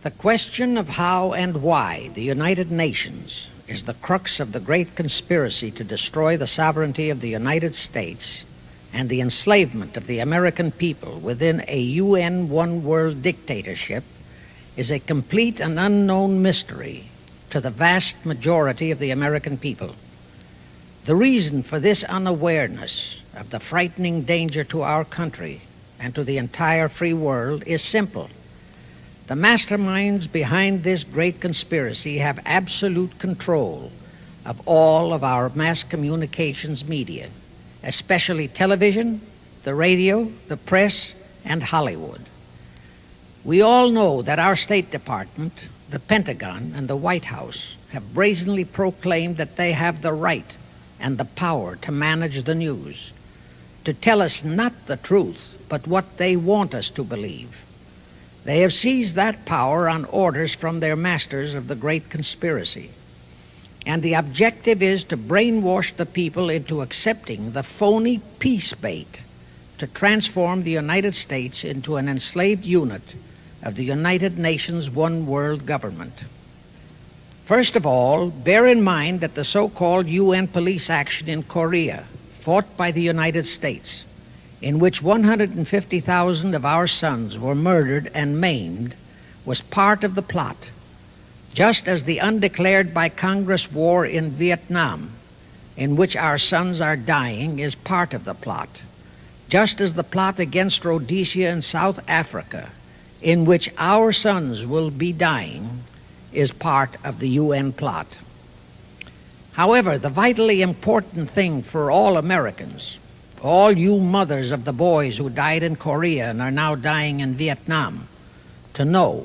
The question of how and why the United Nations is the crux of the great conspiracy to destroy the sovereignty of the United States and the enslavement of the American people within a UN one-world dictatorship is a complete and unknown mystery to the vast majority of the American people. The reason for this unawareness of the frightening danger to our country and to the entire free world is simple. The masterminds behind this great conspiracy have absolute control of all of our mass communications media, especially television, the radio, the press, and Hollywood. We all know that our State Department, the Pentagon, and the White House have brazenly proclaimed that they have the right and the power to manage the news, to tell us not the truth, but what they want us to believe. They have seized that power on orders from their masters of the great conspiracy. And the objective is to brainwash the people into accepting the phony peace bait to transform the United States into an enslaved unit of the United Nations one world government. First of all, bear in mind that the so-called UN police action in Korea, fought by the United States, in which 150,000 of our sons were murdered and maimed, was part of the plot, just as the undeclared by Congress war in Vietnam, in which our sons are dying, is part of the plot, just as the plot against Rhodesia and South Africa, in which our sons will be dying, is part of the UN plot. However, the vitally important thing for all Americans, all you mothers of the boys who died in Korea and are now dying in Vietnam, to know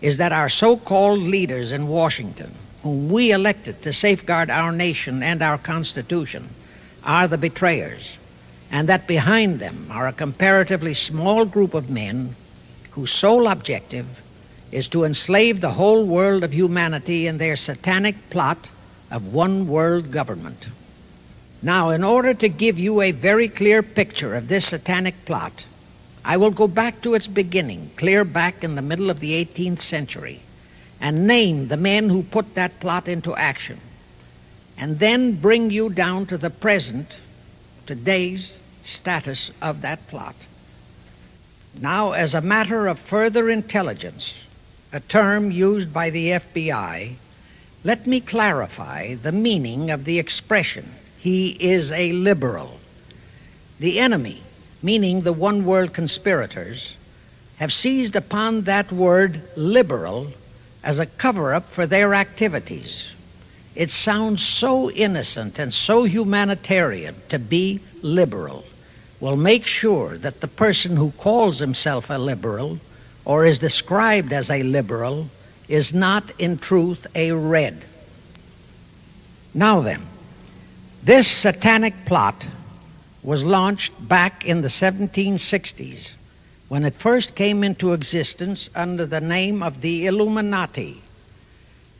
is that our so-called leaders in Washington, whom we elected to safeguard our nation and our Constitution, are the betrayers, and that behind them are a comparatively small group of men whose sole objective is to enslave the whole world of humanity in their satanic plot of one world government. Now, in order to give you a very clear picture of this satanic plot, I will go back to its beginning, clear back in the middle of the 18th century, and name the men who put that plot into action, and then bring you down to the present, today's status of that plot. Now, as a matter of further intelligence, a term used by the FBI, let me clarify the meaning of the expression, "He is a liberal." The enemy, meaning the one world conspirators, have seized upon that word liberal as a cover-up for their activities. It sounds so innocent and so humanitarian to be liberal. We'll make sure that the person who calls himself a liberal or is described as a liberal is not in truth a red. Now then, this satanic plot was launched back in the 1760s when it first came into existence under the name of the Illuminati.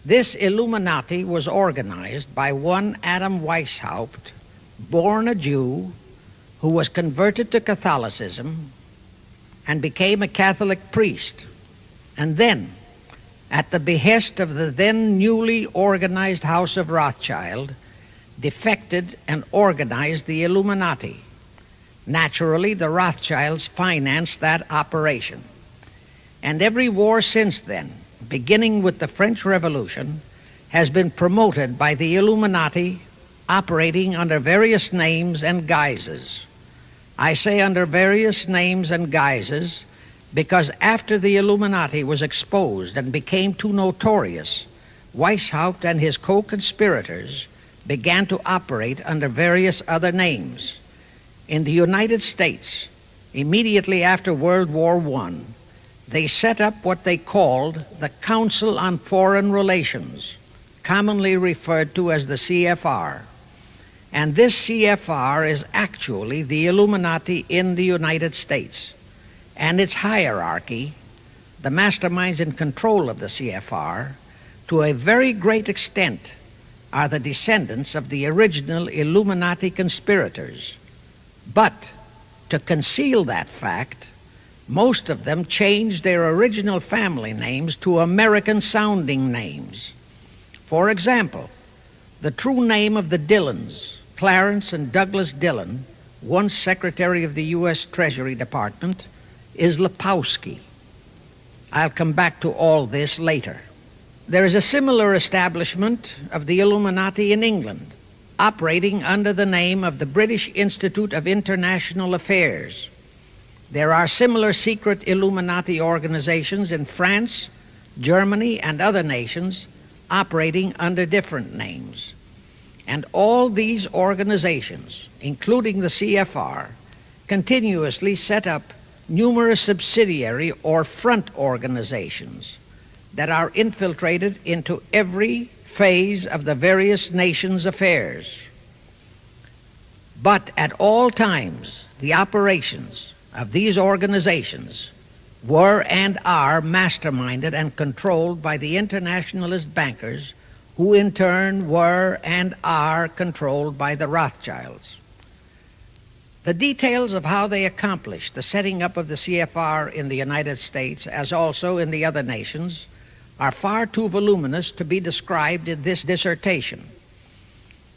This Illuminati was organized by one Adam Weishaupt, born a Jew, who was converted to Catholicism and became a Catholic priest, and then, at the behest of the then newly organized House of Rothschild, defected and organized the Illuminati. Naturally, the Rothschilds financed that operation. And every war since then, beginning with the French Revolution, has been promoted by the Illuminati, operating under various names and guises. I say under various names and guises because after the Illuminati was exposed and became too notorious, Weishaupt and his co-conspirators began to operate under various other names. In the United States, immediately after World War I, they set up what they called the Council on Foreign Relations, commonly referred to as the CFR. And this CFR is actually the Illuminati in the United States. And its hierarchy, the masterminds in control of the CFR, to a very great extent are the descendants of the original Illuminati conspirators. But to conceal that fact, Most of them changed their original family names to American-sounding names. For example, the true name of the Dillons, Clarence and Douglas Dillon, once Secretary of the U.S. Treasury Department, is Lepowski. I'll come back to all this later. There is a similar establishment of the Illuminati in England, operating under the name of the British Institute of International Affairs. There are similar secret Illuminati organizations in France, Germany, and other nations operating under different names. And all these organizations, including the CFR, continuously set up numerous subsidiary or front organizations that are infiltrated into every phase of the various nations' affairs. But at all times, the operations of these organizations were and are masterminded and controlled by the internationalist bankers, who in turn were and are controlled by the Rothschilds. The details of how they accomplished the setting up of the CFR in the United States, as also in the other nations, are far too voluminous to be described in this dissertation.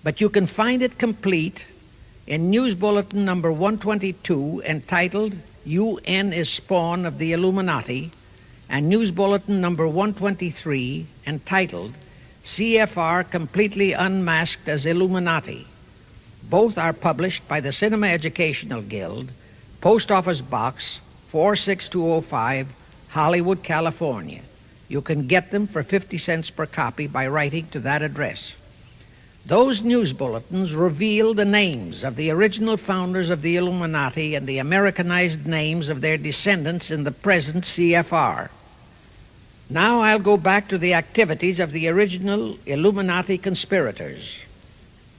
But you can find it complete in News Bulletin number 122, entitled UN is Spawn of the Illuminati, and News Bulletin number 123, entitled CFR Completely Unmasked as Illuminati. Both are published by the Cinema Educational Guild, Post Office Box 46205, Hollywood, California. You can get them for 50 cents per copy by writing to that address. Those news bulletins reveal the names of the original founders of the Illuminati and the Americanized names of their descendants in the present CFR. Now I'll go back to the activities of the original Illuminati conspirators.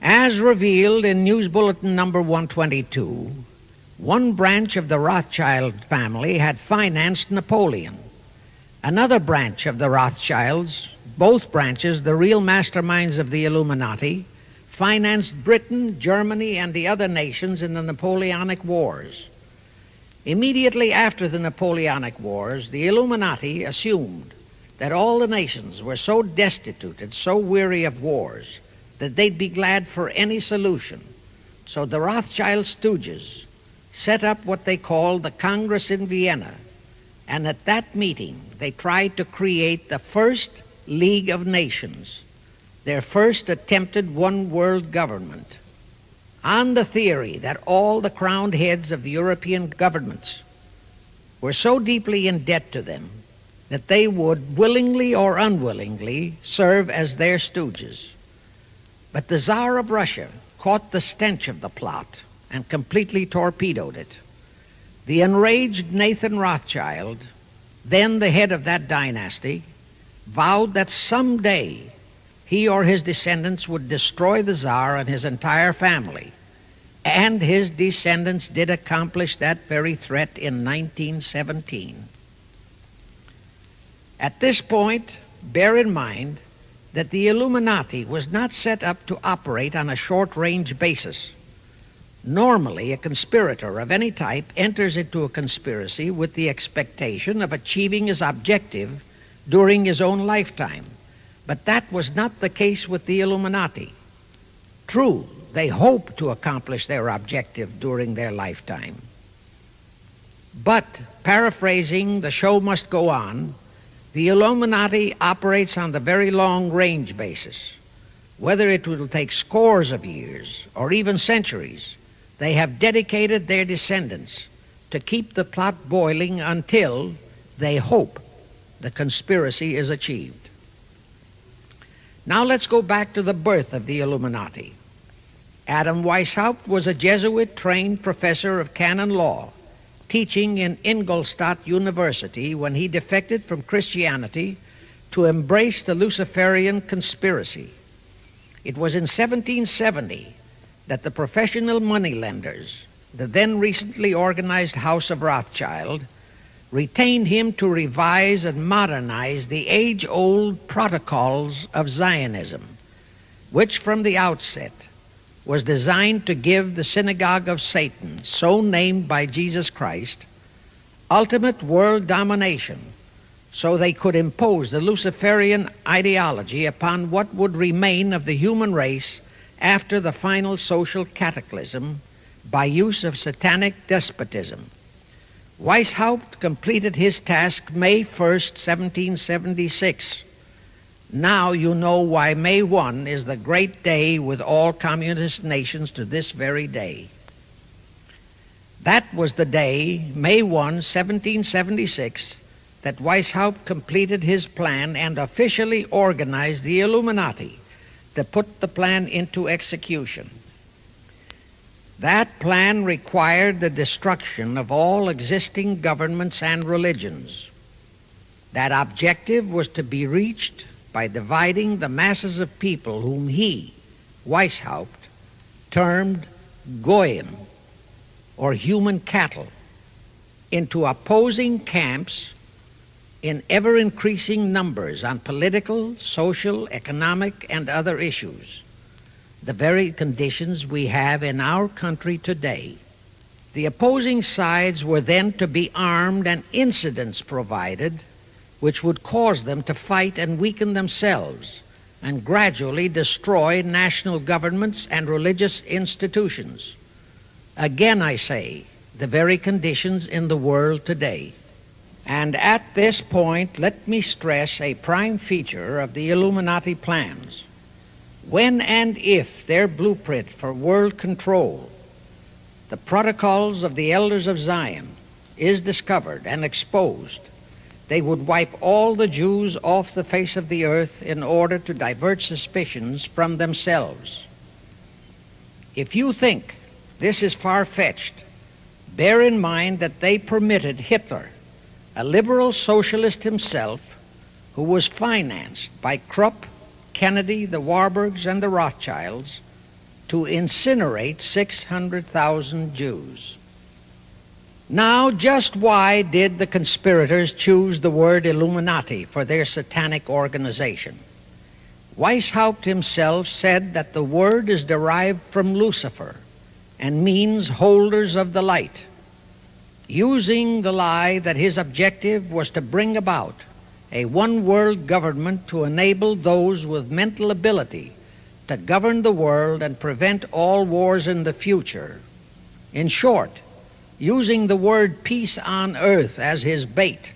As revealed in News Bulletin number 122, one branch of the Rothschild family had financed Napoleon. Another branch of the Rothschilds, both branches the real masterminds of the Illuminati, financed Britain, Germany, and the other nations in the Napoleonic Wars. Immediately after the Napoleonic Wars, the Illuminati assumed that all the nations were so destitute and so weary of wars that they'd be glad for any solution. So the Rothschild stooges set up what they called the Congress in Vienna, and at that meeting they tried to create the first League of Nations, their first attempted one world government, on the theory that all the crowned heads of the European governments were so deeply in debt to them that they would willingly or unwillingly serve as their stooges. But the Tsar of Russia caught the stench of the plot and completely torpedoed it. The enraged Nathan Rothschild, then the head of that dynasty, vowed that someday he or his descendants would destroy the Tsar and his entire family. And his descendants did accomplish that very threat in 1917. At this point, bear in mind that the Illuminati was not set up to operate on a short-range basis. Normally, a conspirator of any type enters into a conspiracy with the expectation of achieving his objective during his own lifetime. But that was not the case with the Illuminati. True, they hoped to accomplish their objective during their lifetime. But, paraphrasing The Show Must Go On, the Illuminati operates on the very long-range basis. Whether it will take scores of years or even centuries, they have dedicated their descendants to keep the plot boiling until they hope the conspiracy is achieved. Now let's go back to the birth of the Illuminati. Adam Weishaupt was a Jesuit-trained professor of canon law, teaching in Ingolstadt University when he defected from Christianity to embrace the Luciferian conspiracy. It was in 1770 that the professional moneylenders, the then recently organized House of Rothschild, retained him to revise and modernize the age-old protocols of Zionism, which from the outset was designed to give the synagogue of Satan, so named by Jesus Christ, ultimate world domination, so they could impose the Luciferian ideology upon what would remain of the human race after the final social cataclysm by use of satanic despotism. Weishaupt completed his task May 1st, 1776. Now you know why May 1 is the great day with all communist nations to this very day. That was the day, May 1, 1776, that Weishaupt completed his plan and officially organized the Illuminati to put the plan into execution. That plan required the destruction of all existing governments and religions. That objective was to be reached by dividing the masses of people whom he, Weishaupt, termed Goyim, or human cattle, into opposing camps in ever-increasing numbers on political, social, economic, and other issues, the very conditions we have in our country today. The opposing sides were then to be armed and incidents provided which would cause them to fight and weaken themselves and gradually destroy national governments and religious institutions. Again, I say, the very conditions in the world today. And at this point, let me stress a prime feature of the Illuminati plans. When and if their blueprint for world control, the protocols of the elders of Zion, is discovered and exposed, they would wipe all the Jews off the face of the earth in order to divert suspicions from themselves. If you think this is far-fetched, bear in mind that they permitted Hitler, a liberal socialist himself, who was financed by Krupp, Kennedy, the Warburgs, and the Rothschilds, to incinerate 600,000 Jews. Now, just why did the conspirators choose the word Illuminati for their satanic organization? Weishaupt himself said that the word is derived from Lucifer and means holders of the light, using the lie that his objective was to bring about a one-world government to enable those with mental ability to govern the world and prevent all wars in the future. In short, using the word peace on earth as his bait,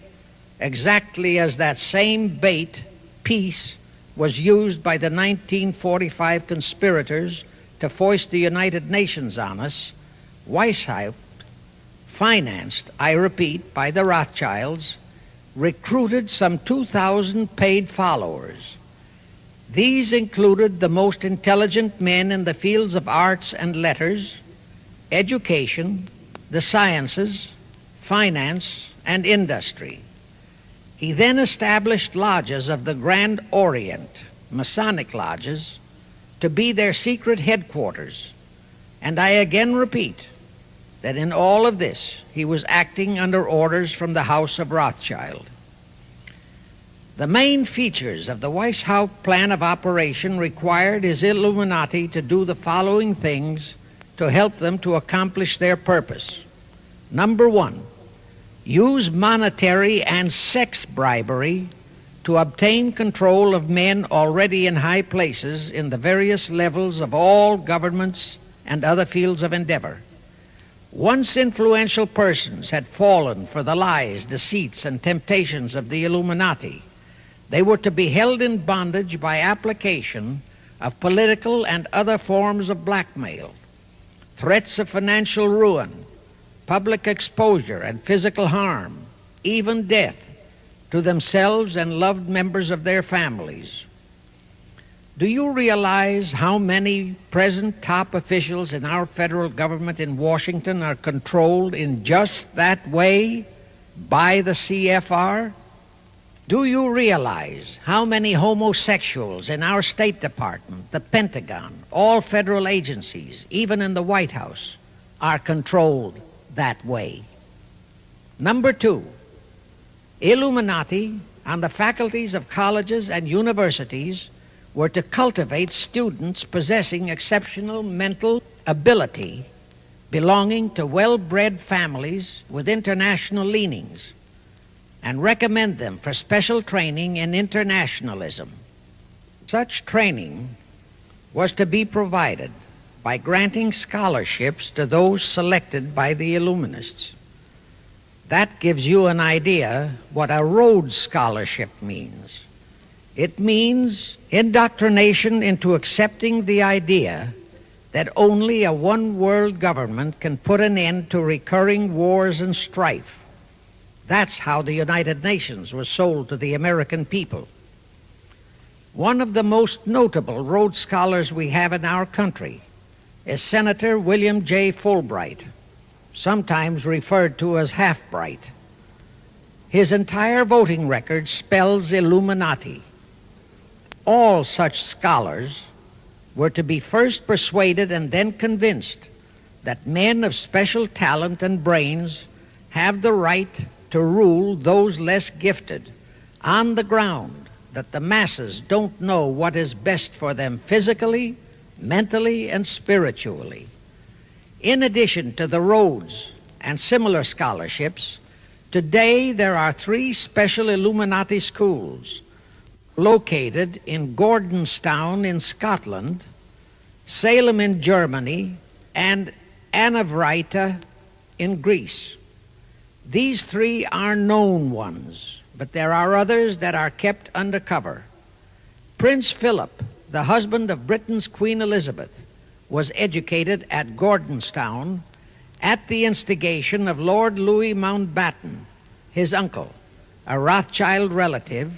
exactly as that same bait, peace, was used by the 1945 conspirators to foist the United Nations on us. Weishaupt, financed, I repeat, by the Rothschilds, recruited some 2,000 paid followers. These included the most intelligent men in the fields of arts and letters, education, the sciences, finance, and industry. He then established lodges of the Grand Orient, Masonic lodges, to be their secret headquarters. And I again repeat that in all of this he was acting under orders from the House of Rothschild. The main features of the Weishaupt plan of operation required his Illuminati to do the following things to help them to accomplish their purpose. Number one, use monetary and sex bribery to obtain control of men already in high places in the various levels of all governments and other fields of endeavor. Once influential persons had fallen for the lies, deceits, and temptations of the Illuminati, they were to be held in bondage by application of political and other forms of blackmail, threats of financial ruin, public exposure and physical harm, even death, to themselves and loved members of their families. Do you realize how many present top officials in our federal government in Washington are controlled in just that way by the CFR? Do you realize how many homosexuals in our State Department, the Pentagon, all federal agencies, even in the White House, are controlled that way? Number two, Illuminati on the faculties of colleges and universities were to cultivate students possessing exceptional mental ability belonging to well-bred families with international leanings and recommend them for special training in internationalism. Such training was to be provided by granting scholarships to those selected by the Illuminists. That gives you an idea what a Rhodes Scholarship means. It means indoctrination into accepting the idea that only a one-world government can put an end to recurring wars and strife. That's how the United Nations was sold to the American people. One of the most notable Rhodes Scholars we have in our country is Senator William J. Fulbright, sometimes referred to as Half-Bright. His entire voting record spells Illuminati. All such scholars were to be first persuaded and then convinced that men of special talent and brains have the right to rule those less gifted on the ground that the masses don't know what is best for them physically, mentally, and spiritually. In addition to the Rhodes and similar scholarships, today there are 3 special Illuminati schools located in Gordonstown in Scotland, Salem in Germany, and Anavrita in Greece. These 3 are known ones, but there are others that are kept under cover. Prince Philip, the husband of Britain's Queen Elizabeth, was educated at Gordonstown at the instigation of Lord Louis Mountbatten, his uncle, a Rothschild relative,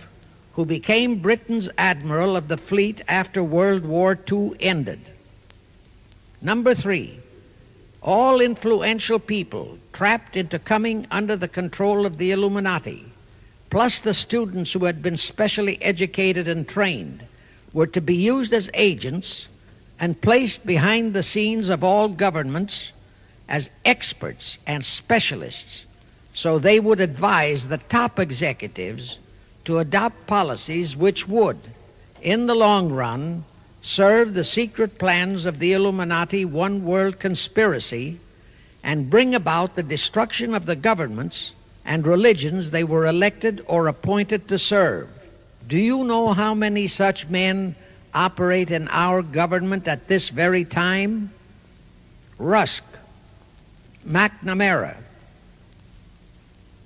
who became Britain's admiral of the fleet after World War II ended. Number 3, all influential people trapped into coming under the control of the Illuminati, plus the students who had been specially educated and trained, were to be used as agents and placed behind the scenes of all governments as experts and specialists, so they would advise the top executives to adopt policies which would, in the long run, serve the secret plans of the Illuminati one-world conspiracy and bring about the destruction of the governments and religions they were elected or appointed to serve. Do you know how many such men operate in our government at this very time? Rusk, McNamara,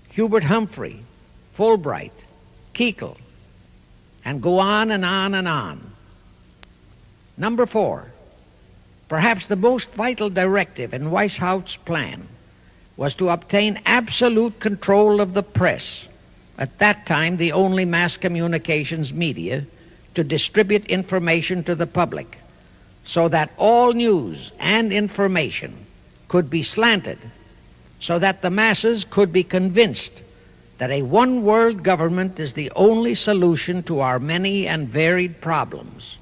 Hubert Humphrey, Fulbright, Kuchel, and go on and on and on. Number 4, perhaps the most vital directive in Weishaupt's plan was to obtain absolute control of the press, at that time the only mass communications media, to distribute information to the public, so that all news and information could be slanted, so that the masses could be convinced that a one-world government is the only solution to our many and varied problems.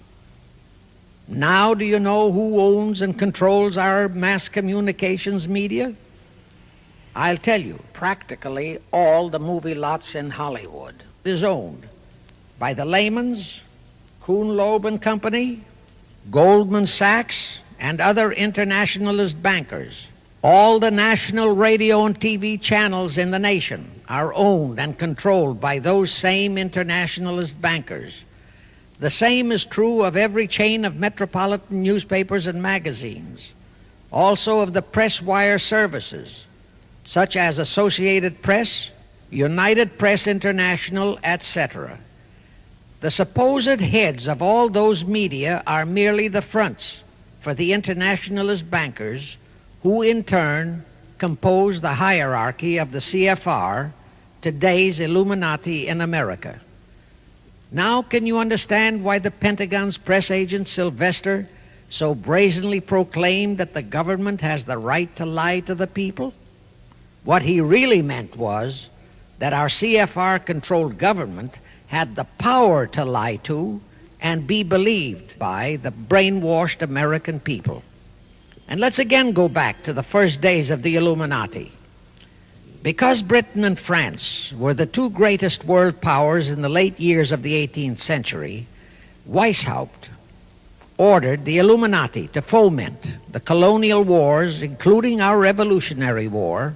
Now do you know who owns and controls our mass communications media? I'll tell you, practically all the movie lots in Hollywood is owned by the Lehmans, Kuhn Loeb and Company, Goldman Sachs, and other internationalist bankers. All the national radio and TV channels in the nation are owned and controlled by those same internationalist bankers. The same is true of every chain of metropolitan newspapers and magazines, also of the press wire services, such as Associated Press, United Press International, etc. The supposed heads of all those media are merely the fronts for the internationalist bankers, who in turn compose the hierarchy of the CFR, today's Illuminati in America. Now can you understand why the Pentagon's press agent Sylvester so brazenly proclaimed that the government has the right to lie to the people? What he really meant was that our CFR-controlled government had the power to lie to and be believed by the brainwashed American people. And let's again go back to the first days of the Illuminati. Because Britain and France were the 2 greatest world powers in the late years of the 18th century, Weishaupt ordered the Illuminati to foment the colonial wars, including our Revolutionary War,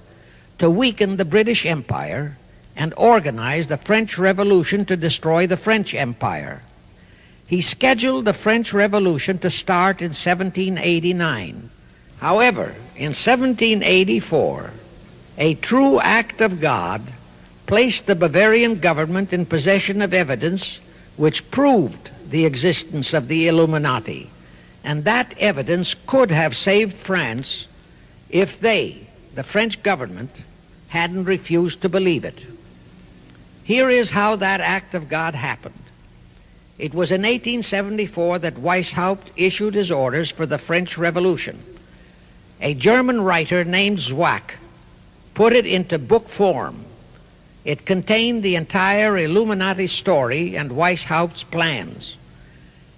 to weaken the British Empire and organize the French Revolution to destroy the French Empire. He scheduled the French Revolution to start in 1789. However, in 1784, a true act of God placed the Bavarian government in possession of evidence which proved the existence of the Illuminati, and that evidence could have saved France if they, the French government, hadn't refused to believe it. Here is how that act of God happened. It was in 1874 that Weishaupt issued his orders for the French Revolution. A German writer named Zwack put it into book form. It contained the entire Illuminati story and Weishaupt's plans.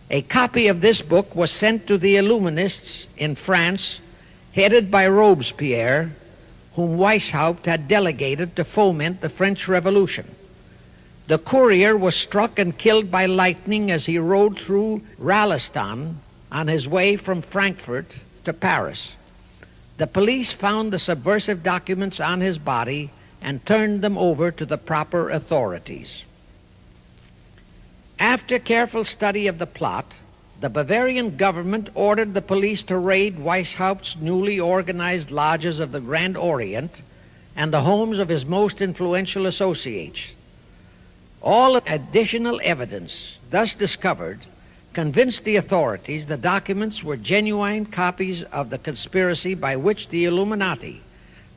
A copy of this book was sent to the Illuminists in France, headed by Robespierre, whom Weishaupt had delegated to foment the French Revolution. The courier was struck and killed by lightning as he rode through Ralston on his way from Frankfurt to Paris. The police found the subversive documents on his body and turned them over to the proper authorities. After careful study of the plot, the Bavarian government ordered the police to raid Weishaupt's newly organized lodges of the Grand Orient and the homes of his most influential associates. All additional evidence thus discovered convinced the authorities the documents were genuine copies of the conspiracy by which the Illuminati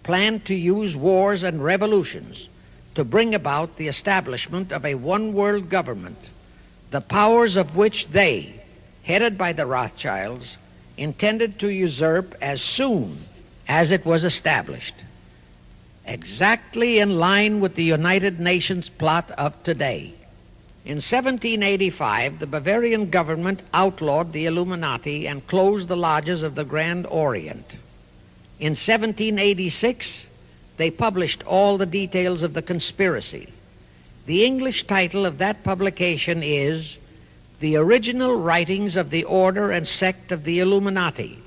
planned to use wars and revolutions to bring about the establishment of a one-world government, the powers of which they, headed by the Rothschilds, intended to usurp as soon as it was established, exactly in line with the United Nations plot of today. In 1785, the Bavarian government outlawed the Illuminati and closed the lodges of the Grand Orient. In 1786, they published all the details of the conspiracy. The English title of that publication is The Original Writings of the Order and Sect of the Illuminati.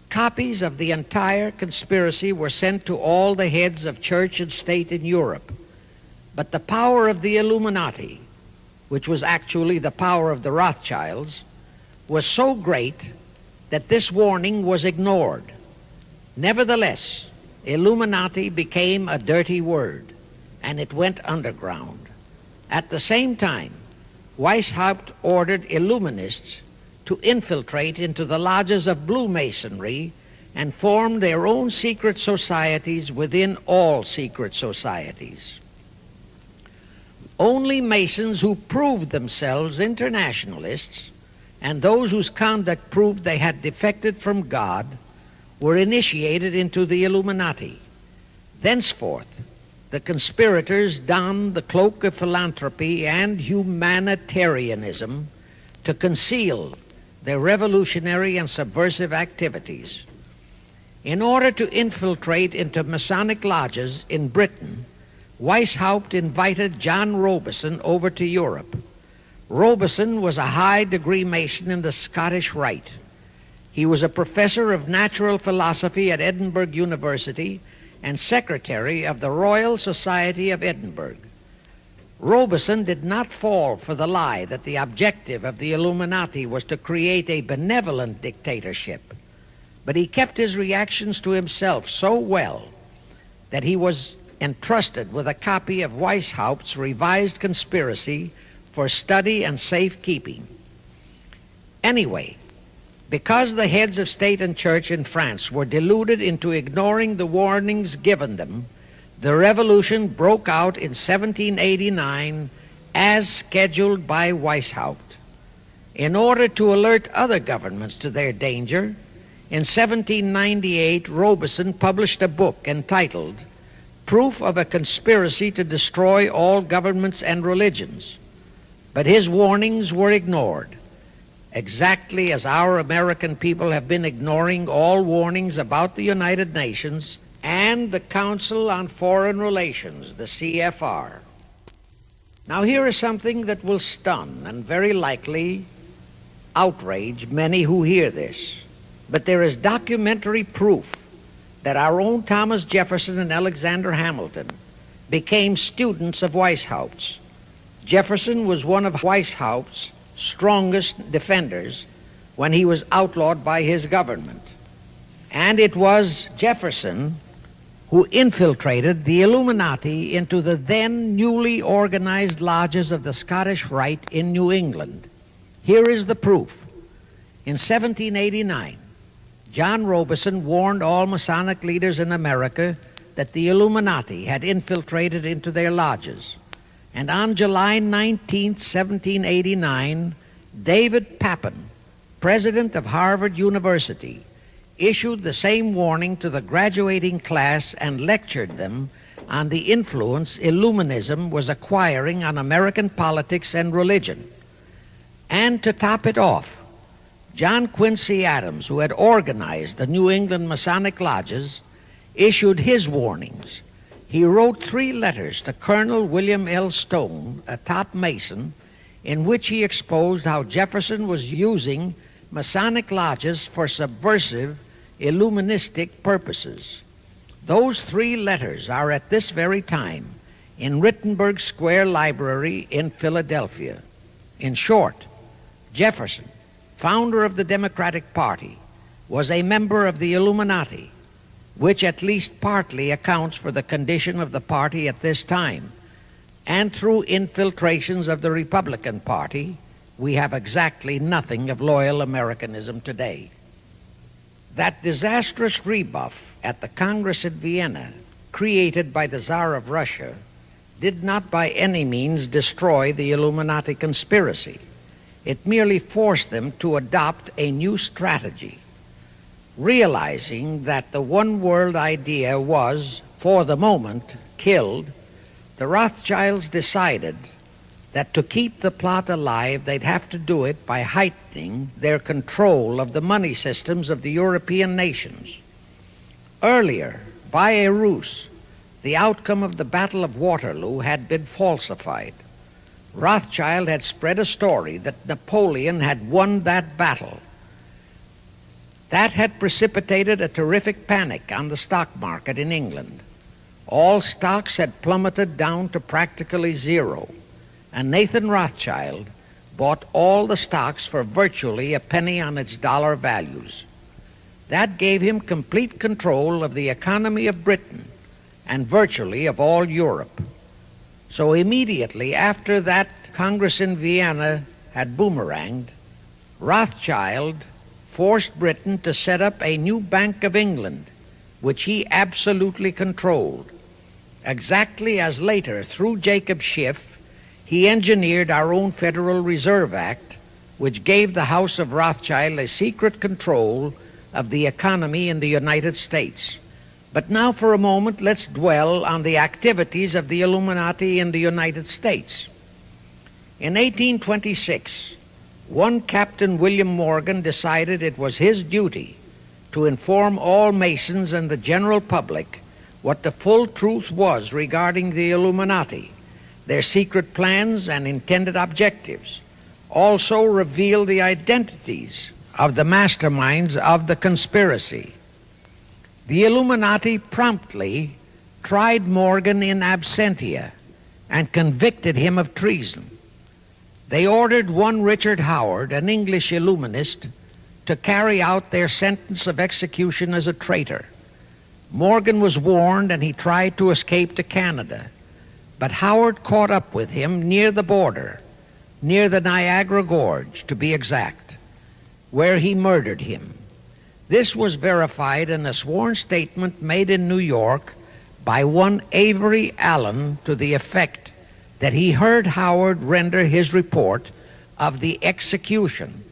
Copies of the entire conspiracy were sent to all the heads of church and state in Europe. But the power of the Illuminati, which was actually the power of the Rothschilds, was so great that this warning was ignored. Nevertheless, Illuminati became a dirty word, and it went underground. At the same time, Weishaupt ordered Illuminists to infiltrate into the lodges of Blue Masonry and form their own secret societies within all secret societies. Only Masons who proved themselves internationalists and those whose conduct proved they had defected from God were initiated into the Illuminati. Thenceforth, the conspirators donned the cloak of philanthropy and humanitarianism to conceal their revolutionary and subversive activities. In order to infiltrate into Masonic lodges in Britain, Weishaupt invited John Robison over to Europe. Robison was a high-degree Mason in the Scottish Rite. He was a professor of natural philosophy at Edinburgh University and secretary of the Royal Society of Edinburgh. Robison did not fall for the lie that the objective of the Illuminati was to create a benevolent dictatorship, but he kept his reactions to himself so well that he was entrusted with a copy of Weishaupt's revised conspiracy for study and safekeeping. Anyway, because the heads of state and church in France were deluded into ignoring the warnings given them, the revolution broke out in 1789 as scheduled by Weishaupt. In order to alert other governments to their danger, in 1798 Robison published a book entitled Proof of a Conspiracy to Destroy All Governments and Religions. But his warnings were ignored, exactly as our American people have been ignoring all warnings about the United Nations and the Council on Foreign Relations, the CFR. Now here is something that will stun and very likely outrage many who hear this, but there is documentary proof that our own Thomas Jefferson and Alexander Hamilton became students of Weishaupt's. Jefferson was one of Weishaupt's strongest defenders when he was outlawed by his government. And it was Jefferson who infiltrated the Illuminati into the then newly organized lodges of the Scottish Rite in New England. Here is the proof. In 1789, John Robeson warned all Masonic leaders in America that the Illuminati had infiltrated into their lodges. And on July 19, 1789, David Papin, president of Harvard University, issued the same warning to the graduating class and lectured them on the influence Illuminism was acquiring on American politics and religion. And to top it off, John Quincy Adams, who had organized the New England Masonic lodges, issued his warnings. He wrote 3 letters to Colonel William L. Stone, a top Mason, in which he exposed how Jefferson was using Masonic lodges for subversive, Illuministic purposes. Those 3 letters are at this very time in Rittenberg Square Library in Philadelphia. In short, Jefferson, founder of the Democratic Party, was a member of the Illuminati, which at least partly accounts for the condition of the party at this time. And through infiltrations of the Republican Party, we have exactly nothing of loyal Americanism today. That disastrous rebuff at the Congress at Vienna, created by the Tsar of Russia, did not by any means destroy the Illuminati conspiracy. It merely forced them to adopt a new strategy. Realizing that the one world idea was, for the moment, killed, the Rothschilds decided that to keep the plot alive, they'd have to do it by heightening their control of the money systems of the European nations. Earlier, by a ruse, the outcome of the Battle of Waterloo had been falsified. Rothschild had spread a story that Napoleon had won that battle. That had precipitated a terrific panic on the stock market in England. All stocks had plummeted down to practically zero, and Nathan Rothschild bought all the stocks for virtually a penny on its dollar values. That gave him complete control of the economy of Britain and virtually of all Europe. So immediately after that Congress in Vienna had boomeranged, Rothschild forced Britain to set up a new Bank of England, which he absolutely controlled, exactly as later, through Jacob Schiff, he engineered our own Federal Reserve Act, which gave the House of Rothschild a secret control of the economy in the United States. But now for a moment, let's dwell on the activities of the Illuminati in the United States. In 1826, one Captain William Morgan decided it was his duty to inform all Masons and the general public what the full truth was regarding the Illuminati, their secret plans and intended objectives. Also reveal the identities of the masterminds of the conspiracy. The Illuminati promptly tried Morgan in absentia and convicted him of treason. They ordered one Richard Howard, an English Illuminist, to carry out their sentence of execution as a traitor. Morgan was warned and he tried to escape to Canada, but Howard caught up with him near the border, near the Niagara Gorge to be exact, where he murdered him. This was verified in a sworn statement made in New York by one Avery Allen to the effect that he heard Howard render his report of the execution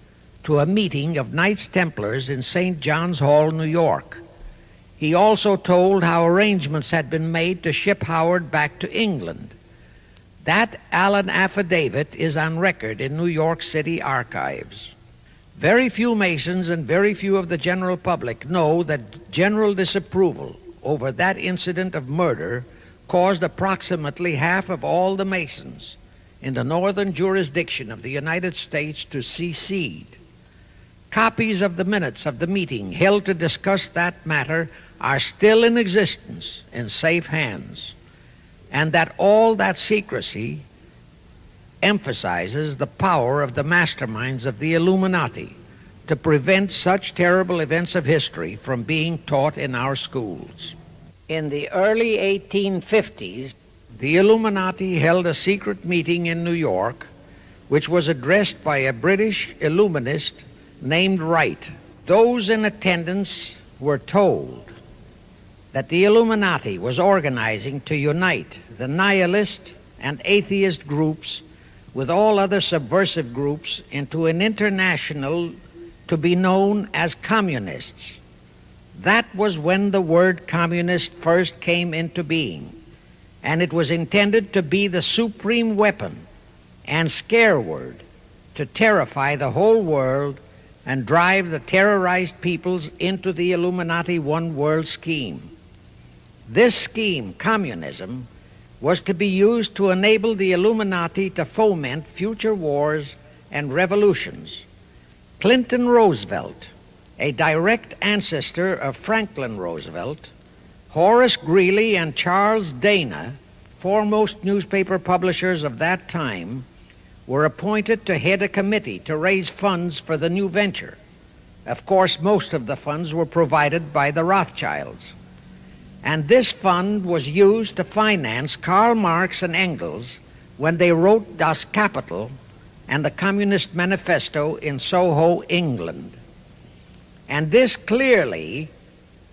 to a meeting of Knights Templars in St. John's Hall, New York. He also told how arrangements had been made to ship Howard back to England. That Allen affidavit is on record in New York City archives. Very few Masons and very few of the general public know that general disapproval over that incident of murder caused approximately half of all the Masons in the northern jurisdiction of the United States to secede. Copies of the minutes of the meeting held to discuss that matter are still in existence in safe hands, and that all that secrecy emphasizes the power of the masterminds of the Illuminati to prevent such terrible events of history from being taught in our schools. In the early 1850s, the Illuminati held a secret meeting in New York, which was addressed by a British Illuminist named Wright. Those in attendance were told that the Illuminati was organizing to unite the nihilist and atheist groups with all other subversive groups into an international to be known as communists. That was when the word communist first came into being, and it was intended to be the supreme weapon and scare word to terrify the whole world and drive the terrorized peoples into the Illuminati one world scheme. This scheme, communism, was to be used to enable the Illuminati to foment future wars and revolutions. Clinton Roosevelt, a direct ancestor of Franklin Roosevelt, Horace Greeley and Charles Dana, foremost newspaper publishers of that time, were appointed to head a committee to raise funds for the new venture. Of course, most of the funds were provided by the Rothschilds. And this fund was used to finance Karl Marx and Engels when they wrote Das Kapital and the Communist Manifesto in Soho, England. And this clearly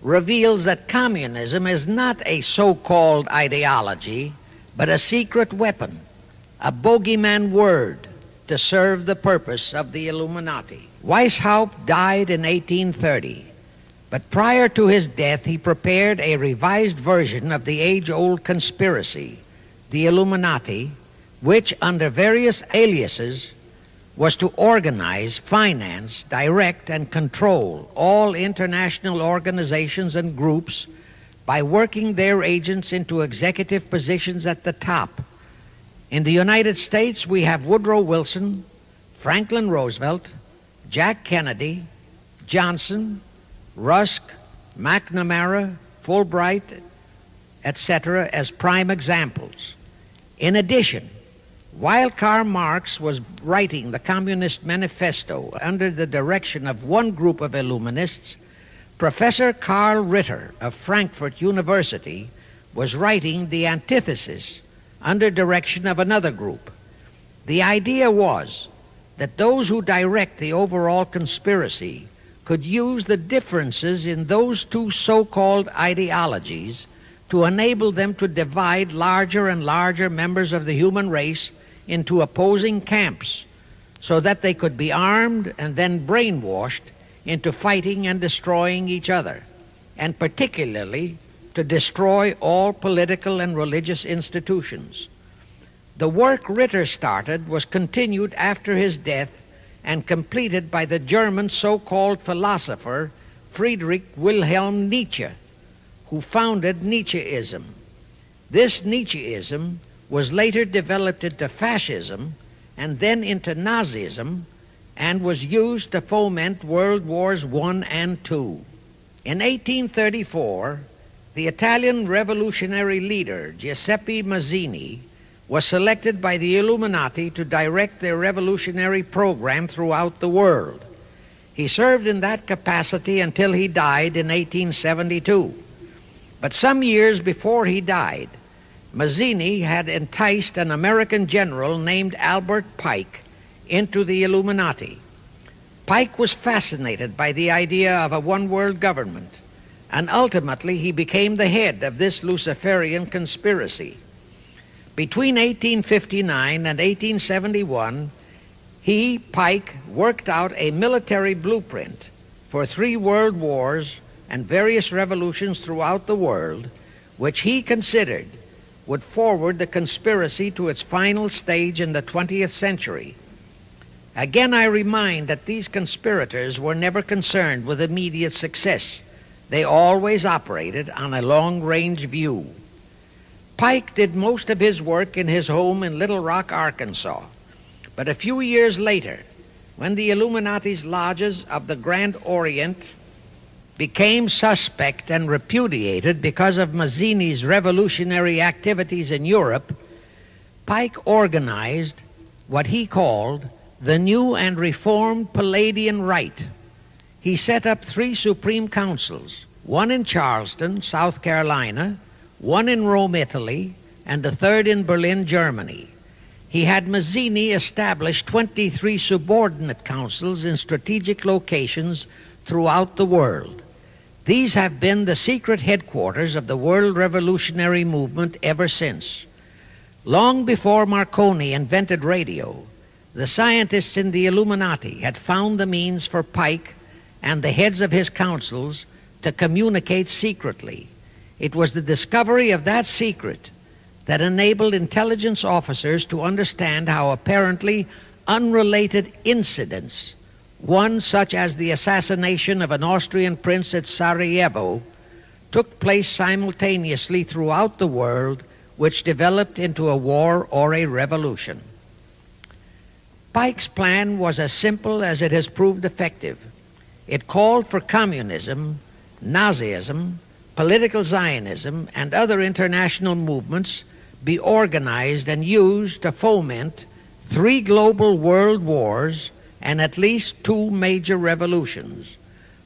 reveals that communism is not a so-called ideology, but a secret weapon, a bogeyman word to serve the purpose of the Illuminati. Weishaupt died in 1830, but prior to his death he prepared a revised version of the age-old conspiracy, the Illuminati, which under various aliases was to organize, finance, direct, and control all international organizations and groups by working their agents into executive positions at the top. In the United States, we have Woodrow Wilson, Franklin Roosevelt, Jack Kennedy, Johnson, Rusk, McNamara, Fulbright, etc., as prime examples. In addition, while Karl Marx was writing the Communist Manifesto under the direction of one group of Illuminists, Professor Karl Ritter of Frankfurt University was writing the antithesis under direction of another group. The idea was that those who direct the overall conspiracy could use the differences in those two so-called ideologies to enable them to divide larger and larger members of the human race into opposing camps so that they could be armed and then brainwashed into fighting and destroying each other, and particularly to destroy all political and religious institutions. The work Ritter started was continued after his death and completed by the German so-called philosopher Friedrich Wilhelm Nietzsche, who founded Nietzscheism. This Nietzscheism was later developed into fascism and then into Nazism and was used to foment World Wars I and II. In 1834, the Italian revolutionary leader Giuseppe Mazzini was selected by the Illuminati to direct their revolutionary program throughout the world. He served in that capacity until he died in 1872. But some years before he died, Mazzini had enticed an American general named Albert Pike into the Illuminati. Pike was fascinated by the idea of a one-world government, and ultimately he became the head of this Luciferian conspiracy. Between 1859 and 1871, he, Pike, worked out a military blueprint for 3 world wars and various revolutions throughout the world, which he considered would forward the conspiracy to its final stage in the 20th century. Again, I remind that these conspirators were never concerned with immediate success. They always operated on a long-range view. Pike did most of his work in his home in Little Rock, Arkansas. But a few years later, when the Illuminati's lodges of the Grand Orient became suspect and repudiated because of Mazzini's revolutionary activities in Europe, Pike organized what he called the New and Reformed Palladian Rite. He set up 3 Supreme Councils, one in Charleston, South Carolina, one in Rome, Italy, and the third in Berlin, Germany. He had Mazzini establish 23 subordinate councils in strategic locations throughout the world. These have been the secret headquarters of the world revolutionary movement ever since. Long before Marconi invented radio, the scientists in the Illuminati had found the means for Pike and the heads of his councils to communicate secretly. It was the discovery of that secret that enabled intelligence officers to understand how apparently unrelated incidents, one such as the assassination of an Austrian prince at Sarajevo, took place simultaneously throughout the world, which developed into a war or a revolution. Pike's plan was as simple as it has proved effective. It called for communism, Nazism, political Zionism, and other international movements be organized and used to foment 3 global world wars and at least 2 major revolutions.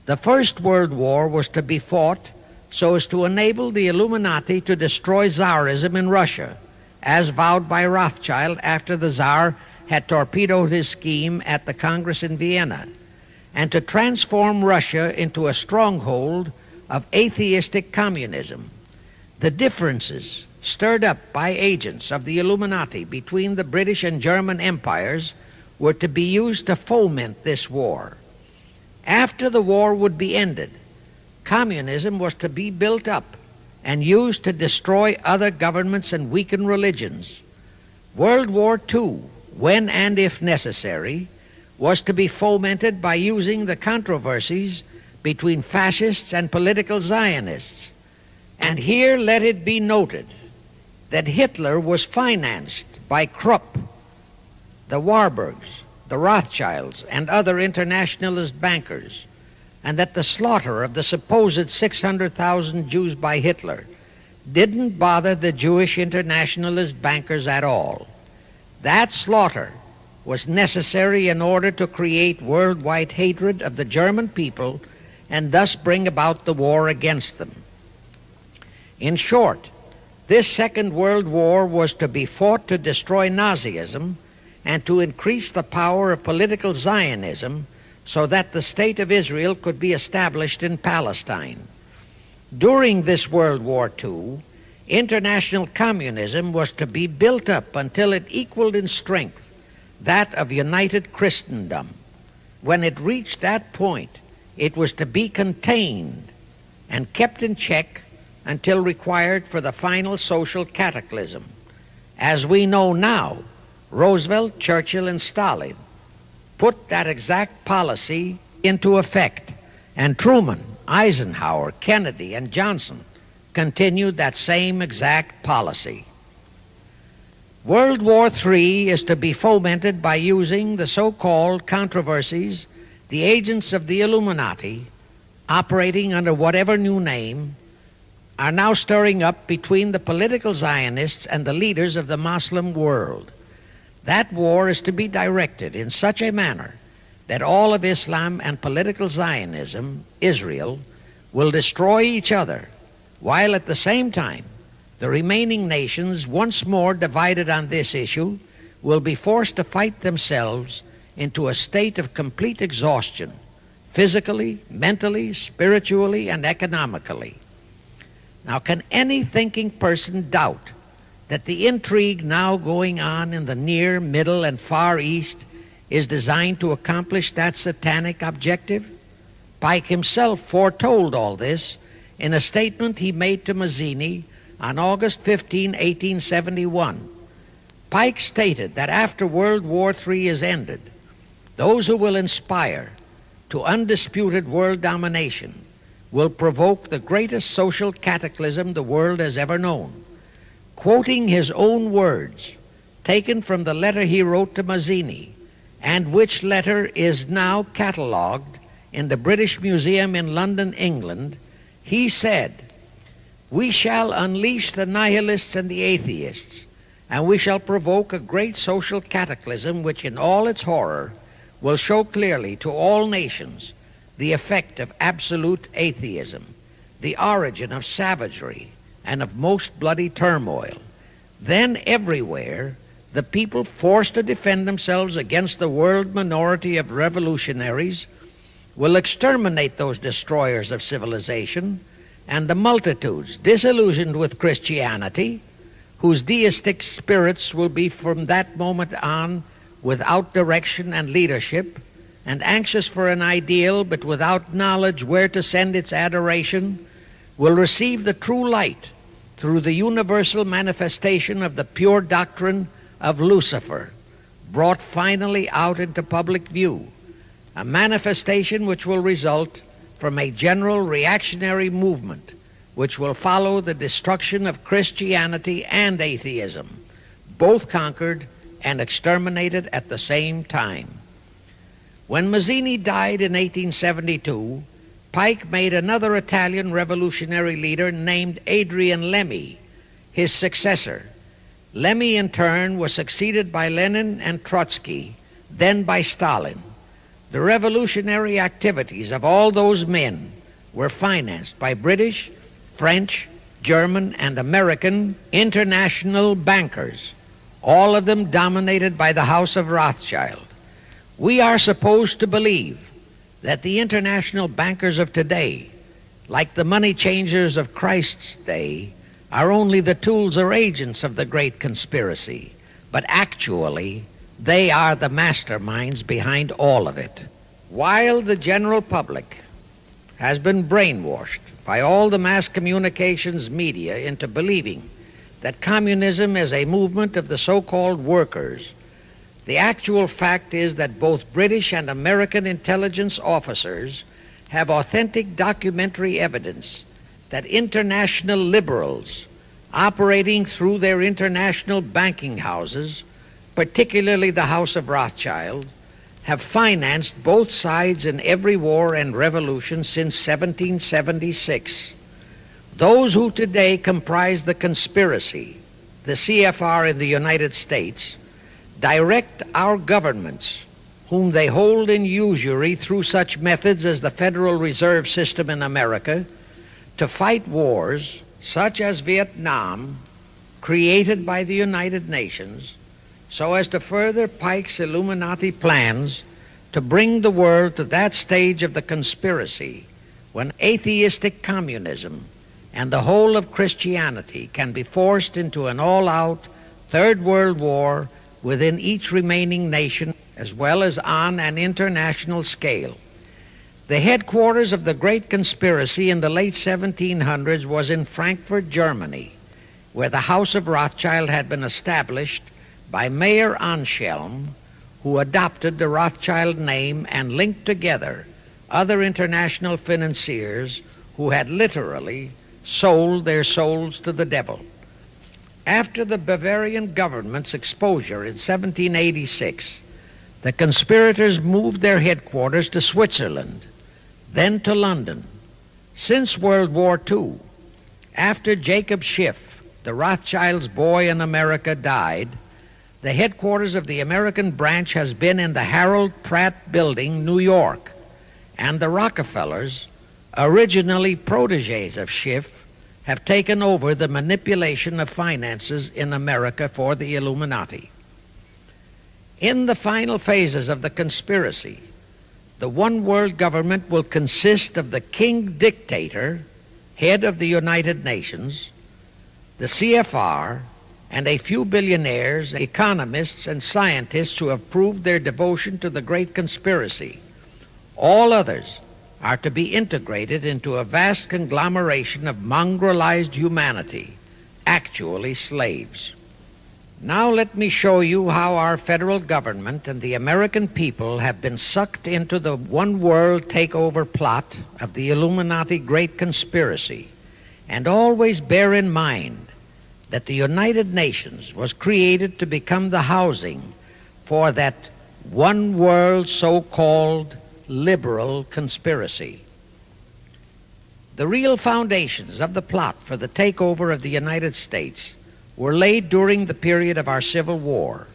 The First World War was to be fought so as to enable the Illuminati to destroy Tsarism in Russia, as vowed by Rothschild after the Tsar had torpedoed his scheme at the Congress in Vienna, and to transform Russia into a stronghold of atheistic communism. The differences stirred up by agents of the Illuminati between the British and German empires were to be used to foment this war. After the war would be ended, communism was to be built up and used to destroy other governments and weaken religions. World War II, when and if necessary, was to be fomented by using the controversies between fascists and political Zionists. And here let it be noted that Hitler was financed by Krupp, the Warburgs, the Rothschilds, and other internationalist bankers, and that the slaughter of the supposed 600,000 Jews by Hitler didn't bother the Jewish internationalist bankers at all. That slaughter was necessary in order to create worldwide hatred of the German people and thus bring about the war against them. In short, this Second World War was to be fought to destroy Nazism and to increase the power of political Zionism so that the State of Israel could be established in Palestine. During this World War II, international communism was to be built up until it equaled in strength that of united Christendom. When it reached that point, it was to be contained and kept in check until required for the final social cataclysm. As we know now, Roosevelt, Churchill, and Stalin put that exact policy into effect, and Truman, Eisenhower, Kennedy, and Johnson continued that same exact policy. World War III is to be fomented by using the so-called controversies the agents of the Illuminati, operating under whatever new name, are now stirring up between the political Zionists and the leaders of the Muslim world. That war is to be directed in such a manner that all of Islam and political Zionism, Israel, will destroy each other, while at the same time the remaining nations, once more divided on this issue, will be forced to fight themselves into a state of complete exhaustion, physically, mentally, spiritually, and economically. Now, can any thinking person doubt that the intrigue now going on in the Near, Middle, and Far East is designed to accomplish that satanic objective? Pike himself foretold all this in a statement he made to Mazzini on August 15, 1871. Pike stated that after World War III is ended, those who will inspire to undisputed world domination will provoke the greatest social cataclysm the world has ever known. Quoting his own words, taken from the letter he wrote to Mazzini, and which letter is now catalogued in the British Museum in London, England, he said, "We shall unleash the nihilists and the atheists, and we shall provoke a great social cataclysm which in all its horror will show clearly to all nations the effect of absolute atheism, the origin of savagery and of most bloody turmoil. Then everywhere the people, forced to defend themselves against the world minority of revolutionaries, will exterminate those destroyers of civilization, and the multitudes disillusioned with Christianity, whose deistic spirits will be from that moment on without direction and leadership, and anxious for an ideal but without knowledge where to send its adoration, will receive the true light through the universal manifestation of the pure doctrine of Lucifer, brought finally out into public view, a manifestation which will result from a general reactionary movement which will follow the destruction of Christianity and atheism, both conquered and exterminated at the same time." When Mazzini died in 1872, Pike made another Italian revolutionary leader named Adrian Lemmy his successor. Lemmy, in turn, was succeeded by Lenin and Trotsky, then by Stalin. The revolutionary activities of all those men were financed by British, French, German, and American international bankers, all of them dominated by the House of Rothschild. We are supposed to believe that the international bankers of today, like the money changers of Christ's day, are only the tools or agents of the great conspiracy, but actually they are the masterminds behind all of it. While the general public has been brainwashed by all the mass communications media into believing that communism is a movement of the so-called workers, the actual fact is that both British and American intelligence officers have authentic documentary evidence that international liberals operating through their international banking houses, particularly the House of Rothschild, have financed both sides in every war and revolution since 1776. Those who today comprise the conspiracy, the CFR in the United States, direct our governments, whom they hold in usury through such methods as the Federal Reserve System in America, to fight wars such as Vietnam, created by the United Nations, so as to further Pike's Illuminati plans to bring the world to that stage of the conspiracy when atheistic communism and the whole of Christianity can be forced into an all-out Third World War within each remaining nation, as well as on an international scale. The headquarters of the great conspiracy in the late 1700s was in Frankfurt, Germany, where the House of Rothschild had been established by Mayer Anschelm, who adopted the Rothschild name and linked together other international financiers who had literally sold their souls to the devil. After the Bavarian government's exposure in 1786, the conspirators moved their headquarters to Switzerland, then to London. Since World War II, after Jacob Schiff, the Rothschilds' boy in America, died, the headquarters of the American branch has been in the Harold Pratt Building, New York, and the Rockefellers, originally protégés of Schiff, have taken over the manipulation of finances in America for the Illuminati. In the final phases of the conspiracy, the one world government will consist of the king dictator, head of the United Nations, the CFR, and a few billionaires, economists, and scientists who have proved their devotion to the great conspiracy. All others are to be integrated into a vast conglomeration of mongrelized humanity, actually slaves. Now let me show you how our federal government and the American people have been sucked into the one world takeover plot of the Illuminati great conspiracy. And always bear in mind that the United Nations was created to become the housing for that one world so-called liberal conspiracy. The real foundations of the plot for the takeover of the United States were laid during the period of our Civil War.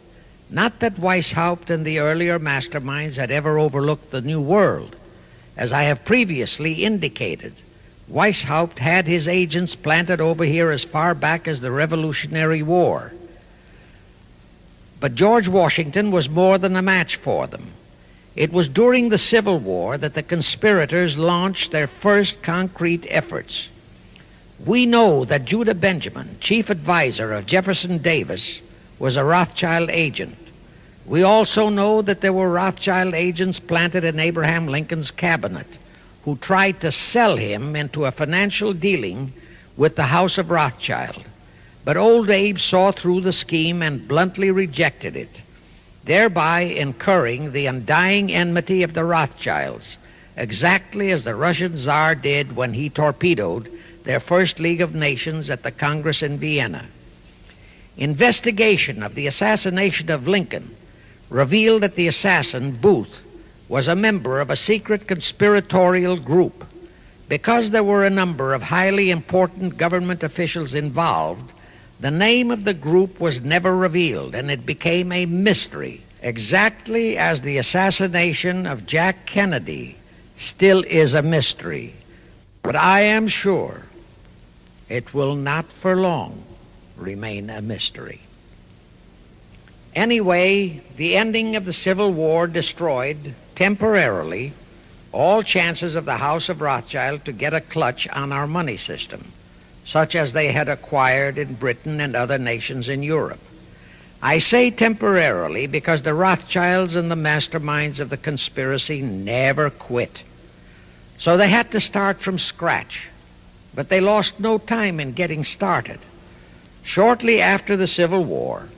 Not that Weishaupt and the earlier masterminds had ever overlooked the New World. As I have previously indicated, Weishaupt had his agents planted over here as far back as the Revolutionary War. But George Washington was more than a match for them. It was during the Civil War that the conspirators launched their first concrete efforts. We know that Judah Benjamin, chief advisor of Jefferson Davis, was a Rothschild agent. We also know that there were Rothschild agents planted in Abraham Lincoln's cabinet who tried to sell him into a financial dealing with the House of Rothschild. But old Abe saw through the scheme and bluntly rejected it, thereby incurring the undying enmity of the Rothschilds, exactly as the Russian Tsar did when he torpedoed their first League of Nations at the Congress in Vienna. Investigation of the assassination of Lincoln revealed that the assassin, Booth, was a member of a secret conspiratorial group. Because there were a number of highly important government officials involved, the name of the group was never revealed, and it became a mystery, exactly as the assassination of Jack Kennedy still is a mystery. But I am sure it will not for long remain a mystery. Anyway, the ending of the Civil War destroyed, temporarily, all chances of the House of Rothschild to get a clutch on our money system, such as they had acquired in Britain and other nations in Europe. I say temporarily because the Rothschilds and the masterminds of the conspiracy never quit. So they had to start from scratch, but they lost no time in getting started. Shortly after the Civil War,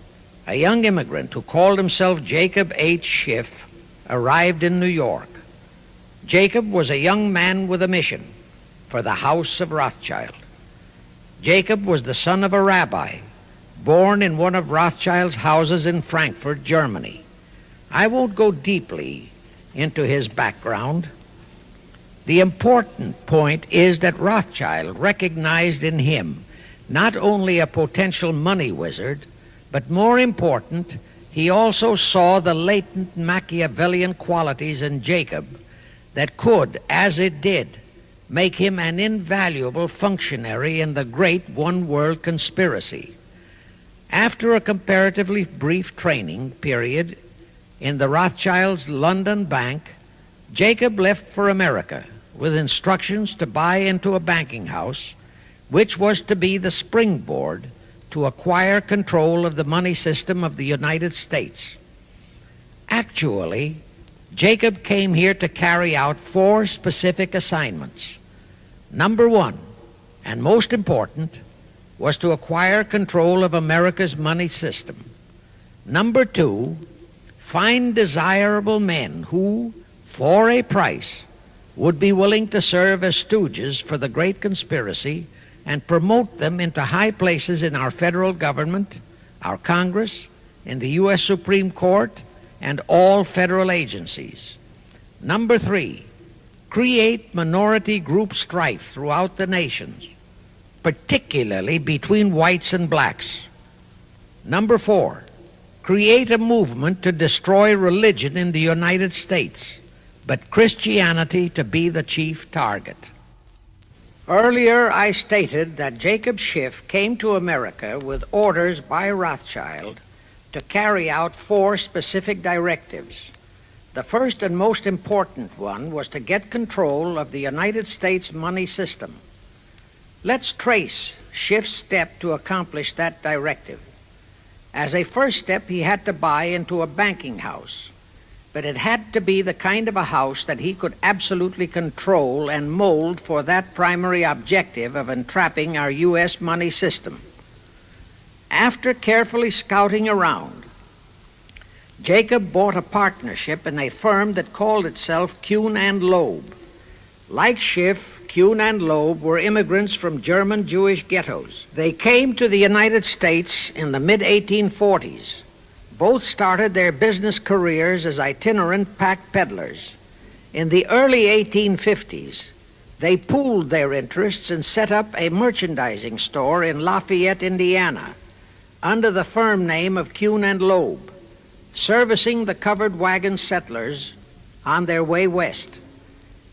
a young immigrant who called himself Jacob H. Schiff arrived in New York. Jacob was a young man with a mission for the House of Rothschild. Jacob was the son of a rabbi, born in one of Rothschild's houses in Frankfurt, Germany. I won't go deeply into his background. The important point is that Rothschild recognized in him not only a potential money wizard, but more important, he also saw the latent Machiavellian qualities in Jacob that could, as it did, make him an invaluable functionary in the great one-world conspiracy. After a comparatively brief training period in the Rothschilds' London bank, Jacob left for America with instructions to buy into a banking house, which was to be the springboard to acquire control of the money system of the United States. Actually, Jacob came here to carry out 4 specific assignments. Number 1, and most important, was to acquire control of America's money system. Number 2, find desirable men who, for a price, would be willing to serve as stooges for the great conspiracy and promote them into high places in our federal government, our Congress, in the U.S. Supreme Court, and all federal agencies. Number 3, create minority group strife throughout the nations, particularly between whites and blacks. Number 4, create a movement to destroy religion in the United States, but Christianity to be the chief target. Earlier, I stated that Jacob Schiff came to America with orders by Rothschild to carry out 4 specific directives. The first and most important one was to get control of the United States money system. Let's trace Schiff's step to accomplish that directive. As a first step, he had to buy into a banking house, but it had to be the kind of a house that he could absolutely control and mold for that primary objective of entrapping our U.S. money system. After carefully scouting around, Jacob bought a partnership in a firm that called itself Kuhn and Loeb. Like Schiff, Kuhn and Loeb were immigrants from German Jewish ghettos. They came to the United States in the mid-1840s. Both started their business careers as itinerant pack peddlers. In the early 1850s, they pooled their interests and set up a merchandising store in Lafayette, Indiana, under the firm name of Kuhn and Loeb, servicing the covered wagon settlers on their way west.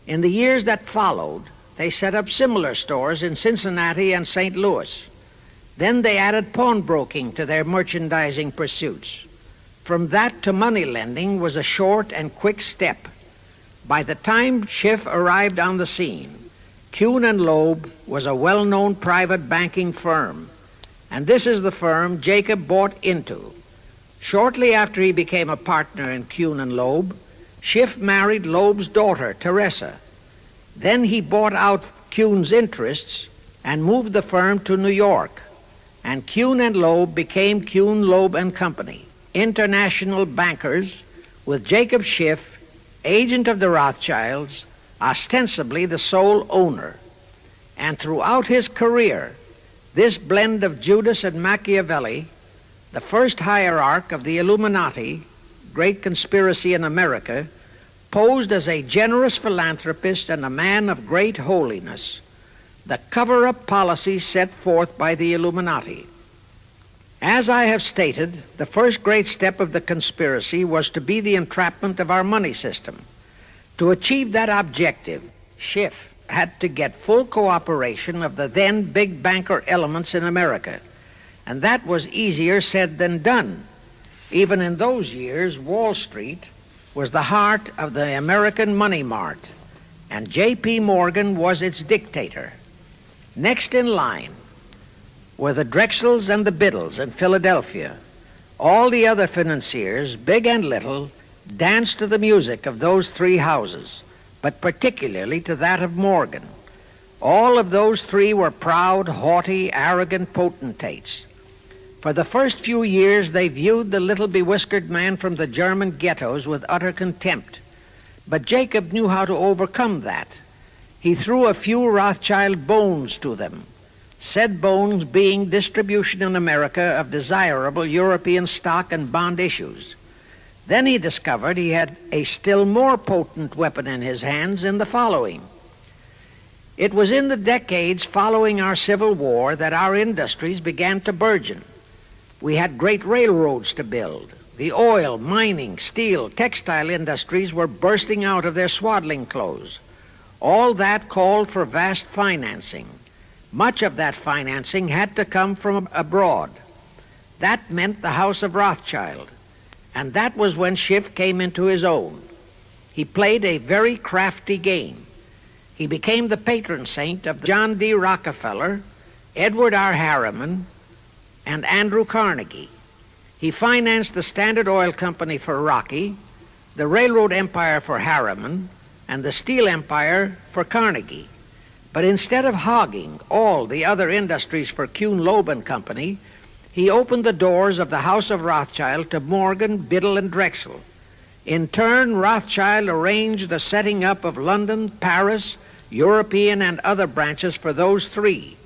In the years that followed, they set up similar stores in Cincinnati and St. Louis. Then they added pawnbroking to their merchandising pursuits. From that to money lending was a short and quick step. By the time Schiff arrived on the scene, Kuhn and Loeb was a well-known private banking firm, and this is the firm Jacob bought into. Shortly after he became a partner in Kuhn and Loeb, Schiff married Loeb's daughter, Teresa. Then he bought out Kuhn's interests and moved the firm to New York, and Kuhn and Loeb became Kuhn, Loeb and Company, international bankers, with Jacob Schiff, agent of the Rothschilds, ostensibly the sole owner. And throughout his career, this blend of Judas and Machiavelli, the first hierarch of the Illuminati, great conspiracy in America, posed as a generous philanthropist and a man of great holiness, the cover-up policy set forth by the Illuminati. As I have stated, the first great step of the conspiracy was to be the entrapment of our money system. To achieve that objective, Schiff had to get full cooperation of the then big banker elements in America, and that was easier said than done. Even in those years, Wall Street was the heart of the American money mart, and J.P. Morgan was its dictator. Next in line were the Drexels and the Biddles in Philadelphia. All the other financiers, big and little, danced to the music of those three houses, but particularly to that of Morgan. All of those three were proud, haughty, arrogant potentates. For the first few years, they viewed the little bewhiskered man from the German ghettos with utter contempt. But Jacob knew how to overcome that. He threw a few Rothschild bones to them, said bones being distribution in America of desirable European stock and bond issues. Then he discovered he had a still more potent weapon in his hands in the following. It was in the decades following our Civil War that our industries began to burgeon. We had great railroads to build. The oil, mining, steel, textile industries were bursting out of their swaddling clothes. All that called for vast financing. Much of that financing had to come from abroad. That meant the House of Rothschild, and that was when Schiff came into his own. He played a very crafty game. He became the patron saint of John D. Rockefeller, Edward R. Harriman, and Andrew Carnegie. He financed the Standard Oil Company for Rocky, the railroad empire for Harriman, and the steel empire for Carnegie. But instead of hogging all the other industries for Kuhn, Loeb and Company, he opened the doors of the House of Rothschild to Morgan, Biddle, and Drexel. In turn, Rothschild arranged the setting up of London, Paris, European, and other branches for those three,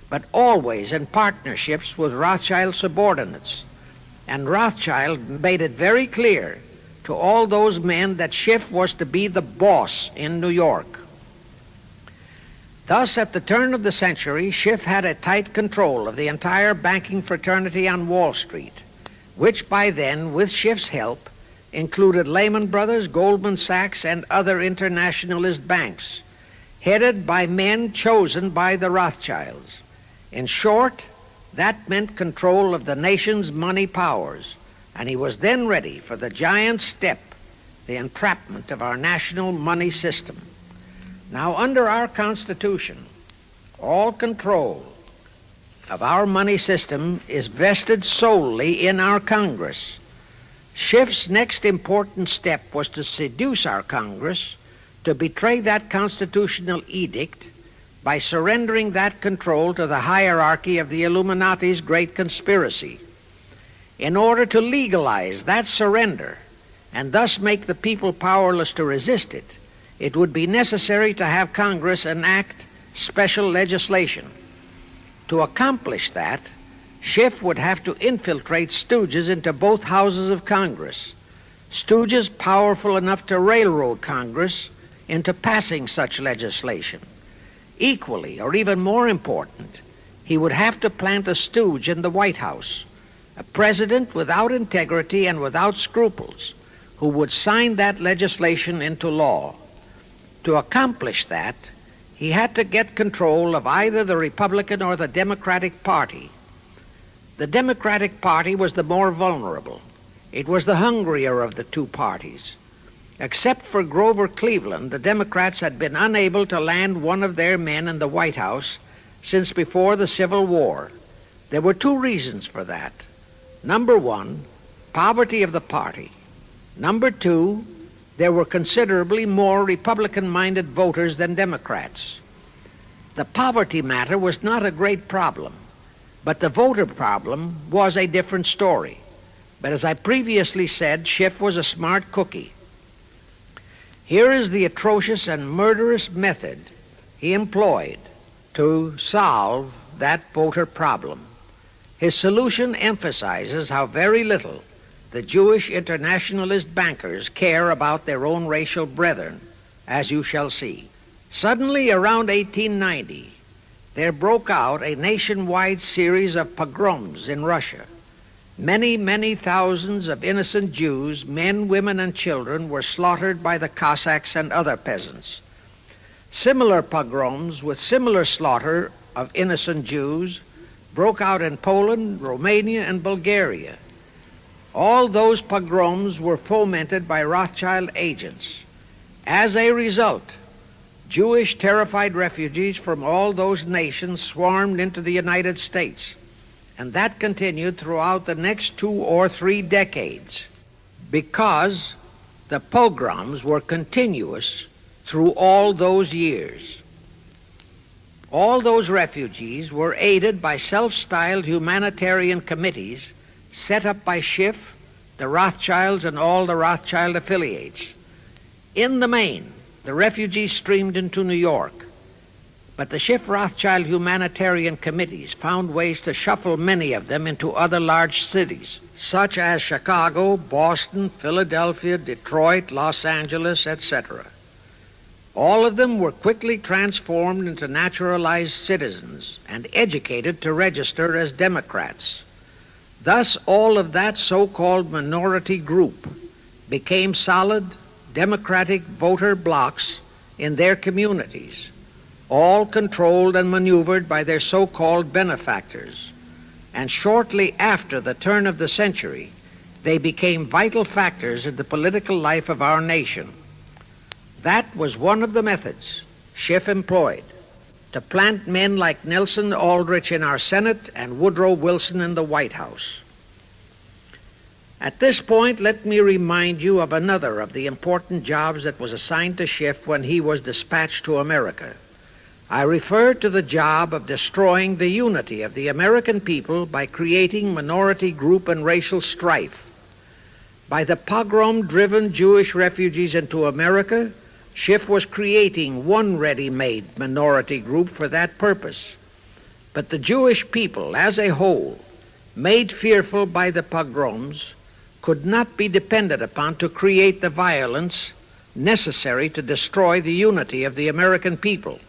but always in partnerships with Rothschild subordinates. And Rothschild made it very clear to all those men that Schiff was to be the boss in New York. Thus, at the turn of the century, Schiff had a tight control of the entire banking fraternity on Wall Street, which by then, with Schiff's help, included Lehman Brothers, Goldman Sachs, and other internationalist banks, headed by men chosen by the Rothschilds. In short, that meant control of the nation's money powers, and he was then ready for the giant step, the entrapment of our national money system. Now, under our Constitution, all control of our money system is vested solely in our Congress. Schiff's next important step was to seduce our Congress to betray that constitutional edict by surrendering that control to the hierarchy of the Illuminati's great conspiracy. In order to legalize that surrender and thus make the people powerless to resist it, it would be necessary to have Congress enact special legislation. To accomplish that, Schiff would have to infiltrate stooges into both houses of Congress, stooges powerful enough to railroad Congress into passing such legislation. Equally, or even more important, he would have to plant a stooge in the White House, a president without integrity and without scruples, who would sign that legislation into law. To accomplish that, he had to get control of either the Republican or the Democratic Party. The Democratic Party was the more vulnerable. It was the hungrier of the two parties. Except for Grover Cleveland, the Democrats had been unable to land one of their men in the White House since before the Civil War. There were two reasons for that. Number one, poverty of the party. Number two, there were considerably more Republican-minded voters than Democrats. The poverty matter was not a great problem, but the voter problem was a different story. But as I previously said, Schiff was a smart cookie. Here is the atrocious and murderous method he employed to solve that voter problem. His solution emphasizes how very little the Jewish internationalist bankers care about their own racial brethren, as you shall see. Suddenly, around 1890, there broke out a nationwide series of pogroms in Russia. Many, many thousands of innocent Jews, men, women, and children, were slaughtered by the Cossacks and other peasants. Similar pogroms with similar slaughter of innocent Jews broke out in Poland, Romania, and Bulgaria. All those pogroms were fomented by Rothschild agents. As a result, Jewish terrified refugees from all those nations swarmed into the United States, and that continued throughout the next 2 or 3 decades because the pogroms were continuous through all those years. All those refugees were aided by self-styled humanitarian committees set up by Schiff, the Rothschilds, and all the Rothschild affiliates. In the main, the refugees streamed into New York, but the Schiff-Rothschild humanitarian committees found ways to shuffle many of them into other large cities, such as Chicago, Boston, Philadelphia, Detroit, Los Angeles, etc. All of them were quickly transformed into naturalized citizens and educated to register as Democrats. Thus, all of that so-called minority group became solid Democratic voter blocs in their communities, all controlled and maneuvered by their so-called benefactors. And shortly after the turn of the century, they became vital factors in the political life of our nation. That was one of the methods Schiff employed to plant men like Nelson Aldrich in our Senate and Woodrow Wilson in the White House. At this point, let me remind you of another of the important jobs that was assigned to Schiff when he was dispatched to America. I refer to the job of destroying the unity of the American people by creating minority group and racial strife. By the pogrom-driven Jewish refugees into America, Schiff was creating one ready-made minority group for that purpose. But the Jewish people as a whole, made fearful by the pogroms, could not be depended upon to create the violence necessary to destroy the unity of the American people.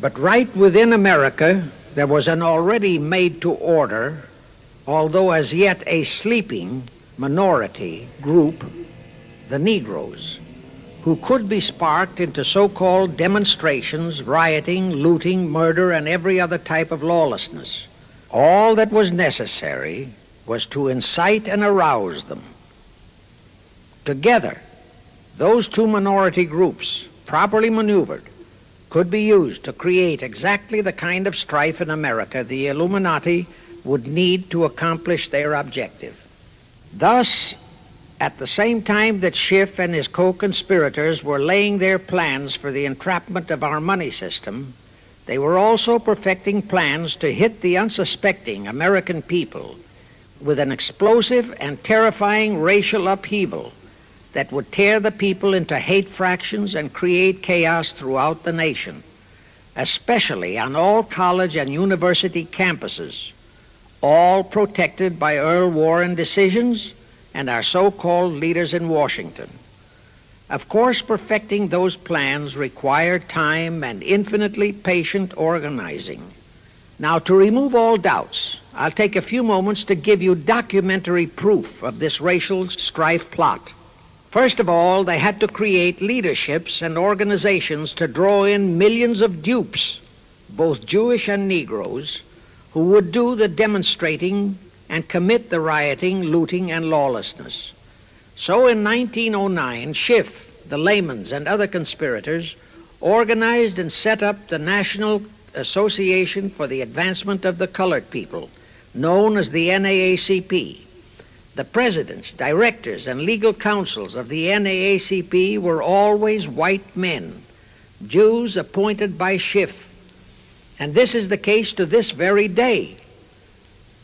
But right within America, there was an already made-to-order, although as yet a sleeping minority group, the Negroes, who could be sparked into so-called demonstrations, rioting, looting, murder, and every other type of lawlessness. All that was necessary was to incite and arouse them. Together, those two minority groups, properly maneuvered, could be used to create exactly the kind of strife in America the Illuminati would need to accomplish their objective. Thus, at the same time that Schiff and his co-conspirators were laying their plans for the entrapment of our money system, they were also perfecting plans to hit the unsuspecting American people with an explosive and terrifying racial upheaval that would tear the people into hate fractions and create chaos throughout the nation, especially on all college and university campuses. all protected by Earl Warren decisions and our so-called leaders in Washington. Of course, perfecting those plans required time and infinitely patient organizing. Now, to remove all doubts, I'll take a few moments to give you documentary proof of this racial strife plot. First of all, they had to create leaderships and organizations to draw in millions of dupes, both Jewish and Negroes, who would do the demonstrating and commit the rioting, looting, and lawlessness. So in 1909, Schiff, the Laymans, and other conspirators organized and set up the National Association for the Advancement of the Colored People, known as the NAACP. The presidents, directors, and legal counsels of the NAACP were always white men, Jews appointed by Schiff. And this is the case to this very day.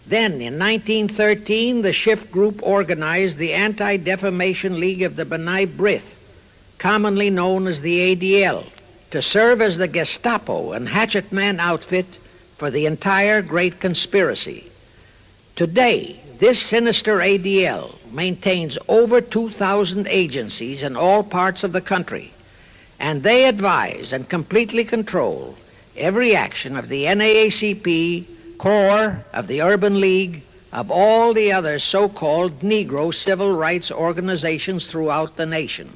Then, in 1913, the Schiff Group organized the Anti-Defamation League of the B'nai B'rith, commonly known as the ADL, to serve as the Gestapo and hatchet man outfit for the entire great conspiracy. Today, this sinister ADL maintains over 2,000 agencies in all parts of the country, and they advise and completely control every action of the NAACP, CORE, of the Urban League, of all the other so-called Negro civil rights organizations throughout the nation,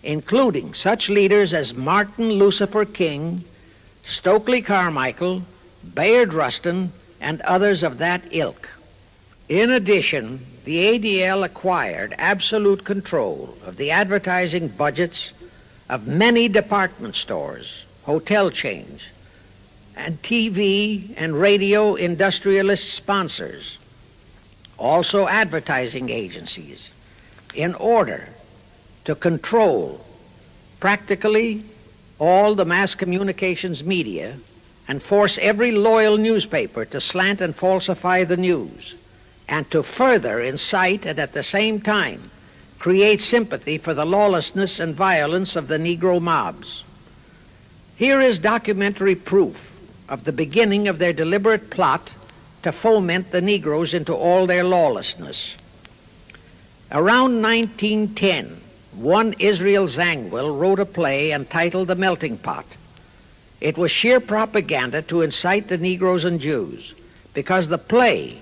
including such leaders as Martin Lucifer King, Stokely Carmichael, Bayard Rustin, and others of that ilk. In addition, the ADL acquired absolute control of the advertising budgets of many department stores, hotel chains, and TV and radio industrialist sponsors, also advertising agencies, in order to control practically all the mass communications media and force every loyal newspaper to slant and falsify the news, and to further incite and at the same time create sympathy for the lawlessness and violence of the Negro mobs. Here is documentary proof of the beginning of their deliberate plot to foment the Negroes into all their lawlessness. Around 1910, one Israel Zangwill wrote a play entitled The Melting Pot. It was sheer propaganda to incite the Negroes and Jews, because the play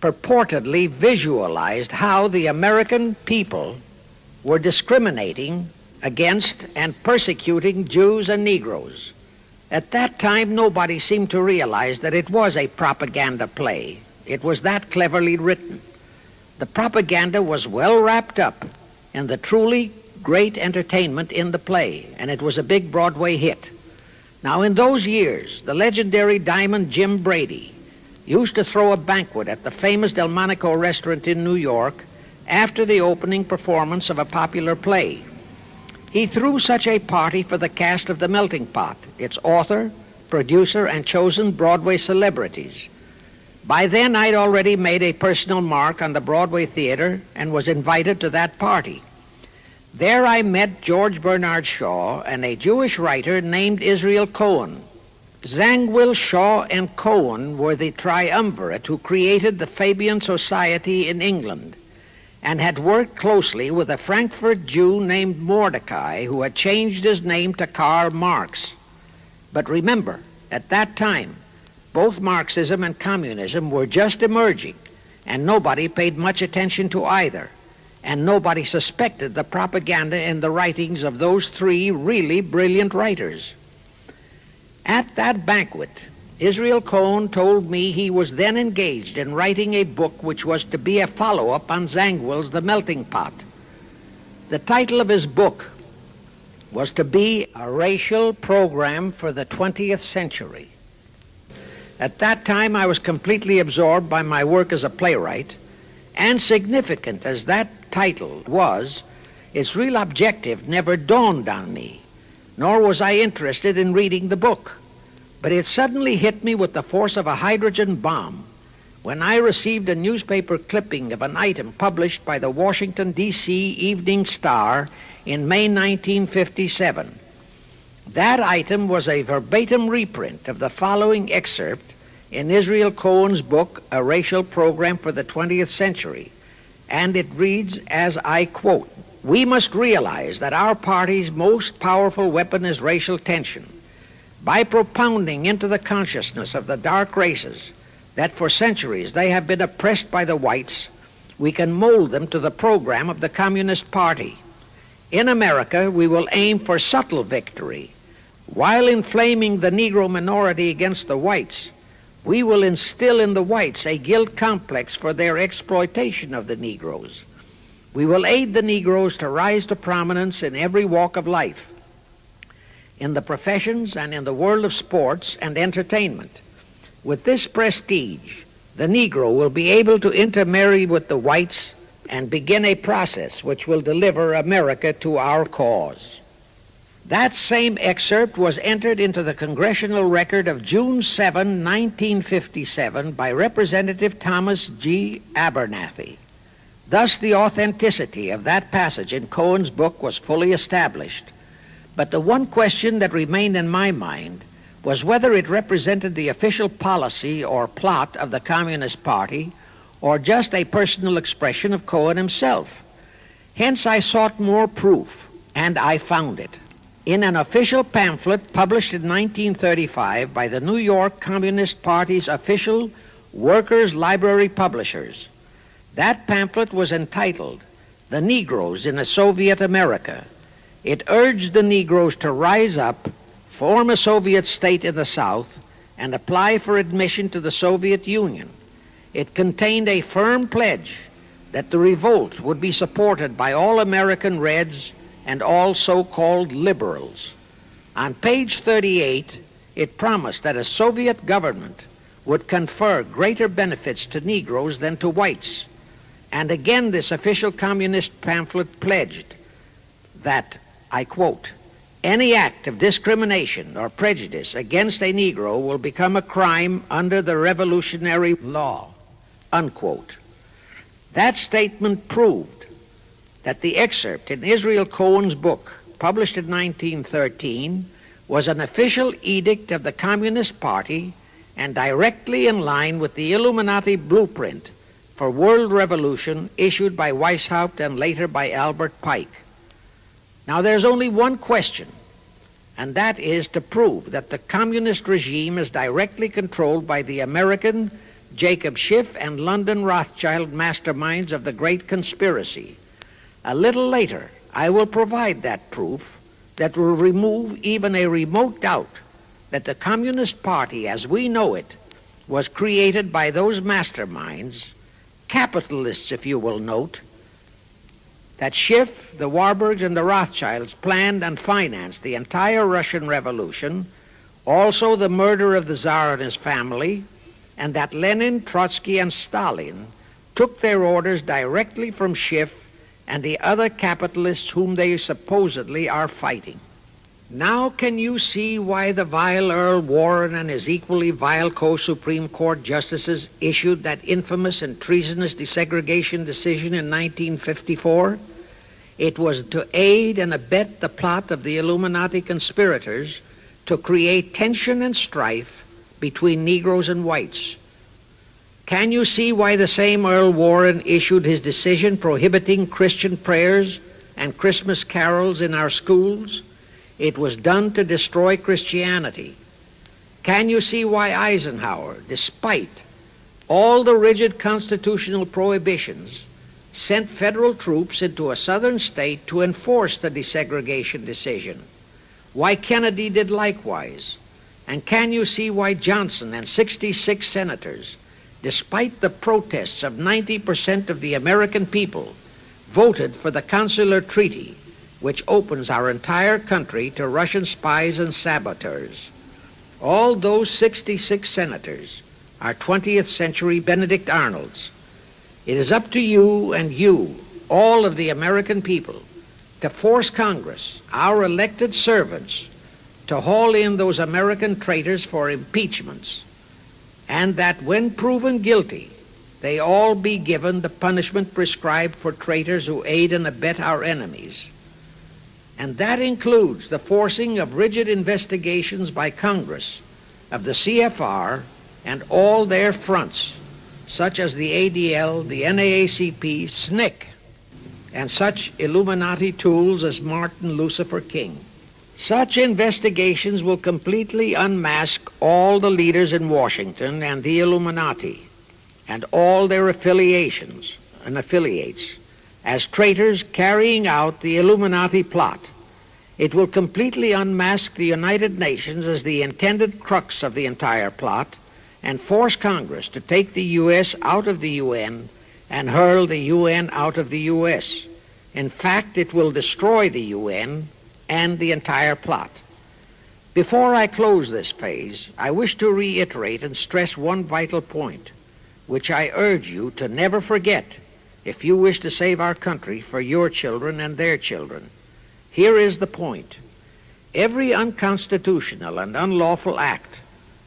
purportedly visualized how the American people were discriminating against and persecuting Jews and Negroes. At that time, nobody seemed to realize that it was a propaganda play. It was that cleverly written. The propaganda was well wrapped up in the truly great entertainment in the play, and it was a big Broadway hit. Now, in those years, the legendary Diamond Jim Brady used to throw a banquet at the famous Delmonico restaurant in New York after the opening performance of a popular play. He threw such a party for the cast of The Melting Pot, its author, producer, and chosen Broadway celebrities. By then, I'd already made a personal mark on the Broadway theater and was invited to that party. There I met George Bernard Shaw and a Jewish writer named Israel Cohen. Zangwill, Shaw, and Cohen were the triumvirate who created the Fabian Society in England and had worked closely with a Frankfurt Jew named Mordecai, who had changed his name to Karl Marx. But remember, at that time, both Marxism and communism were just emerging, and nobody paid much attention to either, and nobody suspected the propaganda in the writings of those three really brilliant writers. At that banquet, Israel Cohen told me he was then engaged in writing a book which was to be a follow-up on Zangwill's The Melting Pot. The title of his book was to be A Racial Program for the 20th Century. At that time, I was completely absorbed by my work as a playwright, and significant as that title was, its real objective never dawned on me, nor was I interested in reading the book. But it suddenly hit me with the force of a hydrogen bomb when I received a newspaper clipping of an item published by the Washington, D.C. Evening Star in May 1957. That item was a verbatim reprint of the following excerpt in Israel Cohen's book, A Racial Program for the 20th Century, and it reads, as I quote, "We must realize that our party's most powerful weapon is racial tension. By propounding into the consciousness of the dark races that for centuries they have been oppressed by the whites, we can mold them to the program of the Communist Party. In America, we will aim for subtle victory. While inflaming the Negro minority against the whites, we will instill in the whites a guilt complex for their exploitation of the Negroes. We will aid the Negroes to rise to prominence in every walk of life, in the professions and in the world of sports and entertainment. With this prestige, the Negro will be able to intermarry with the whites and begin a process which will deliver America to our cause." That same excerpt was entered into the Congressional Record of June 7, 1957 by Representative Thomas G. Abernathy. Thus the authenticity of that passage in Cohen's book was fully established. But the one question that remained in my mind was whether it represented the official policy or plot of the Communist Party or just a personal expression of Cohen himself. Hence I sought more proof, and I found it. In an official pamphlet published in 1935 by the New York Communist Party's official Workers' Library Publishers. That pamphlet was entitled, "The Negroes in a Soviet America." It urged the Negroes to rise up, form a Soviet state in the South, and apply for admission to the Soviet Union. It contained a firm pledge that the revolt would be supported by all American Reds and all so-called liberals. On page 38, it promised that a Soviet government would confer greater benefits to Negroes than to whites. And again, this official communist pamphlet pledged that, I quote, "Any act of discrimination or prejudice against a Negro will become a crime under the revolutionary law," unquote. That statement proved that the excerpt in Israel Cohen's book, published in 1913, was an official edict of the Communist Party and directly in line with the Illuminati blueprint for world revolution issued by Weishaupt and later by Albert Pike. Now there's only one question, and that is to prove that the communist regime is directly controlled by the American Jacob Schiff and London Rothschild masterminds of the Great Conspiracy. A little later, I will provide that proof that will remove even a remote doubt that the Communist Party as we know it was created by those masterminds, capitalists if you will note, that Schiff, the Warburgs, and the Rothschilds planned and financed the entire Russian Revolution, also the murder of the Tsar and his family, and that Lenin, Trotsky, and Stalin took their orders directly from Schiff and the other capitalists whom they supposedly are fighting. Now can you see why the vile Earl Warren and his equally vile co-Supreme Court justices issued that infamous and treasonous desegregation decision in 1954? It was to aid and abet the plot of the Illuminati conspirators to create tension and strife between Negroes and whites. Can you see why the same Earl Warren issued his decision prohibiting Christian prayers and Christmas carols in our schools? It was done to destroy Christianity. Can you see why Eisenhower, despite all the rigid constitutional prohibitions, sent federal troops into a southern state to enforce the desegregation decision? Why Kennedy did likewise? And can you see why Johnson and 66 senators, despite the protests of 90% of the American people, voted for the Consular Treaty, which opens our entire country to Russian spies and saboteurs? All those 66 senators are 20th century Benedict Arnolds. It is up to you and you, all of the American people, to force Congress, our elected servants, to haul in those American traitors for impeachments, and that when proven guilty, they all be given the punishment prescribed for traitors who aid and abet our enemies. And that includes the forcing of rigid investigations by Congress of the CFR and all their fronts, such as the ADL, the NAACP, SNCC, and such Illuminati tools as Martin Lucifer King. Such investigations will completely unmask all the leaders in Washington and the Illuminati and all their affiliations and affiliates as traitors carrying out the Illuminati plot. It will completely unmask the United Nations as the intended crux of the entire plot and force Congress to take the U.S. out of the UN and hurl the UN out of the U.S. In fact, it will destroy the UN and the entire plot. Before I close this phase, I wish to reiterate and stress one vital point, which I urge you to never forget if you wish to save our country for your children and their children. Here is the point. Every unconstitutional and unlawful act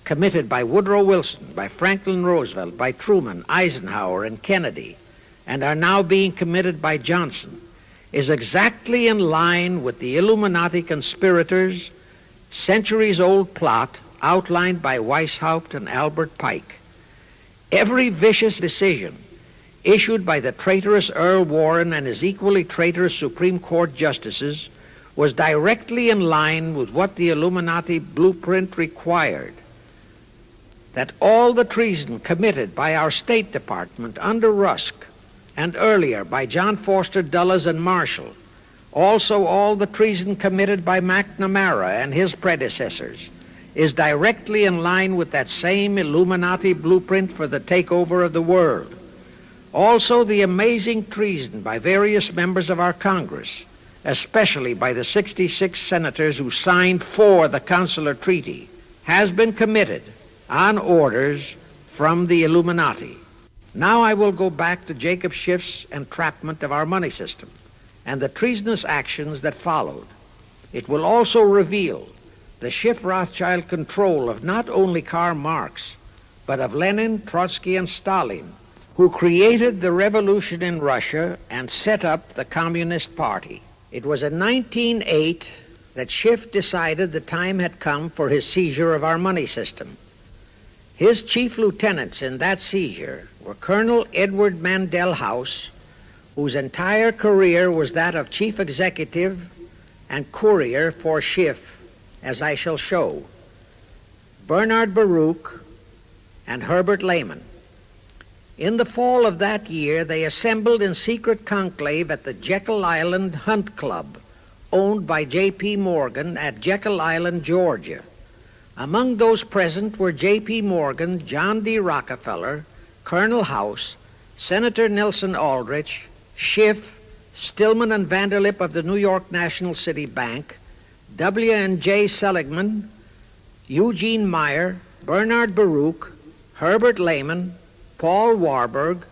committed by Woodrow Wilson, by Franklin Roosevelt, by Truman, Eisenhower, and Kennedy, and are now being committed by Johnson, is exactly in line with the Illuminati conspirators' centuries-old plot outlined by Weishaupt and Albert Pike. Every vicious decision issued by the traitorous Earl Warren and his equally traitorous Supreme Court justices was directly in line with what the Illuminati blueprint required. That all the treason committed by our State Department under Rusk and earlier by John Foster Dulles and Marshall, also all the treason committed by McNamara and his predecessors, is directly in line with that same Illuminati blueprint for the takeover of the world. Also the amazing treason by various members of our Congress, especially by the 66 senators who signed for the Consular Treaty, has been committed on orders from the Illuminati. Now I will go back to Jacob Schiff's entrapment of our money system and the treasonous actions that followed. It will also reveal the Schiff-Rothschild control of not only Karl Marx, but of Lenin, Trotsky, and Stalin, who created the revolution in Russia and set up the Communist Party. It was in 1908 that Schiff decided the time had come for his seizure of our money system. His chief lieutenants in that seizure were Colonel Edward Mandel House, whose entire career was that of chief executive and courier for Schiff, as I shall show, Bernard Baruch, and Herbert Lehman. In the fall of that year, they assembled in secret conclave at the Jekyll Island Hunt Club, owned by J.P. Morgan at Jekyll Island, Georgia. Among those present were J.P. Morgan, John D. Rockefeller, Colonel House, Senator Nelson Aldrich, Schiff, Stillman and Vanderlip of the New York National City Bank, W.N.J. Seligman, Eugene Meyer, Bernard Baruch, Herbert Lehman, Paul Warburg,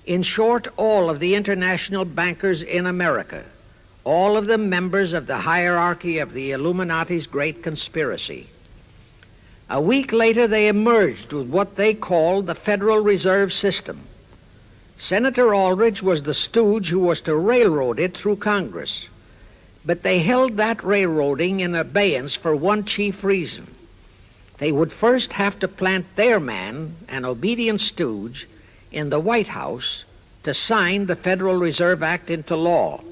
in short, all of the international bankers in America, all of them members of the hierarchy of the Illuminati's great conspiracy. A week later, they emerged with what they called the Federal Reserve System. Senator Aldrich was the stooge who was to railroad it through Congress. But they held that railroading in abeyance for one chief reason. They would first have to plant their man, an obedient stooge, in the White House to sign the Federal Reserve Act into law.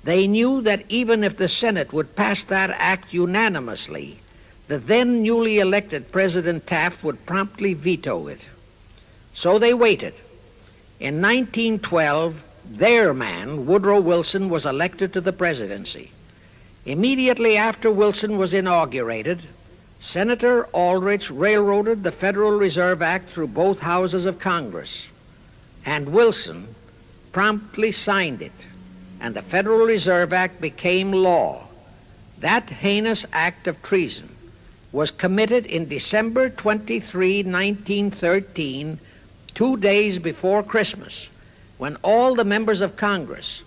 They knew that even if the Senate would pass that act unanimously, the then newly elected President Taft would promptly veto it. So they waited. In 1912, their man, Woodrow Wilson, was elected to the presidency. Immediately after Wilson was inaugurated, Senator Aldrich railroaded the Federal Reserve Act through both houses of Congress, and Wilson promptly signed it, and the Federal Reserve Act became law. That heinous act of treason was committed in December 23, 1913, 2 days before Christmas, when all the members of Congress,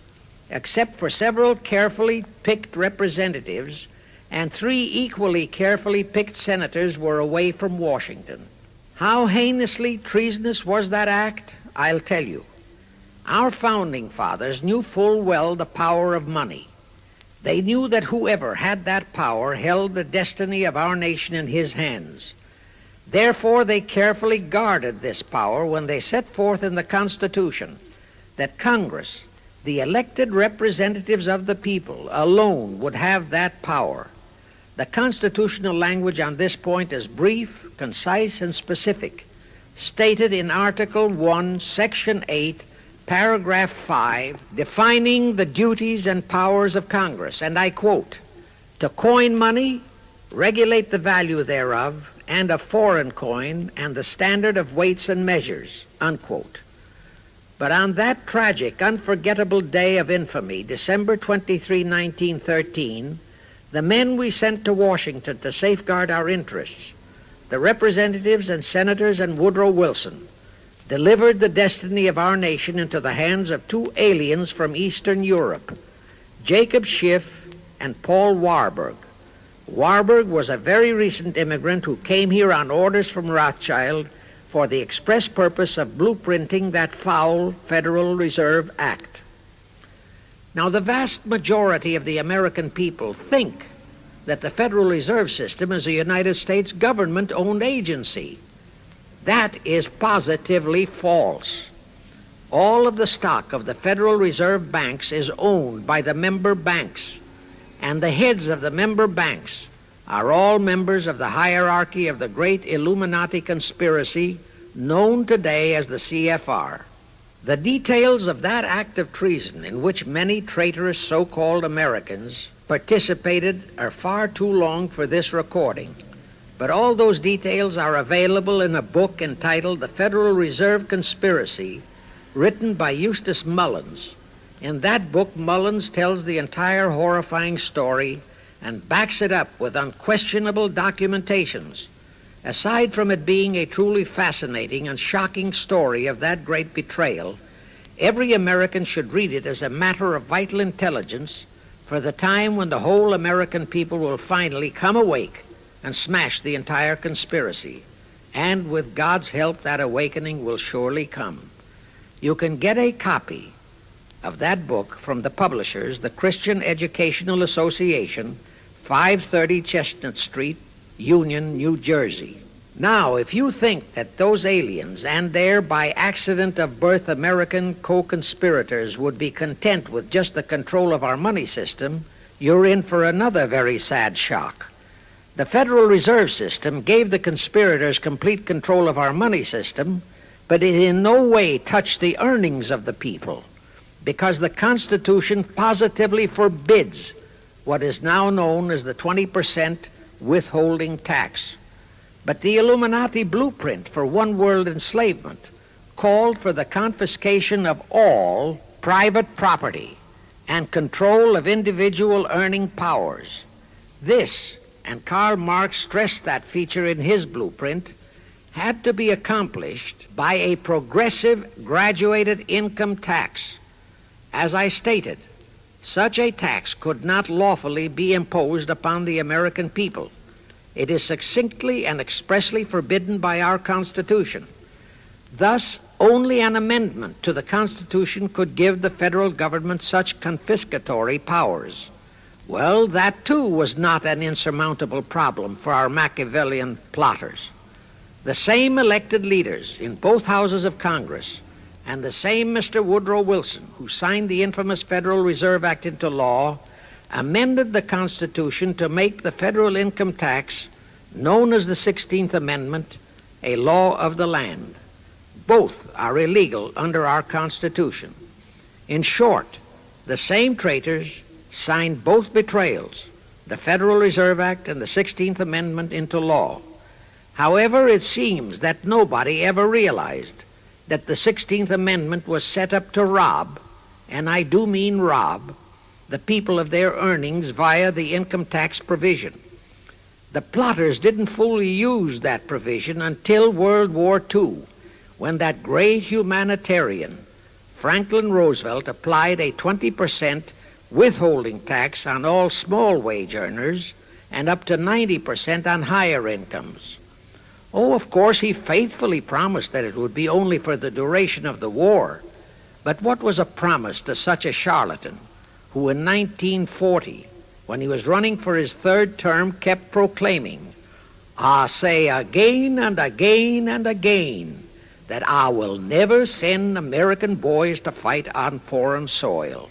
except for several carefully picked representatives and 3 equally carefully picked senators, were away from Washington. How heinously treasonous was that act? I'll tell you. Our founding fathers knew full well the power of money. They knew that whoever had that power held the destiny of our nation in his hands. Therefore, they carefully guarded this power when they set forth in the Constitution that Congress, the elected representatives of the people, alone would have that power. The constitutional language on this point is brief, concise, and specific, stated in Article 1, Section 8, Paragraph 5, defining the duties and powers of Congress, and I quote, "To coin money, regulate the value thereof, and of foreign coin, and the standard of weights and measures," unquote. But on that tragic, unforgettable day of infamy, December 23, 1913, the men we sent to Washington to safeguard our interests, the representatives and senators and Woodrow Wilson, delivered the destiny of our nation into the hands of two aliens from Eastern Europe, Jacob Schiff and Paul Warburg. Warburg was a very recent immigrant who came here on orders from Rothschild for the express purpose of blueprinting that foul Federal Reserve Act. Now, the vast majority of the American people think that the Federal Reserve System is a United States government-owned agency. That is positively false. All of the stock of the Federal Reserve banks is owned by the member banks, and the heads of the member banks are all members of the hierarchy of the great Illuminati conspiracy known today as the CFR. The details of that act of treason in which many traitorous so-called Americans participated are far too long for this recording, but all those details are available in a book entitled The Federal Reserve Conspiracy, written by Eustace Mullins. In that book, Mullins tells the entire horrifying story and backs it up with unquestionable documentations. Aside from it being a truly fascinating and shocking story of that great betrayal, every American should read it as a matter of vital intelligence for the time when the whole American people will finally come awake and smash the entire conspiracy. And with God's help, that awakening will surely come. You can get a copy of that book from the publishers, the Christian Educational Association, 530 Chestnut Street, Union, New Jersey. Now, if you think that those aliens and their by accident of birth American co-conspirators would be content with just the control of our money system, you're in for another very sad shock. The Federal Reserve System gave the conspirators complete control of our money system, but it in no way touched the earnings of the people, because the Constitution positively forbids what is now known as the 20% withholding tax. But the Illuminati blueprint for one-world enslavement called for the confiscation of all private property and control of individual earning powers. This, and Karl Marx stressed that feature in his blueprint, had to be accomplished by a progressive graduated income tax. As I stated, such a tax could not lawfully be imposed upon the American people. It is succinctly and expressly forbidden by our Constitution. Thus, only an amendment to the Constitution could give the federal government such confiscatory powers. Well, that too was not an insurmountable problem for our Machiavellian plotters. The same elected leaders in both houses of Congress and the same Mr. Woodrow Wilson, who signed the infamous Federal Reserve Act into law, amended the Constitution to make the federal income tax, known as the 16th Amendment, a law of the land. Both are illegal under our Constitution. In short, the same traitors signed both betrayals, the Federal Reserve Act and the 16th Amendment, into law. However, it seems that nobody ever realized that the 16th Amendment was set up to rob, and I do mean rob, the people of their earnings via the income tax provision. The plotters didn't fully use that provision until World War II, when that great humanitarian, Franklin Roosevelt, applied a 20% withholding tax on all small wage earners and up to 90% on higher incomes. Oh, of course, he faithfully promised that it would be only for the duration of the war. But what was a promise to such a charlatan who in 1940, when he was running for his third term, kept proclaiming, I say again and again and again that I will never send American boys to fight on foreign soil.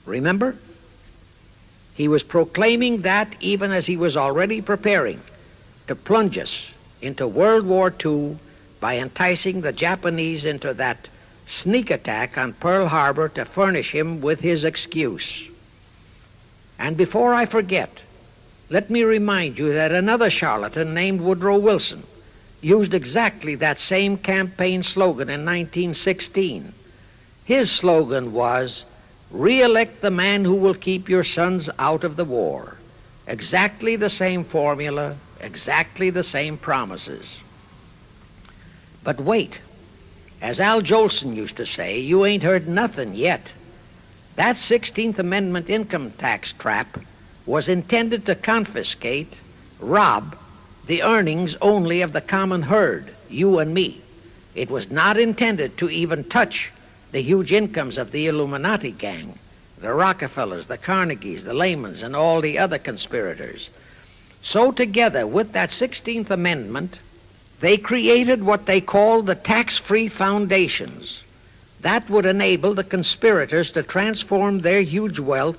Remember? He was proclaiming that even as he was already preparing to plunge us into World War II by enticing the Japanese into that sneak attack on Pearl Harbor to furnish him with his excuse. And before I forget, let me remind you that another charlatan named Woodrow Wilson used exactly that same campaign slogan in 1916. His slogan was, "Re-elect the man who will keep your sons out of the war." Exactly the same formula, exactly the same promises. But wait, as Al Jolson used to say, you ain't heard nothing yet. That 16th Amendment income tax trap was intended to confiscate, rob, the earnings only of the common herd, you and me. It was not intended to even touch the huge incomes of the Illuminati gang, the Rockefellers, the Carnegies, the Lehmans, and all the other conspirators. So together with that 16th Amendment, they created what they called the tax-free foundations. That would enable the conspirators to transform their huge wealth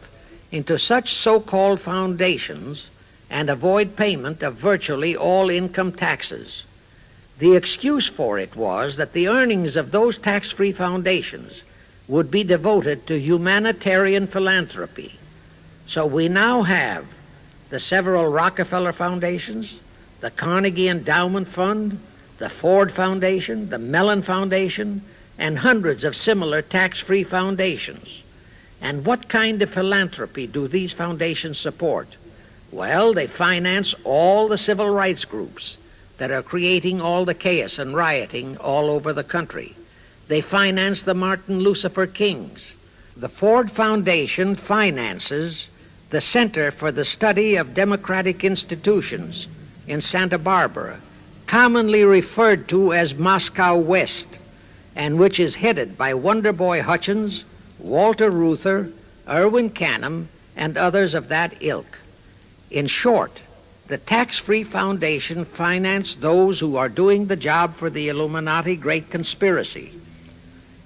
into such so-called foundations and avoid payment of virtually all income taxes. The excuse for it was that the earnings of those tax-free foundations would be devoted to humanitarian philanthropy. So we now have the several Rockefeller foundations, the Carnegie Endowment Fund, the Ford Foundation, the Mellon Foundation, and hundreds of similar tax-free foundations. And what kind of philanthropy do these foundations support? Well, they finance all the civil rights groups that are creating all the chaos and rioting all over the country. They finance the Martin Lucifer Kings. The Ford Foundation finances the Center for the Study of Democratic Institutions in Santa Barbara, commonly referred to as Moscow West, and which is headed by Wonderboy Hutchins, Walter Reuther, Irwin Canham, and others of that ilk. In short, the tax-free foundation financed those who are doing the job for the Illuminati great conspiracy.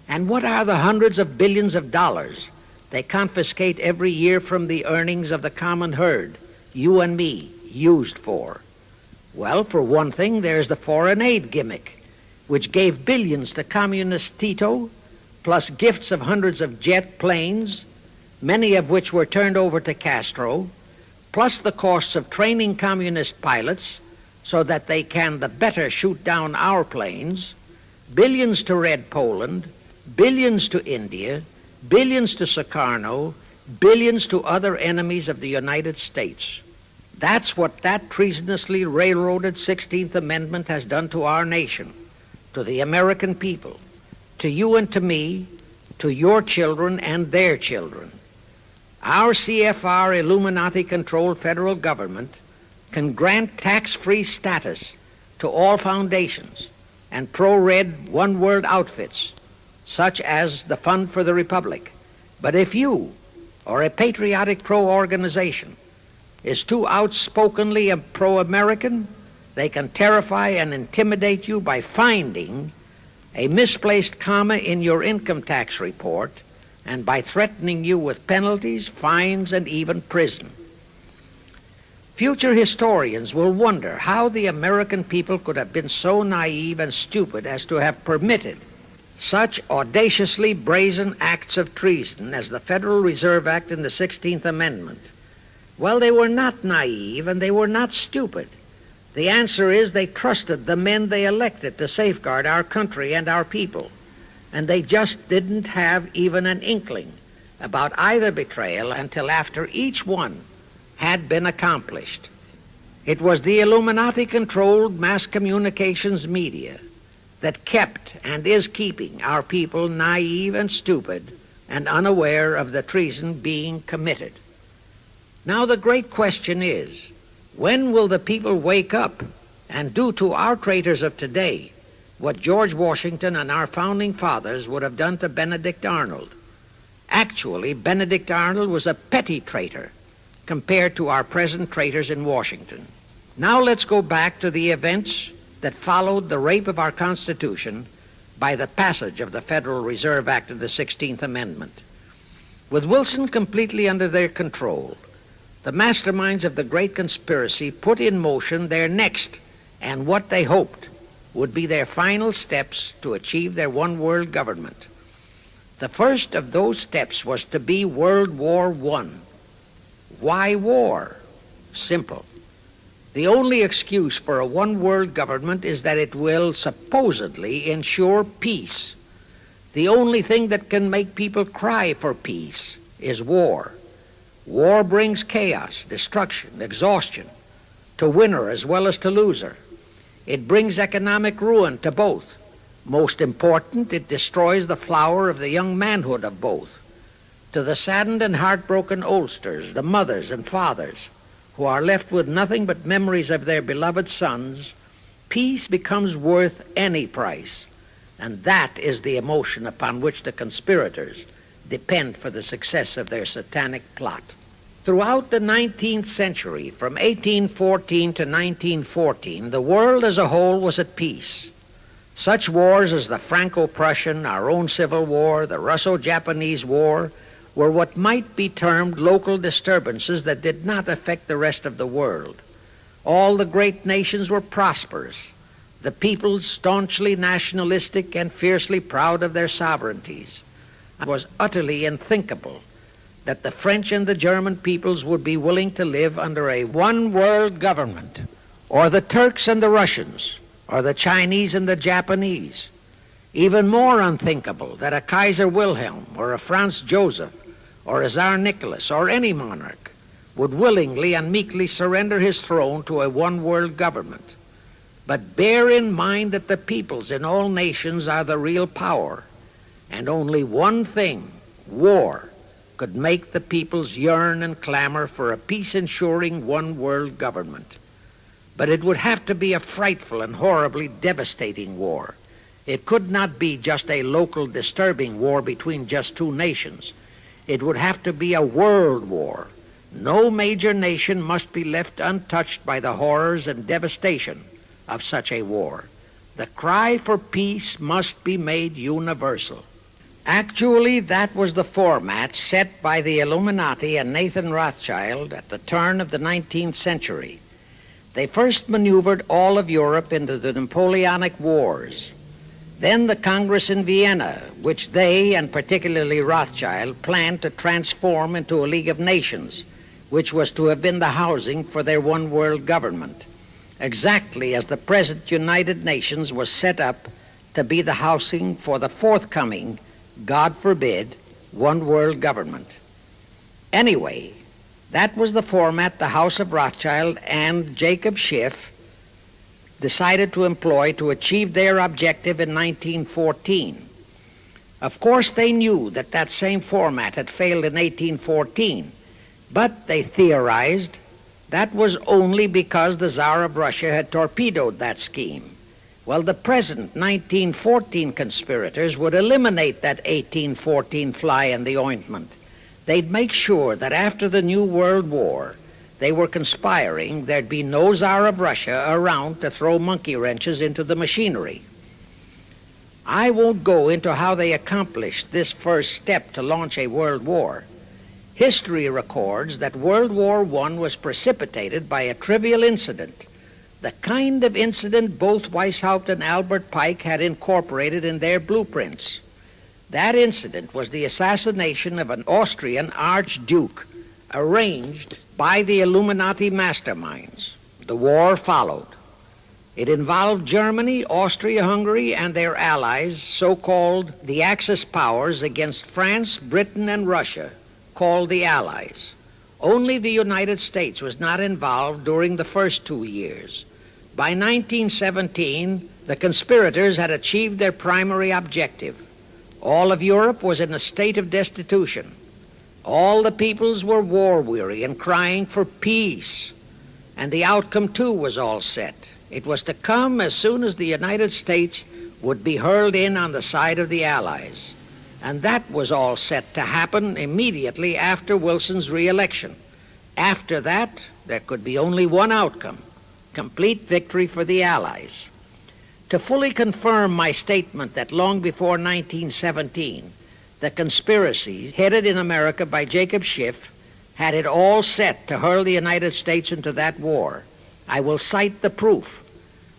And what are the hundreds of billions of dollars they confiscate every year from the earnings of the common herd, you and me, used for? Well, for one thing, there's the foreign aid gimmick, which gave billions to Communist Tito, plus gifts of hundreds of jet planes, many of which were turned over to Castro, plus the costs of training communist pilots so that they can the better shoot down our planes, billions to Red Poland, billions to India, billions to Sukarno, billions to other enemies of the United States. That's what that treasonously railroaded 16th Amendment has done to our nation, to the American people, to you and to me, to your children and their children. Our CFR Illuminati-controlled federal government can grant tax-free status to all foundations and pro-red one-world outfits, such as the Fund for the Republic. But if you, or a patriotic pro-organization, is too outspokenly pro-American, they can terrify and intimidate you by finding a misplaced comma in your income tax report and by threatening you with penalties, fines, and even prison. Future historians will wonder how the American people could have been so naive and stupid as to have permitted such audaciously brazen acts of treason as the Federal Reserve Act and the 16th Amendment. Well, they were not naive and they were not stupid. The answer is they trusted the men they elected to safeguard our country and our people, and they just didn't have even an inkling about either betrayal until after each one had been accomplished. It was the Illuminati-controlled mass communications media that kept and is keeping our people naive and stupid and unaware of the treason being committed. Now the great question is, when will the people wake up and do to our traitors of today what George Washington and our founding fathers would have done to Benedict Arnold? Actually, Benedict Arnold was a petty traitor compared to our present traitors in Washington. Now let's go back to the events that followed the rape of our Constitution by the passage of the Federal Reserve Act of the 16th Amendment. With Wilson completely under their control, the masterminds of the great conspiracy put in motion their next and what they hoped would be their final steps to achieve their one-world government. The first of those steps was to be World War I. Why war? Simple. The only excuse for a one-world government is that it will supposedly ensure peace. The only thing that can make people cry for peace is war. War brings chaos, destruction, exhaustion, to winner as well as to loser. It brings economic ruin to both. Most important, it destroys the flower of the young manhood of both. To the saddened and heartbroken oldsters, the mothers and fathers, who are left with nothing but memories of their beloved sons, peace becomes worth any price. And that is the emotion upon which the conspirators depend for the success of their satanic plot. Throughout the 19th century, from 1814 to 1914, the world as a whole was at peace. Such wars as the Franco-Prussian, our own Civil War, the Russo-Japanese War, were what might be termed local disturbances that did not affect the rest of the world. All the great nations were prosperous, the peoples staunchly nationalistic and fiercely proud of their sovereignties. It was utterly unthinkable that the French and the German peoples would be willing to live under a one-world government, or the Turks and the Russians, or the Chinese and the Japanese. Even more unthinkable that a Kaiser Wilhelm or a Franz Joseph or a Tsar Nicholas or any monarch would willingly and meekly surrender his throne to a one-world government. But bear in mind that the peoples in all nations are the real power, and only one thing, war, could make the peoples yearn and clamor for a peace-ensuring one-world government. But it would have to be a frightful and horribly devastating war. It could not be just a local disturbing war between just two nations. It would have to be a world war. No major nation must be left untouched by the horrors and devastation of such a war. The cry for peace must be made universal. Actually, that was the format set by the Illuminati and Nathan Rothschild at the turn of the 19th century. They first maneuvered all of Europe into the Napoleonic Wars. Then the Congress in Vienna, which they, and particularly Rothschild, planned to transform into a League of Nations, which was to have been the housing for their one-world government, exactly as the present United Nations was set up to be the housing for the forthcoming, God forbid, one-world government. Anyway, that was the format the House of Rothschild and Jacob Schiff decided to employ to achieve their objective in 1914. Of course, they knew that that same format had failed in 1814, but they theorized that was only because the Tsar of Russia had torpedoed that scheme. Well, the present 1914 conspirators would eliminate that 1814 fly in the ointment. They'd make sure that after the New World War, they were conspiring, there'd be no Tsar of Russia around to throw monkey wrenches into the machinery. I won't go into how they accomplished this first step to launch a world war. History records that World War I was precipitated by a trivial incident, the kind of incident both Weishaupt and Albert Pike had incorporated in their blueprints. That incident was the assassination of an Austrian archduke, arranged by the Illuminati masterminds. The war followed. It involved Germany, Austria-Hungary, and their allies, so-called the Axis powers, against France, Britain, and Russia, called the Allies. Only the United States was not involved during the first 2 years. By 1917, the conspirators had achieved their primary objective. All of Europe was in a state of destitution. All the peoples were war-weary and crying for peace. And the outcome, too, was all set. It was to come as soon as the United States would be hurled in on the side of the Allies. And that was all set to happen immediately after Wilson's re-election. After that, there could be only one outcome: complete victory for the Allies. To fully confirm my statement that long before 1917, the conspiracy headed in America by Jacob Schiff had it all set to hurl the United States into that war, I will cite the proof.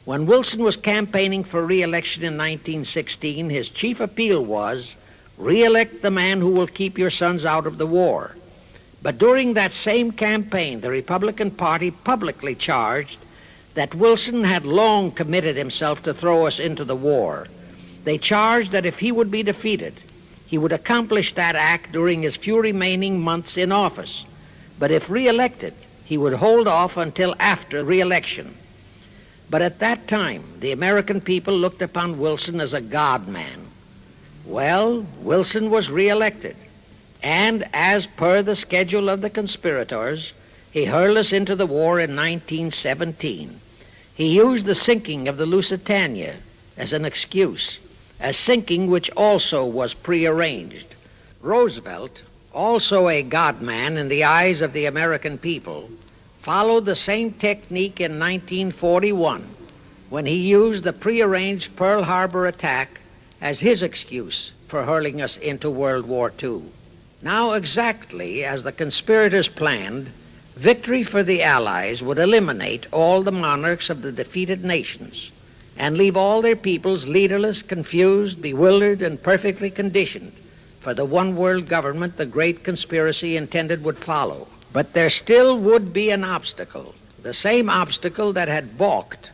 When Wilson was campaigning for re-election in 1916, his chief appeal was, "Re-elect the man who will keep your sons out of the war." But during that same campaign, the Republican Party publicly charged that Wilson had long committed himself to throw us into the war. They charged that if he would be defeated, he would accomplish that act during his few remaining months in office. But if re-elected, he would hold off until after re-election. But at that time, the American people looked upon Wilson as a God-man. Well, Wilson was re-elected, and as per the schedule of the conspirators, he hurled us into the war in 1917. He used the sinking of the Lusitania as an excuse, a sinking which also was prearranged. Roosevelt, also a God-man in the eyes of the American people, followed the same technique in 1941 when he used the prearranged Pearl Harbor attack as his excuse for hurling us into World War II. Now, exactly as the conspirators planned, victory for the Allies would eliminate all the monarchs of the defeated nations and leave all their peoples leaderless, confused, bewildered, and perfectly conditioned for the one world government the great conspiracy intended would follow. But there still would be an obstacle, the same obstacle that had balked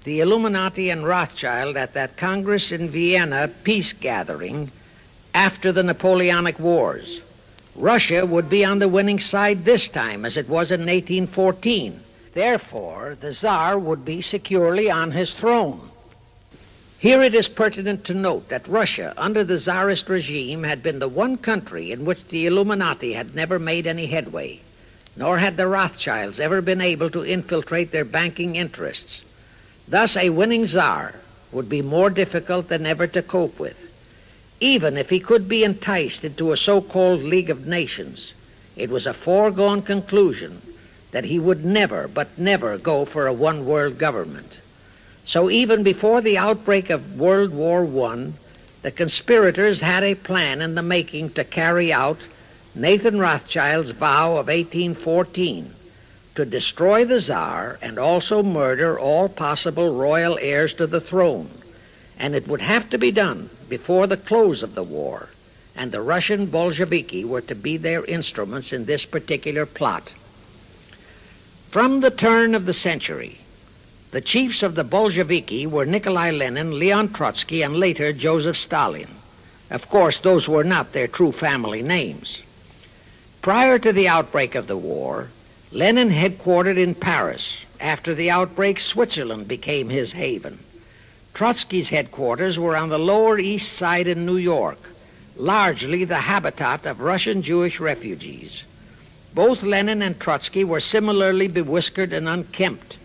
the Illuminati and Rothschild at that Congress in Vienna peace gathering after the Napoleonic Wars. Russia would be on the winning side this time, as it was in 1814. Therefore, the Tsar would be securely on his throne. Here it is pertinent to note that Russia, under the Tsarist regime, had been the one country in which the Illuminati had never made any headway, nor had the Rothschilds ever been able to infiltrate their banking interests. Thus, a winning Tsar would be more difficult than ever to cope with. Even if he could be enticed into a so-called League of Nations, it was a foregone conclusion that he would never, but never go for a one-world government. So even before the outbreak of World War I, the conspirators had a plan in the making to carry out Nathan Rothschild's vow of 1814 to destroy the Tsar and also murder all possible royal heirs to the throne. And it would have to be done before the close of the war, and the Russian Bolsheviki were to be their instruments in this particular plot. From the turn of the century, the chiefs of the Bolsheviki were Nikolai Lenin, Leon Trotsky, and later Joseph Stalin. Of course, those were not their true family names. Prior to the outbreak of the war, Lenin headquartered in Paris. After the outbreak, Switzerland became his haven. Trotsky's headquarters were on the Lower East Side in New York, largely the habitat of Russian Jewish refugees. Both Lenin and Trotsky were similarly bewhiskered and unkempt.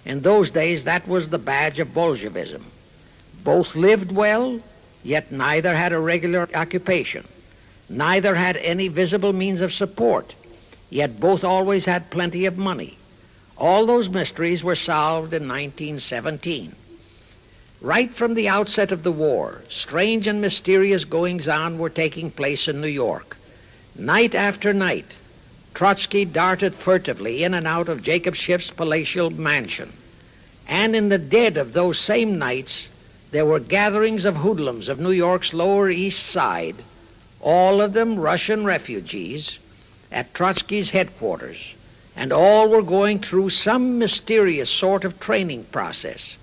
In those days, that was the badge of Bolshevism. Both lived well, yet neither had a regular occupation. Neither had any visible means of support, yet both always had plenty of money. All those mysteries were solved in 1917. Right from the outset of the war, strange and mysterious goings-on were taking place in New York. Night after night, Trotsky darted furtively in and out of Jacob Schiff's palatial mansion. And in the dead of those same nights, there were gatherings of hoodlums of New York's Lower East Side, all of them Russian refugees, at Trotsky's headquarters, and all were going through some mysterious sort of training process.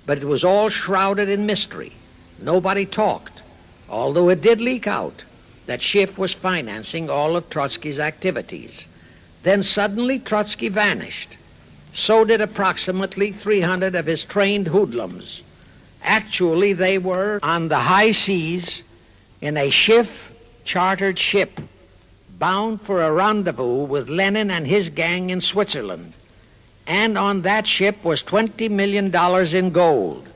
But it was all shrouded in mystery. Nobody talked, although it did leak out that Schiff was financing all of Trotsky's activities. Then suddenly Trotsky vanished. So did approximately 300 of his trained hoodlums. Actually, they were on the high seas in a Schiff-chartered ship bound for a rendezvous with Lenin and his gang in Switzerland. And on that ship was $20 million in gold,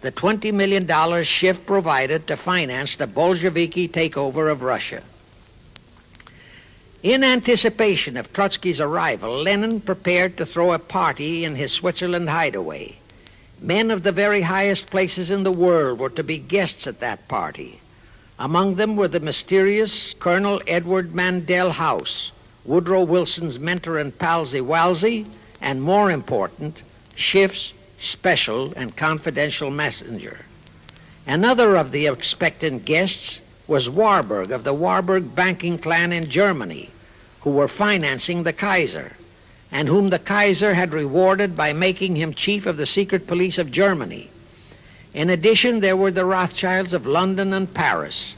the $20 million Schiff provided to finance the Bolsheviki takeover of Russia. In anticipation of Trotsky's arrival, Lenin prepared to throw a party in his Switzerland hideaway. Men of the very highest places in the world were to be guests at that party. Among them were the mysterious Colonel Edward Mandell House, Woodrow Wilson's mentor and palsy-walsy, and more important, Schiff's special and confidential messenger. Another of the expectant guests was Warburg of the Warburg banking clan in Germany, who were financing the Kaiser, and whom the Kaiser had rewarded by making him chief of the secret police of Germany. In addition, there were the Rothschilds of London and Paris,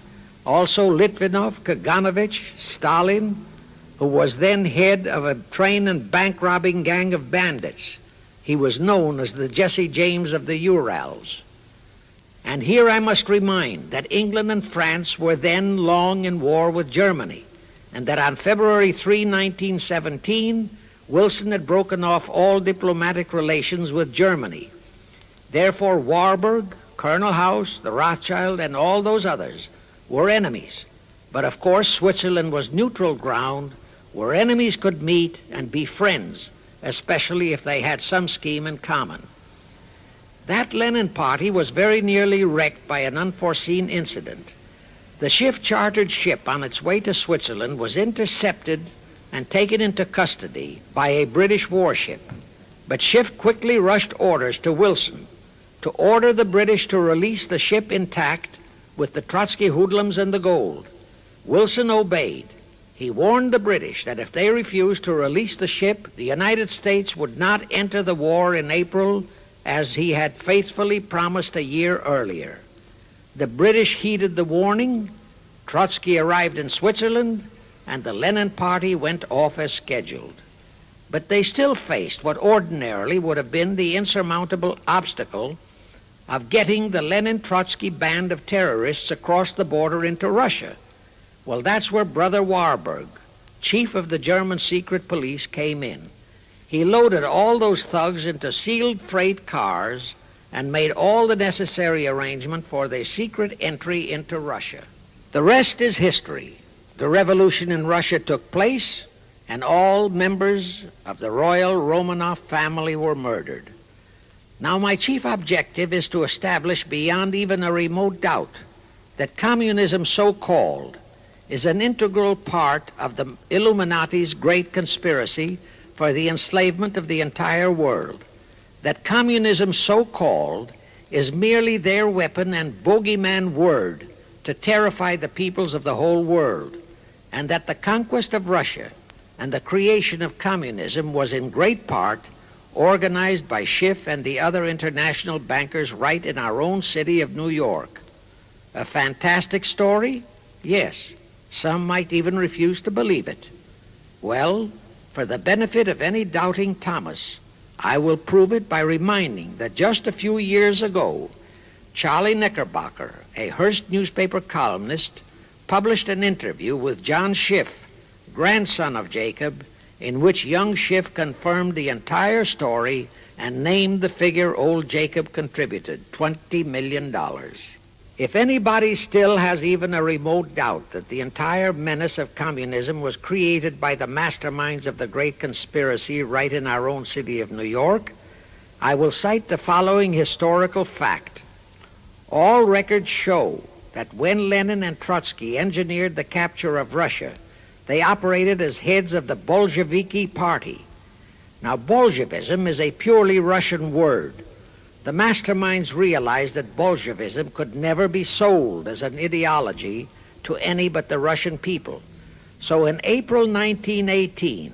also Litvinov, Kaganovich, Stalin, who was then head of a train and bank-robbing gang of bandits. He was known as the Jesse James of the Urals. And here I must remind that England and France were then long in war with Germany, and that on February 3, 1917, Wilson had broken off all diplomatic relations with Germany. Therefore, Warburg, Colonel House, the Rothschild, and all those others were enemies. But of course, Switzerland was neutral ground where enemies could meet and be friends, especially if they had some scheme in common. That Lenin party was very nearly wrecked by an unforeseen incident. The Schiff-chartered ship on its way to Switzerland was intercepted and taken into custody by a British warship. But Schiff quickly rushed orders to Wilson to order the British to release the ship intact with the Trotsky hoodlums and the gold. Wilson obeyed. He warned the British that if they refused to release the ship, the United States would not enter the war in April as he had faithfully promised a year earlier. The British heeded the warning. Trotsky arrived in Switzerland, and the Lenin party went off as scheduled. But they still faced what ordinarily would have been the insurmountable obstacle of getting the Lenin-Trotsky band of terrorists across the border into Russia. Well, that's where Brother Warburg, chief of the German secret police, came in. He loaded all those thugs into sealed freight cars and made all the necessary arrangement for their secret entry into Russia. The rest is history. The revolution in Russia took place, and all members of the royal Romanov family were murdered. Now, my chief objective is to establish beyond even a remote doubt that communism, so-called, is an integral part of the Illuminati's great conspiracy for the enslavement of the entire world, that communism, so-called, is merely their weapon and bogeyman word to terrify the peoples of the whole world, and that the conquest of Russia and the creation of communism was in great part organized by Schiff and the other international bankers right in our own city of New York. A fantastic story? Yes. Some might even refuse to believe it. Well, for the benefit of any doubting Thomas, I will prove it by reminding that just a few years ago, Charlie Knickerbocker, a Hearst newspaper columnist, published an interview with John Schiff, grandson of Jacob, in which young Schiff confirmed the entire story and named the figure old Jacob contributed, $20 million. If anybody still has even a remote doubt that the entire menace of communism was created by the masterminds of the great conspiracy right in our own city of New York, I will cite the following historical fact. All records show that when Lenin and Trotsky engineered the capture of Russia, they operated as heads of the Bolsheviki party. Now, Bolshevism is a purely Russian word. The masterminds realized that Bolshevism could never be sold as an ideology to any but the Russian people. So in April 1918,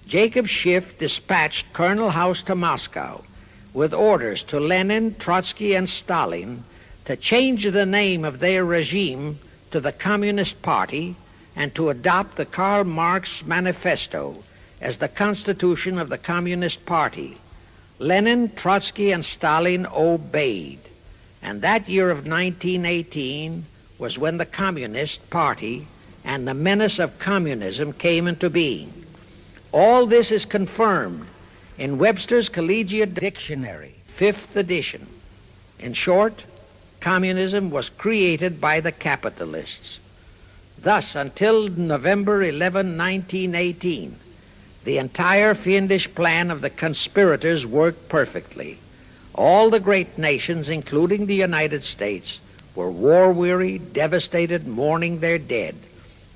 Jacob Schiff dispatched Colonel House to Moscow with orders to Lenin, Trotsky, and Stalin to change the name of their regime to the Communist Party and to adopt the Karl Marx Manifesto as the constitution of the Communist Party. Lenin, Trotsky, and Stalin obeyed. And that year of 1918 was when the Communist Party and the menace of communism came into being. All this is confirmed in Webster's Collegiate Dictionary, 5th edition. In short, communism was created by the capitalists. Thus, until November 11, 1918, the entire fiendish plan of the conspirators worked perfectly. All the great nations, including the United States, were war-weary, devastated, mourning their dead.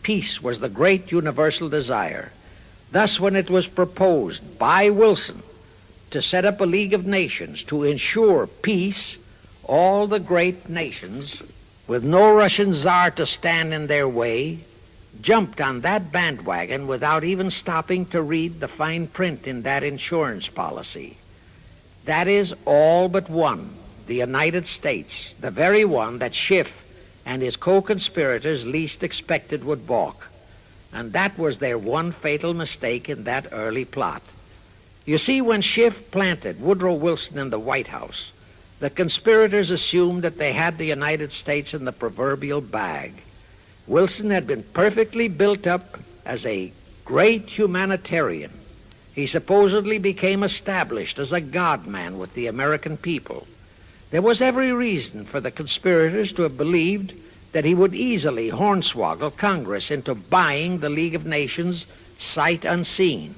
Peace was the great universal desire. Thus, when it was proposed by Wilson to set up a League of Nations to ensure peace, all the great nations, with no Russian Tsar to stand in their way, jumped on that bandwagon without even stopping to read the fine print in that insurance policy. That is, all but one, the United States, the very one that Schiff and his co-conspirators least expected would balk. And that was their one fatal mistake in that early plot. You see, when Schiff planted Woodrow Wilson in the White House, the conspirators assumed that they had the United States in the proverbial bag. Wilson had been perfectly built up as a great humanitarian. He supposedly became established as a God-man with the American people. There was every reason for the conspirators to have believed that he would easily hornswoggle Congress into buying the League of Nations sight unseen,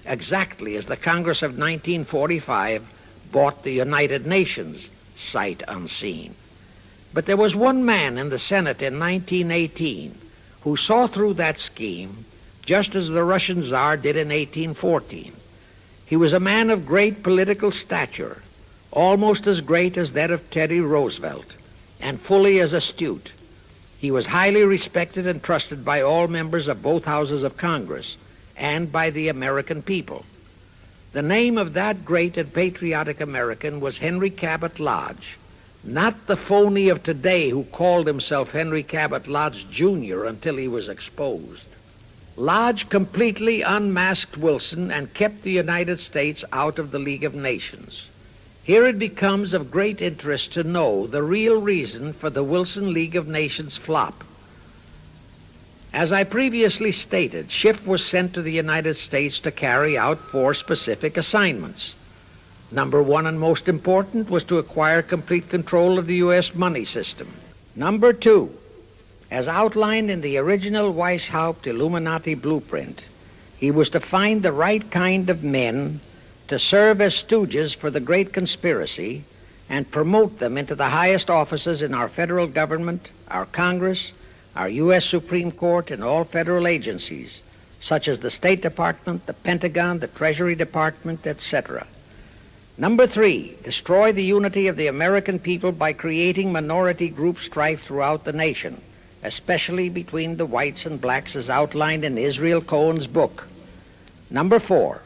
exactly as the Congress of 1945 bought the United Nations sight unseen. But there was one man in the Senate in 1918 who saw through that scheme just as the Russian Tsar did in 1814. He was a man of great political stature, almost as great as that of Teddy Roosevelt, and fully as astute. He was highly respected and trusted by all members of both houses of Congress and by the American people. The name of that great and patriotic American was Henry Cabot Lodge, not the phony of today who called himself Henry Cabot Lodge Jr. until he was exposed. Lodge completely unmasked Wilson and kept the United States out of the League of Nations. Here it becomes of great interest to know the real reason for the Wilson League of Nations flop. As I previously stated, Schiff was sent to the United States to carry out 4 specific assignments. Number 1 and most important was to acquire complete control of the U.S. money system. Number 2, as outlined in the original Weishaupt Illuminati blueprint, he was to find the right kind of men to serve as stooges for the great conspiracy and promote them into the highest offices in our federal government, our Congress, our U.S. Supreme Court, and all federal agencies, such as the State Department, the Pentagon, the Treasury Department, etc. Number 3, destroy the unity of the American people by creating minority group strife throughout the nation, especially between the whites and blacks as outlined in Israel Cohen's book. Number 4,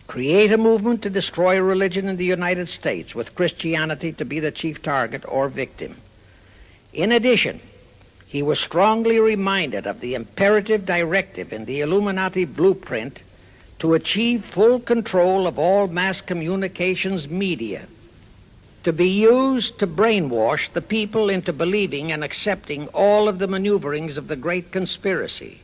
create a movement to destroy religion in the United States, with Christianity to be the chief target or victim. In addition, he was strongly reminded of the imperative directive in the Illuminati blueprint to achieve full control of all mass communications media, to be used to brainwash the people into believing and accepting all of the maneuverings of the great conspiracy.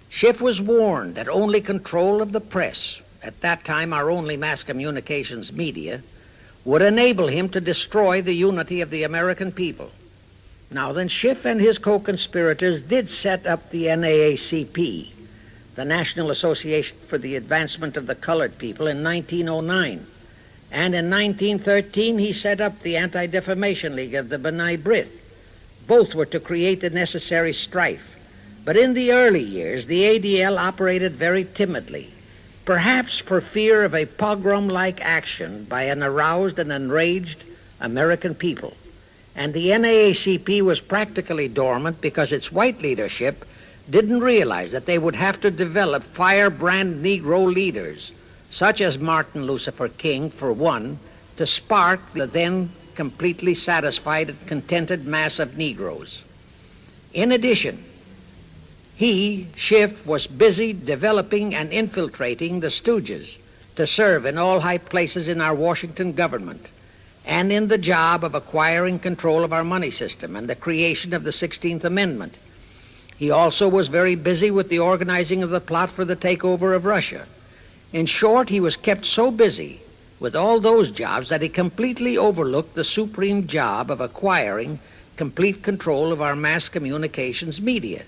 Schiff was warned that only control of the press, at that time our only mass communications media, would enable him to destroy the unity of the American people. Now then, Schiff and his co-conspirators did set up the NAACP, the National Association for the Advancement of the Colored People, in 1909. And in 1913, he set up the Anti-Defamation League of the B'nai B'rith. Both were to create the necessary strife. But in the early years, the ADL operated very timidly, perhaps for fear of a pogrom-like action by an aroused and enraged American people. And the NAACP was practically dormant because its white leadership didn't realize that they would have to develop firebrand Negro leaders, such as Martin Lucifer King, for one, to spark the then completely satisfied and contented mass of Negroes. In addition, he, Schiff, was busy developing and infiltrating the stooges to serve in all high places in our Washington government and in the job of acquiring control of our money system and the creation of the 16th Amendment. He also was very busy with the organizing of the plot for the takeover of Russia. In short, he was kept so busy with all those jobs that he completely overlooked the supreme job of acquiring complete control of our mass communications media,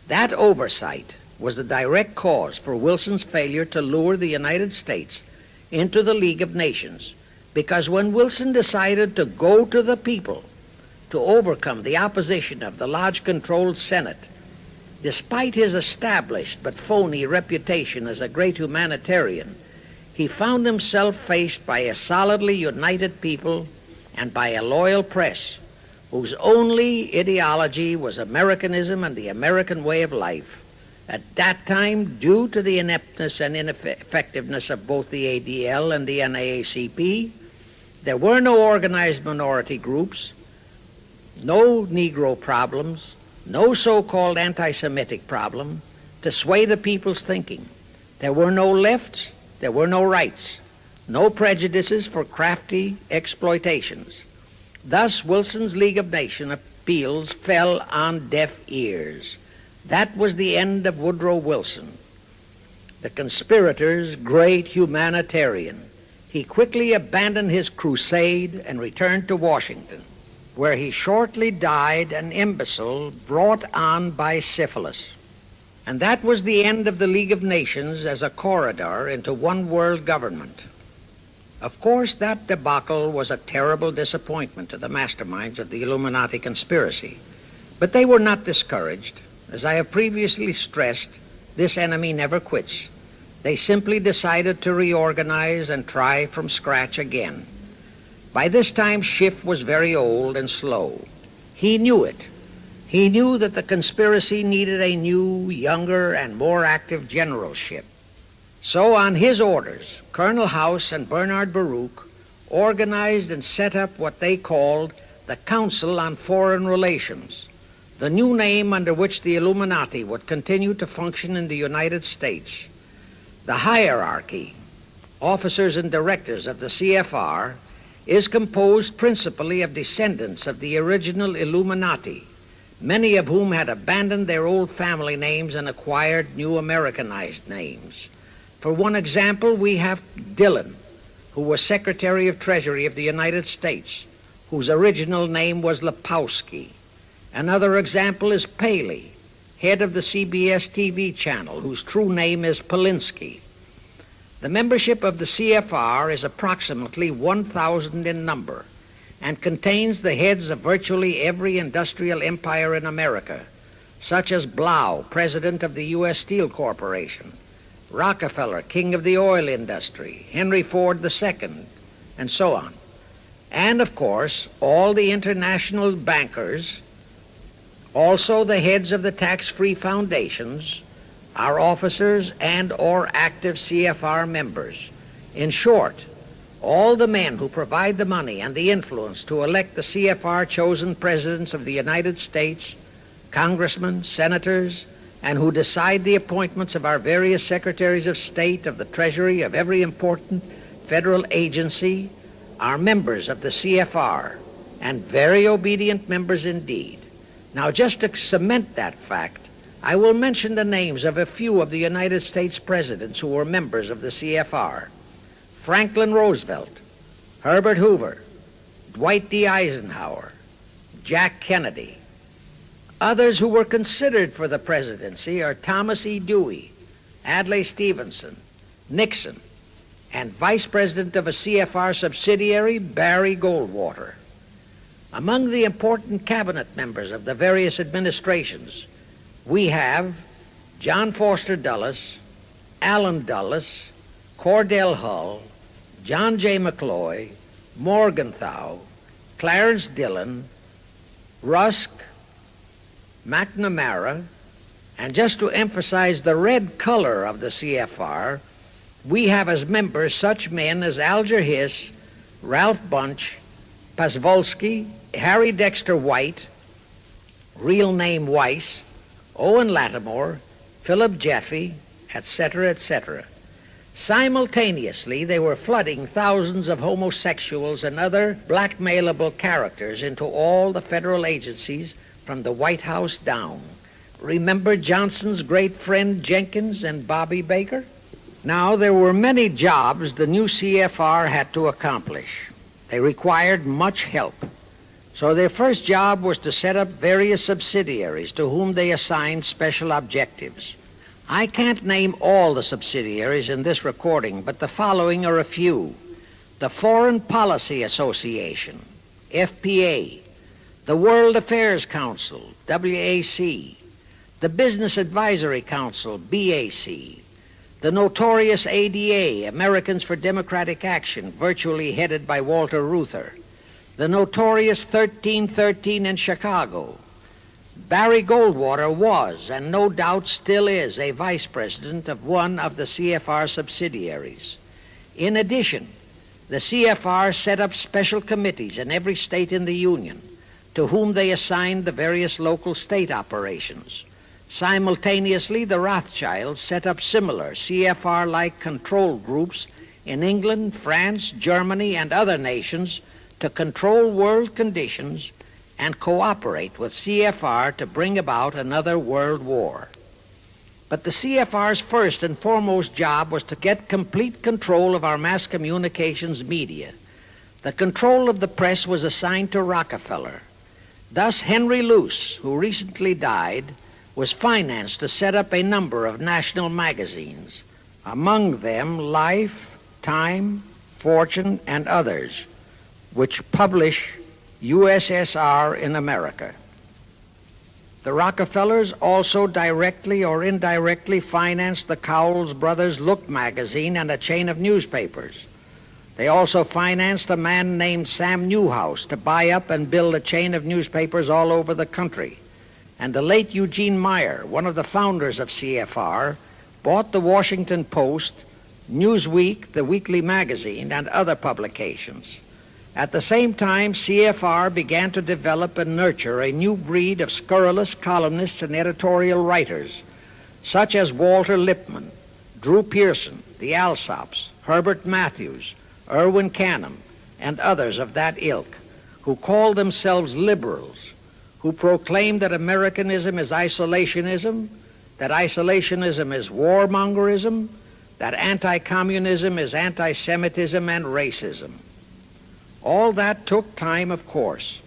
That oversight was the direct cause for Wilson's failure to lure the United States into the League of Nations, because when Wilson decided to go to the people to overcome the opposition of the Lodge-controlled Senate, despite his established but phony reputation as a great humanitarian, he found himself faced by a solidly united people and by a loyal press whose only ideology was Americanism and the American way of life. At that time, due to the ineptness and ineffectiveness of both the ADL and the NAACP, there were no organized minority groups, no Negro problems, no so-called anti-Semitic problem to sway the people's thinking. There were no lefts, there were no rights, no prejudices for crafty exploitations. Thus, Wilson's League of Nations appeals fell on deaf ears. That was the end of Woodrow Wilson, the conspirator's great humanitarian. He quickly abandoned his crusade and returned to Washington, where he shortly died an imbecile brought on by syphilis. And that was the end of the League of Nations as a corridor into one world government. Of course, that debacle was a terrible disappointment to the masterminds of the Illuminati conspiracy. But they were not discouraged. As I have previously stressed, this enemy never quits. They simply decided to reorganize and try from scratch again. By this time, Schiff was very old and slow. He knew it. He knew that the conspiracy needed a new, younger, and more active generalship. So, on his orders, Colonel House and Bernard Baruch organized and set up what they called the Council on Foreign Relations, the new name under which the Illuminati would continue to function in the United States. The hierarchy, officers and directors of the CFR, is composed principally of descendants of the original Illuminati, many of whom had abandoned their old family names and acquired new Americanized names. For one example, we have Dillon, who was Secretary of Treasury of the United States, whose original name was Lepowski. Another example is Paley, head of the CBS TV channel, whose true name is Polinsky. The membership of the CFR is approximately 1,000 in number and contains the heads of virtually every industrial empire in America, such as Blau, president of the U.S. Steel Corporation, Rockefeller, king of the oil industry, Henry Ford II, and so on. And, of course, all the international bankers, also the heads of the tax-free foundations, are officers and or active CFR members. In short, all the men who provide the money and the influence to elect the CFR chosen presidents of the United States, congressmen, senators, and who decide the appointments of our various secretaries of state, of the Treasury, of every important federal agency, are members of the CFR, and very obedient members indeed. Now, just to cement that fact, I will mention the names of a few of the United States presidents who were members of the CFR. Franklin Roosevelt, Herbert Hoover, Dwight D. Eisenhower, Jack Kennedy. Others who were considered for the presidency are Thomas E. Dewey, Adlai Stevenson, Nixon, and Vice President of a CFR subsidiary, Barry Goldwater. Among the important cabinet members of the various administrations, we have John Foster Dulles, Allen Dulles, Cordell Hull, John J. McCloy, Morgenthau, Clarence Dillon, Rusk, McNamara, and just to emphasize the red color of the CFR, we have as members such men as Alger Hiss, Ralph Bunch, Pasvolsky, Harry Dexter White, real name Weiss, Owen Lattimore, Philip Jeffy, etc., etc. Simultaneously, they were flooding thousands of homosexuals and other blackmailable characters into all the federal agencies from the White House down. Remember Johnson's great friend Jenkins and Bobby Baker? Now, there were many jobs the new CFR had to accomplish. They required much help. So their first job was to set up various subsidiaries to whom they assigned special objectives. I can't name all the subsidiaries in this recording, but the following are a few. The Foreign Policy Association, FPA, the World Affairs Council, WAC, the Business Advisory Council, BAC, the notorious ADA, Americans for Democratic Action, virtually headed by Walter Reuther, the notorious 1313 in Chicago. Barry Goldwater was, and no doubt still is, a vice president of one of the CFR subsidiaries. In addition, the CFR set up special committees in every state in the Union, to whom they assigned the various local state operations. Simultaneously, the Rothschilds set up similar CFR-like control groups in England, France, Germany, and other nations to control world conditions and cooperate with CFR to bring about another world war. But the CFR's first and foremost job was to get complete control of our mass communications media. The control of the press was assigned to Rockefeller. Thus, Henry Luce, who recently died, was financed to set up a number of national magazines, among them Life, Time, Fortune, and others, which publish USSR in America. The Rockefellers also directly or indirectly financed the Cowles Brothers Look magazine and a chain of newspapers. They also financed a man named Sam Newhouse to buy up and build a chain of newspapers all over the country. And the late Eugene Meyer, one of the founders of CFR, bought the Washington Post, Newsweek, the weekly magazine, and other publications. At the same time, CFR began to develop and nurture a new breed of scurrilous columnists and editorial writers, such as Walter Lippmann, Drew Pearson, the Alsops, Herbert Matthews, Irwin Canham, and others of that ilk, who called themselves liberals, who proclaimed that Americanism is isolationism, that isolationism is warmongerism, that anti-communism is anti-Semitism and racism. All that took time, of course,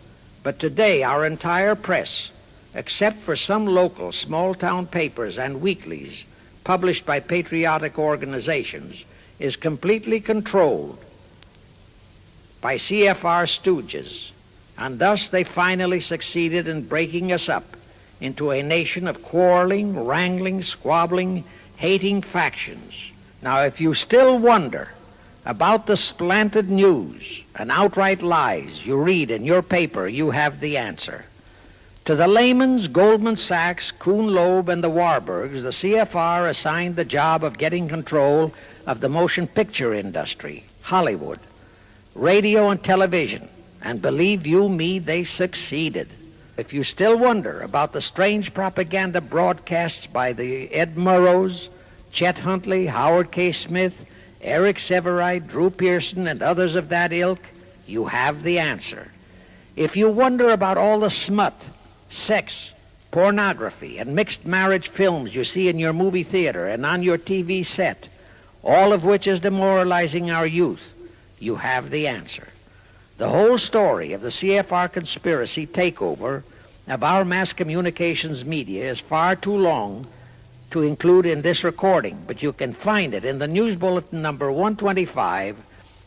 but today our entire press, except for some local small-town papers and weeklies published by patriotic organizations, is completely controlled by CFR stooges, and thus they finally succeeded in breaking us up into a nation of quarreling, wrangling, squabbling, hating factions. Now, if you still wonder about the slanted news and outright lies you read in your paper, you have the answer. To the Lehmans, Goldman Sachs, Kuhn Loeb, and the Warburgs, the CFR assigned the job of getting control of the motion picture industry, Hollywood, radio and television, and believe you me, they succeeded. If you still wonder about the strange propaganda broadcasts by the Ed Murrows, Chet Huntley, Howard K. Smith, Eric Severide, Drew Pearson, and others of that ilk, you have the answer. If you wonder about all the smut, sex, pornography, and mixed marriage films you see in your movie theater and on your TV set, all of which is demoralizing our youth, you have the answer. The whole story of the CFR conspiracy takeover of our mass communications media is far too long to include in this recording, but you can find it in the News Bulletin number 125,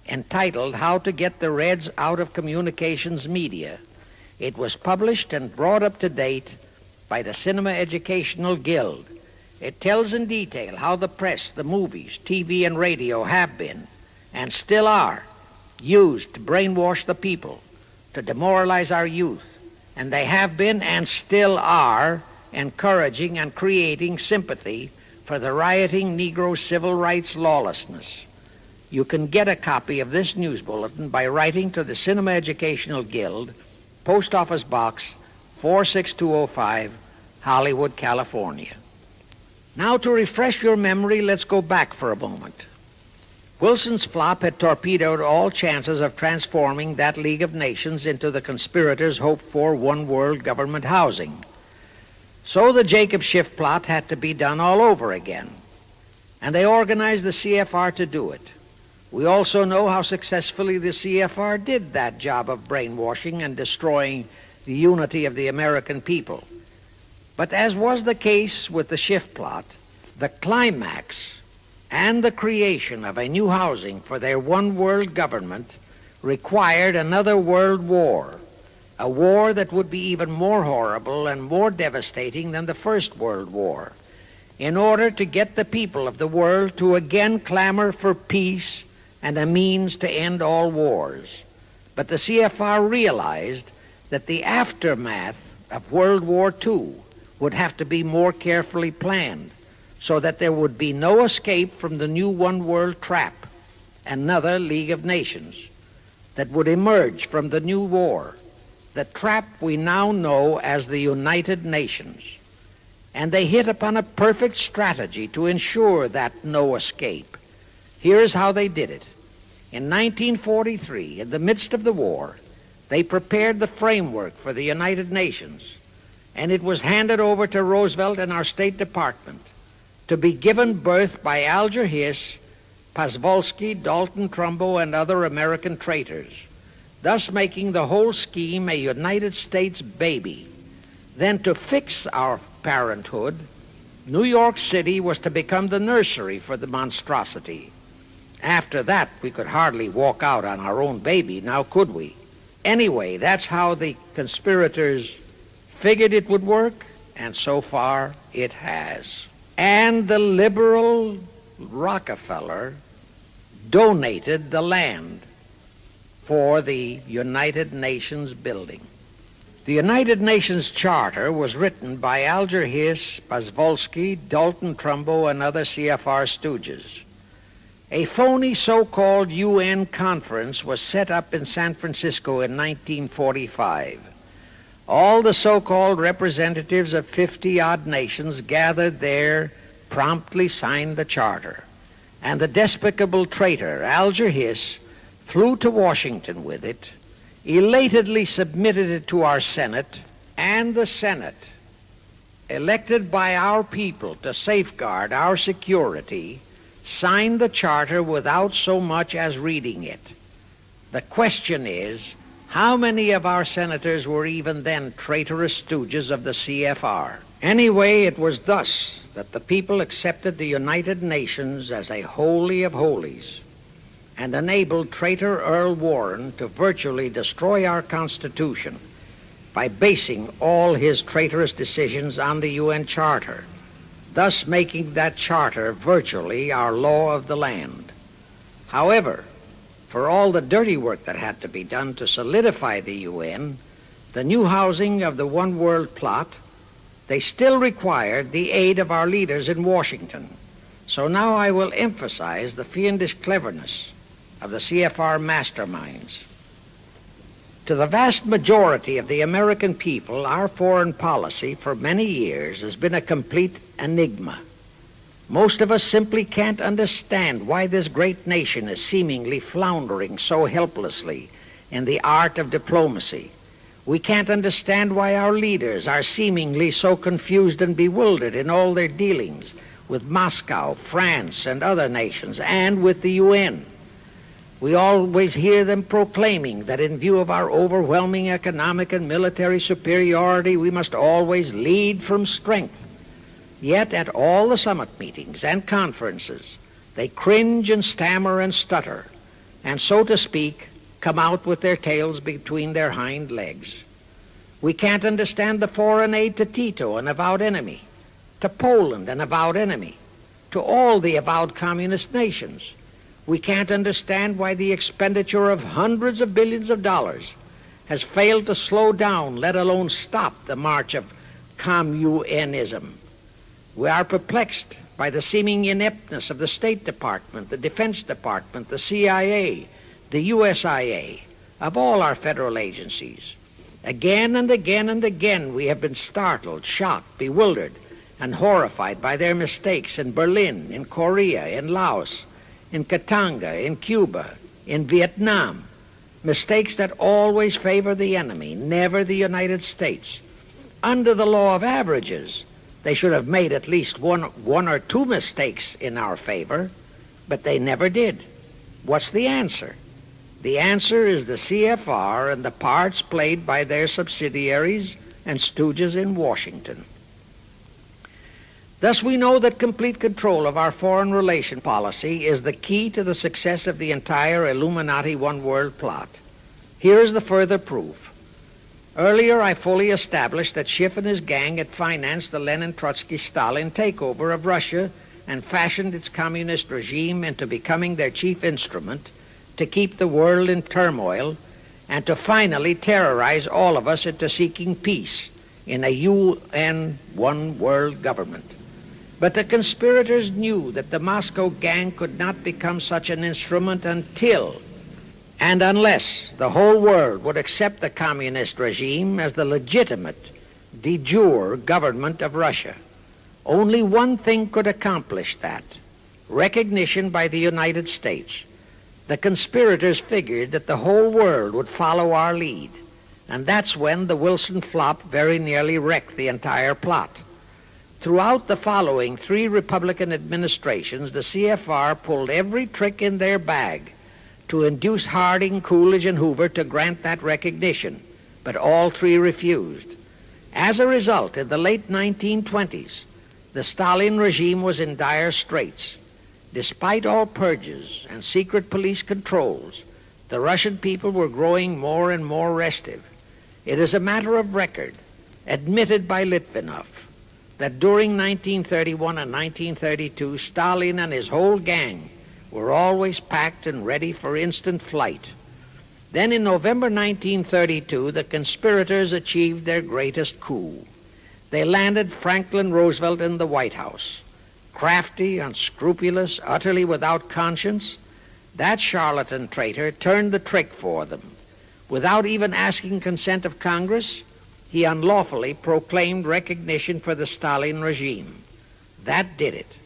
entitled How to Get the Reds Out of Communications Media. It was published and brought up to date by the Cinema Educational Guild. It tells in detail how the press, the movies, TV, and radio have been, and still are, used to brainwash the people, to demoralize our youth, and they have been and still are encouraging and creating sympathy for the rioting Negro civil rights lawlessness. You can get a copy of this news bulletin by writing to the Cinema Educational Guild, Post Office Box 46205, Hollywood, California. Now, to refresh your memory, let's go back for a moment. Wilson's flop had torpedoed all chances of transforming that League of Nations into the conspirators' hoped-for one-world government housing. So the Jacob Schiff plot had to be done all over again, and they organized the CFR to do it. We also know how successfully the CFR did that job of brainwashing and destroying the unity of the American people. But as was the case with the Schiff plot, the climax and the creation of a new housing for their one-world government required another world war, a war that would be even more horrible and more devastating than the First World War, in order to get the people of the world to again clamor for peace and a means to end all wars. But the CFR realized that the aftermath of World War II would have to be more carefully planned so that there would be no escape from the new one-world trap, another League of Nations, that would emerge from the new war, the trap we now know as the United Nations. And they hit upon a perfect strategy to ensure that no escape. Here's how they did it. In 1943, in the midst of the war, they prepared the framework for the United Nations, and it was handed over to Roosevelt and our State Department to be given birth by Alger Hiss, Pozvolsky, Dalton Trumbo, and other American traitors, thus making the whole scheme a United States baby. Then to fix our parenthood, New York City was to become the nursery for the monstrosity. After that, we could hardly walk out on our own baby, now could we? Anyway, that's how the conspirators figured it would work, and so far it has. And the liberal Rockefeller donated the land for the United Nations building. The United Nations Charter was written by Alger Hiss, Pozvolsky, Dalton Trumbo, and other CFR stooges. A phony so-called UN conference was set up in San Francisco in 1945. All the so-called representatives of 50-odd nations gathered there, promptly signed the charter, and the despicable traitor Alger Hiss flew to Washington with it, elatedly submitted it to our Senate, and the Senate, elected by our people to safeguard our security, signed the charter without so much as reading it. The question is, how many of our senators were even then traitorous stooges of the CFR? Anyway, it was thus that the people accepted the United Nations as a holy of holies and enabled traitor Earl Warren to virtually destroy our Constitution by basing all his traitorous decisions on the UN Charter, thus making that charter virtually our law of the land. However, for all the dirty work that had to be done to solidify the UN, the new housing of the One World plot, they still required the aid of our leaders in Washington. So now I will emphasize the fiendish cleverness of the CFR masterminds. To the vast majority of the American people, our foreign policy for many years has been a complete enigma. Most of us simply can't understand why this great nation is seemingly floundering so helplessly in the art of diplomacy. We can't understand why our leaders are seemingly so confused and bewildered in all their dealings with Moscow, France, and other nations, and with the UN. We always hear them proclaiming that in view of our overwhelming economic and military superiority, we must always lead from strength. Yet at all the summit meetings and conferences, they cringe and stammer and stutter, and so to speak, come out with their tails between their hind legs. We can't understand the foreign aid to Tito, an avowed enemy, to Poland, an avowed enemy, to all the avowed communist nations. We can't understand why the expenditure of hundreds of billions of dollars has failed to slow down, let alone stop, the march of communism. We are perplexed by the seeming ineptness of the State Department, the Defense Department, the CIA, the USIA, of all our federal agencies. Again and again and again we have been startled, shocked, bewildered, and horrified by their mistakes in Berlin, in Korea, in Laos, in Katanga, in Cuba, in Vietnam. Mistakes that always favor the enemy, never the United States. Under the law of averages, they should have made at least one or two mistakes in our favor, but they never did. What's the answer? The answer is the CFR and the parts played by their subsidiaries and stooges in Washington. Thus we know that complete control of our foreign relation policy is the key to the success of the entire Illuminati One World plot. Here is the further proof. Earlier, I fully established that Schiff and his gang had financed the Lenin-Trotsky-Stalin takeover of Russia and fashioned its communist regime into becoming their chief instrument to keep the world in turmoil and to finally terrorize all of us into seeking peace in a UN One World government. But the conspirators knew that the Moscow gang could not become such an instrument until and unless the whole world would accept the communist regime as the legitimate, de jure government of Russia. Only one thing could accomplish that: recognition by the United States. The conspirators figured that the whole world would follow our lead, and that's when the Wilson flop very nearly wrecked the entire plot. Throughout the following 3 Republican administrations, the CFR pulled every trick in their bag to induce Harding, Coolidge, and Hoover to grant that recognition, but all 3 refused. As a result, in the late 1920s, the Stalin regime was in dire straits. Despite all purges and secret police controls, the Russian people were growing more and more restive. It is a matter of record, admitted by Litvinov, that during 1931 and 1932, Stalin and his whole gang were always packed and ready for instant flight. Then in November 1932, the conspirators achieved their greatest coup. They landed Franklin Roosevelt in the White House. Crafty, unscrupulous, utterly without conscience, that charlatan traitor turned the trick for them. Without even asking consent of Congress, he unlawfully proclaimed recognition for the Stalin regime. That did it.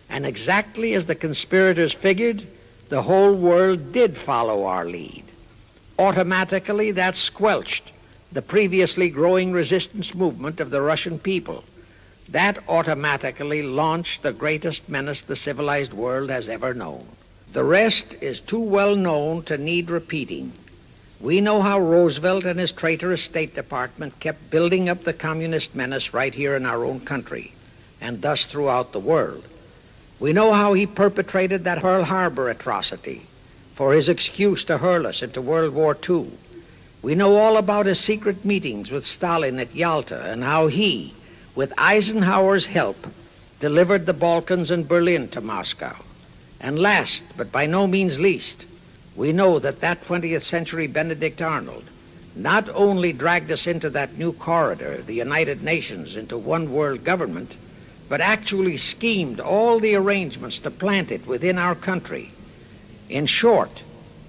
And exactly as the conspirators figured, the whole world did follow our lead. Automatically, that squelched the previously growing resistance movement of the Russian people. That automatically launched the greatest menace the civilized world has ever known. The rest is too well known to need repeating. We know how Roosevelt and his traitorous State Department kept building up the communist menace right here in our own country, and thus throughout the world. We know how he perpetrated that Pearl Harbor atrocity for his excuse to hurl us into World War II. We know all about his secret meetings with Stalin at Yalta and how he, with Eisenhower's help, delivered the Balkans and Berlin to Moscow. And last, but by no means least, we know that 20th century Benedict Arnold not only dragged us into that new corridor, the United Nations, into one world government, but actually schemed all the arrangements to plant it within our country. In short,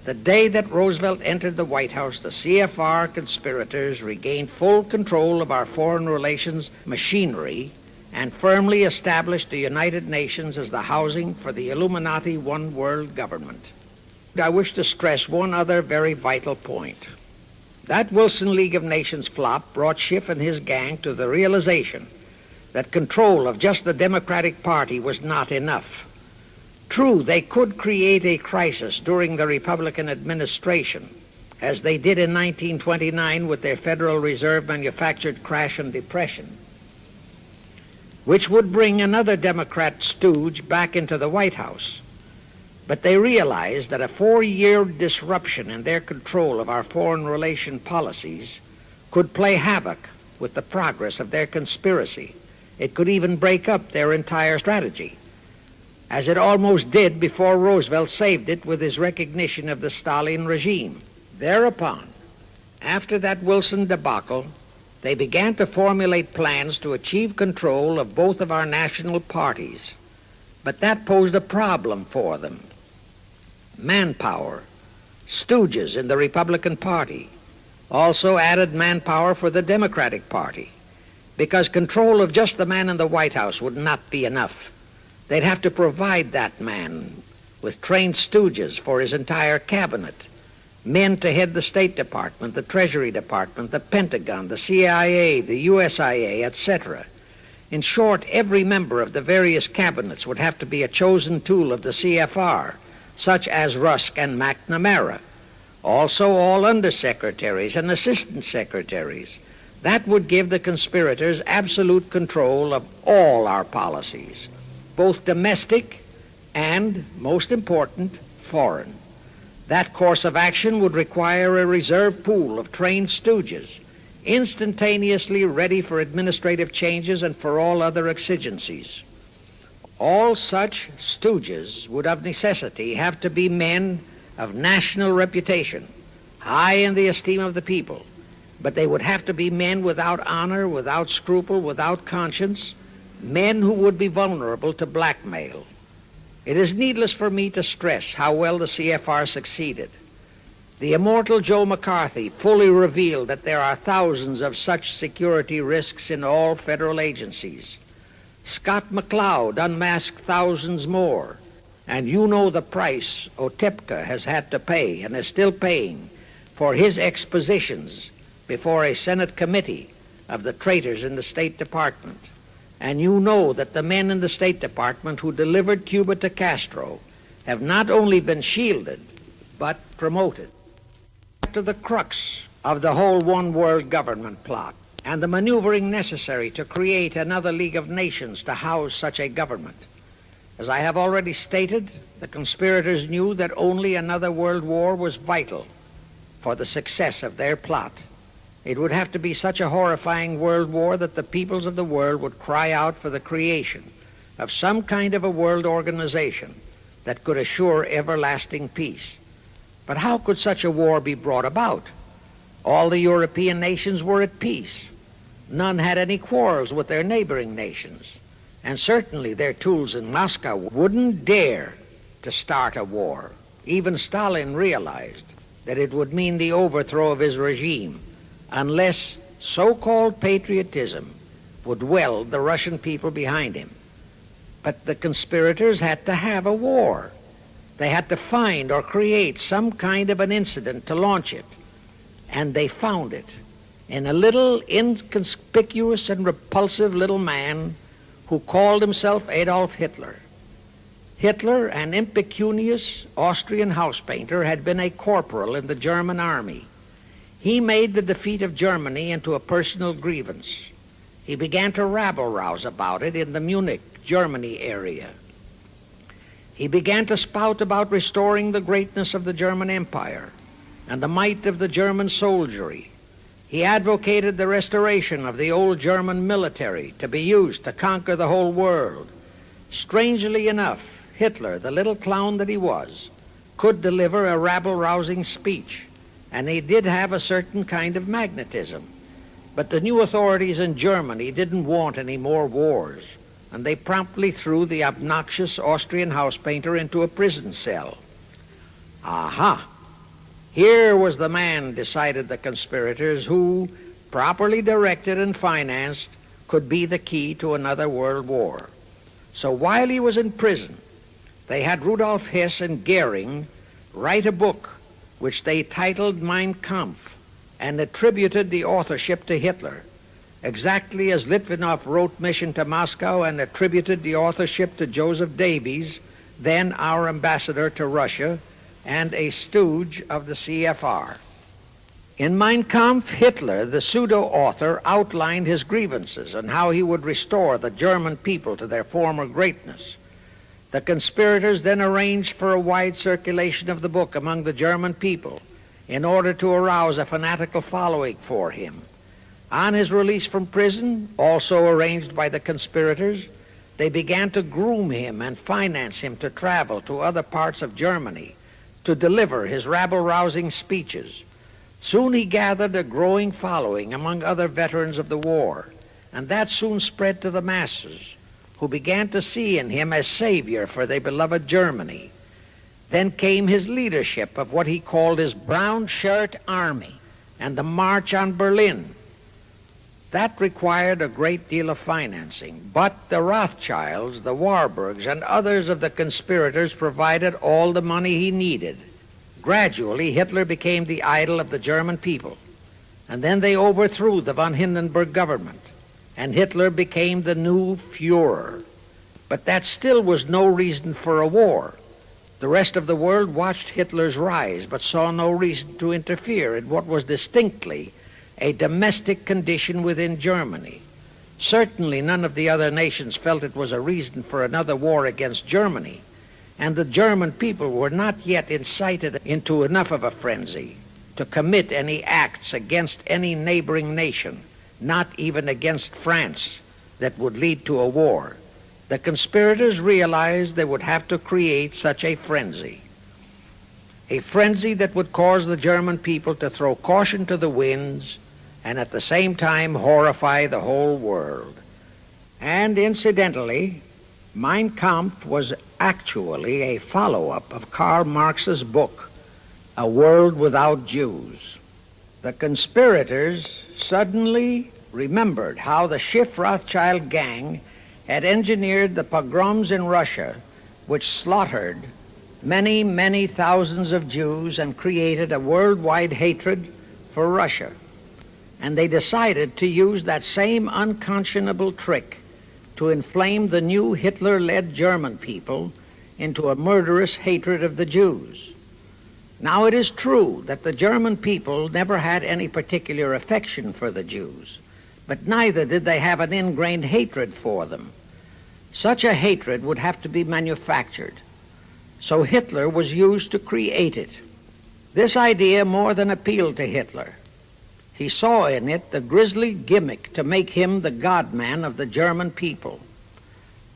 the day that Roosevelt entered the White House, the CFR conspirators regained full control of our foreign relations machinery and firmly established the United Nations as the housing for the Illuminati One World government. I wish to stress one other very vital point. That Wilson League of Nations flop brought Schiff and his gang to the realization that control of just the Democratic Party was not enough. True, they could create a crisis during the Republican administration, as they did in 1929 with their Federal Reserve manufactured crash and depression, which would bring another Democrat stooge back into the White House. But they realized that a 4-year disruption in their control of our foreign relation policies could play havoc with the progress of their conspiracy. It could even break up their entire strategy, as it almost did before Roosevelt saved it with his recognition of the Stalin regime. Thereupon, after that Wilson debacle, they began to formulate plans to achieve control of both of our national parties. But that posed a problem for them. Manpower, stooges in the Republican Party, also added manpower for the Democratic Party, because control of just the man in the White House would not be enough. They'd have to provide that man with trained stooges for his entire cabinet, men to head the State Department, the Treasury Department, the Pentagon, the CIA, the USIA, etc. In short, every member of the various cabinets would have to be a chosen tool of the CFR, such as Rusk and McNamara, also all undersecretaries and assistant secretaries. That would give the conspirators absolute control of all our policies, both domestic and, most important, foreign. That course of action would require a reserve pool of trained stooges, instantaneously ready for administrative changes and for all other exigencies. All such stooges would of necessity have to be men of national reputation, high in the esteem of the people, but they would have to be men without honor, without scruple, without conscience, men who would be vulnerable to blackmail. It is needless for me to stress how well the CFR succeeded. The immortal Joe McCarthy fully revealed that there are thousands of such security risks in all federal agencies. Scott McCloud unmasked thousands more, and you know the price Otepka has had to pay and is still paying for his expositions before a Senate committee of the traitors in the State Department. And you know that the men in the State Department who delivered Cuba to Castro have not only been shielded, but promoted. To the crux of the whole one-world government plot and the maneuvering necessary to create another League of Nations to house such a government. As I have already stated, the conspirators knew that only another world war was vital for the success of their plot. It would have to be such a horrifying world war that the peoples of the world would cry out for the creation of some kind of a world organization that could assure everlasting peace. But how could such a war be brought about? All the European nations were at peace. None had any quarrels with their neighboring nations. And certainly their tools in Moscow wouldn't dare to start a war. Even Stalin realized that it would mean the overthrow of his regime unless so-called patriotism would weld the Russian people behind him. But the conspirators had to have a war. They had to find or create some kind of an incident to launch it. And they found it in a little inconspicuous and repulsive little man who called himself Adolf Hitler. Hitler, an impecunious Austrian house painter, had been a corporal in the German army. He made the defeat of Germany into a personal grievance. He began to rabble-rouse about it in the Munich, Germany area. He began to spout about restoring the greatness of the German Empire and the might of the German soldiery. He advocated the restoration of the old German military to be used to conquer the whole world. Strangely enough, Hitler, the little clown that he was, could deliver a rabble-rousing speech, and he did have a certain kind of magnetism. But the new authorities in Germany didn't want any more wars, and they promptly threw the obnoxious Austrian house painter into a prison cell. Aha! Here was the man, decided the conspirators, who, properly directed and financed, could be the key to another world war. So while he was in prison, they had Rudolf Hess and Goering write a book which they titled Mein Kampf and attributed the authorship to Hitler, exactly as Litvinov wrote Mission to Moscow and attributed the authorship to Joseph Davies, then our ambassador to Russia and a stooge of the CFR. In Mein Kampf, Hitler, the pseudo-author, outlined his grievances and how he would restore the German people to their former greatness. The conspirators then arranged for a wide circulation of the book among the German people in order to arouse a fanatical following for him. On his release from prison, also arranged by the conspirators, they began to groom him and finance him to travel to other parts of Germany to deliver his rabble-rousing speeches. Soon he gathered a growing following among other veterans of the war, and that soon spread to the masses, who began to see in him a savior for their beloved Germany. Then came his leadership of what he called his Brown Shirt Army and the March on Berlin. That required a great deal of financing, but the Rothschilds, the Warburgs, and others of the conspirators provided all the money he needed. Gradually, Hitler became the idol of the German people, and then they overthrew the von Hindenburg government, and Hitler became the new Führer. But that still was no reason for a war. The rest of the world watched Hitler's rise, but saw no reason to interfere in what was distinctly a domestic condition within Germany. Certainly none of the other nations felt it was a reason for another war against Germany, and the German people were not yet incited into enough of a frenzy to commit any acts against any neighboring nation, not even against France, that would lead to a war. The conspirators realized they would have to create such a frenzy that would cause the German people to throw caution to the winds and at the same time horrify the whole world. And incidentally, Mein Kampf was actually a follow-up of Karl Marx's book, A World Without Jews. The conspirators suddenly remembered how the Schiff-Rothschild gang had engineered the pogroms in Russia, which slaughtered many, many thousands of Jews and created a worldwide hatred for Russia. And they decided to use that same unconscionable trick to inflame the new Hitler-led German people into a murderous hatred of the Jews. Now, it is true that the German people never had any particular affection for the Jews, but neither did they have an ingrained hatred for them. Such a hatred would have to be manufactured, so Hitler was used to create it. This idea more than appealed to Hitler. He saw in it the grisly gimmick to make him the God-man of the German people.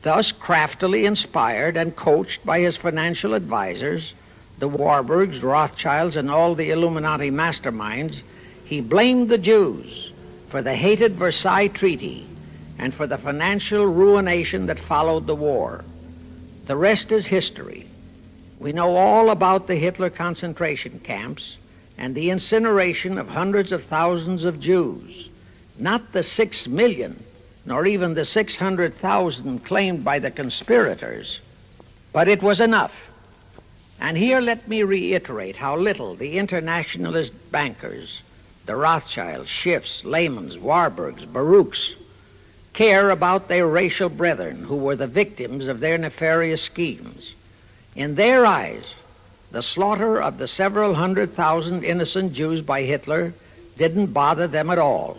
Thus, craftily inspired and coached by his financial advisors, the Warburgs, Rothschilds, and all the Illuminati masterminds, he blamed the Jews for the hated Versailles Treaty and for the financial ruination that followed the war. The rest is history. We know all about the Hitler concentration camps and the incineration of hundreds of thousands of Jews, not the 6 million, nor even the 600,000 claimed by the conspirators, but it was enough. And here let me reiterate how little the internationalist bankers, the Rothschilds, Schiffs, Lehmans, Warburgs, Baruchs, care about their racial brethren who were the victims of their nefarious schemes. In their eyes, the slaughter of the several 100,000 innocent Jews by Hitler didn't bother them at all.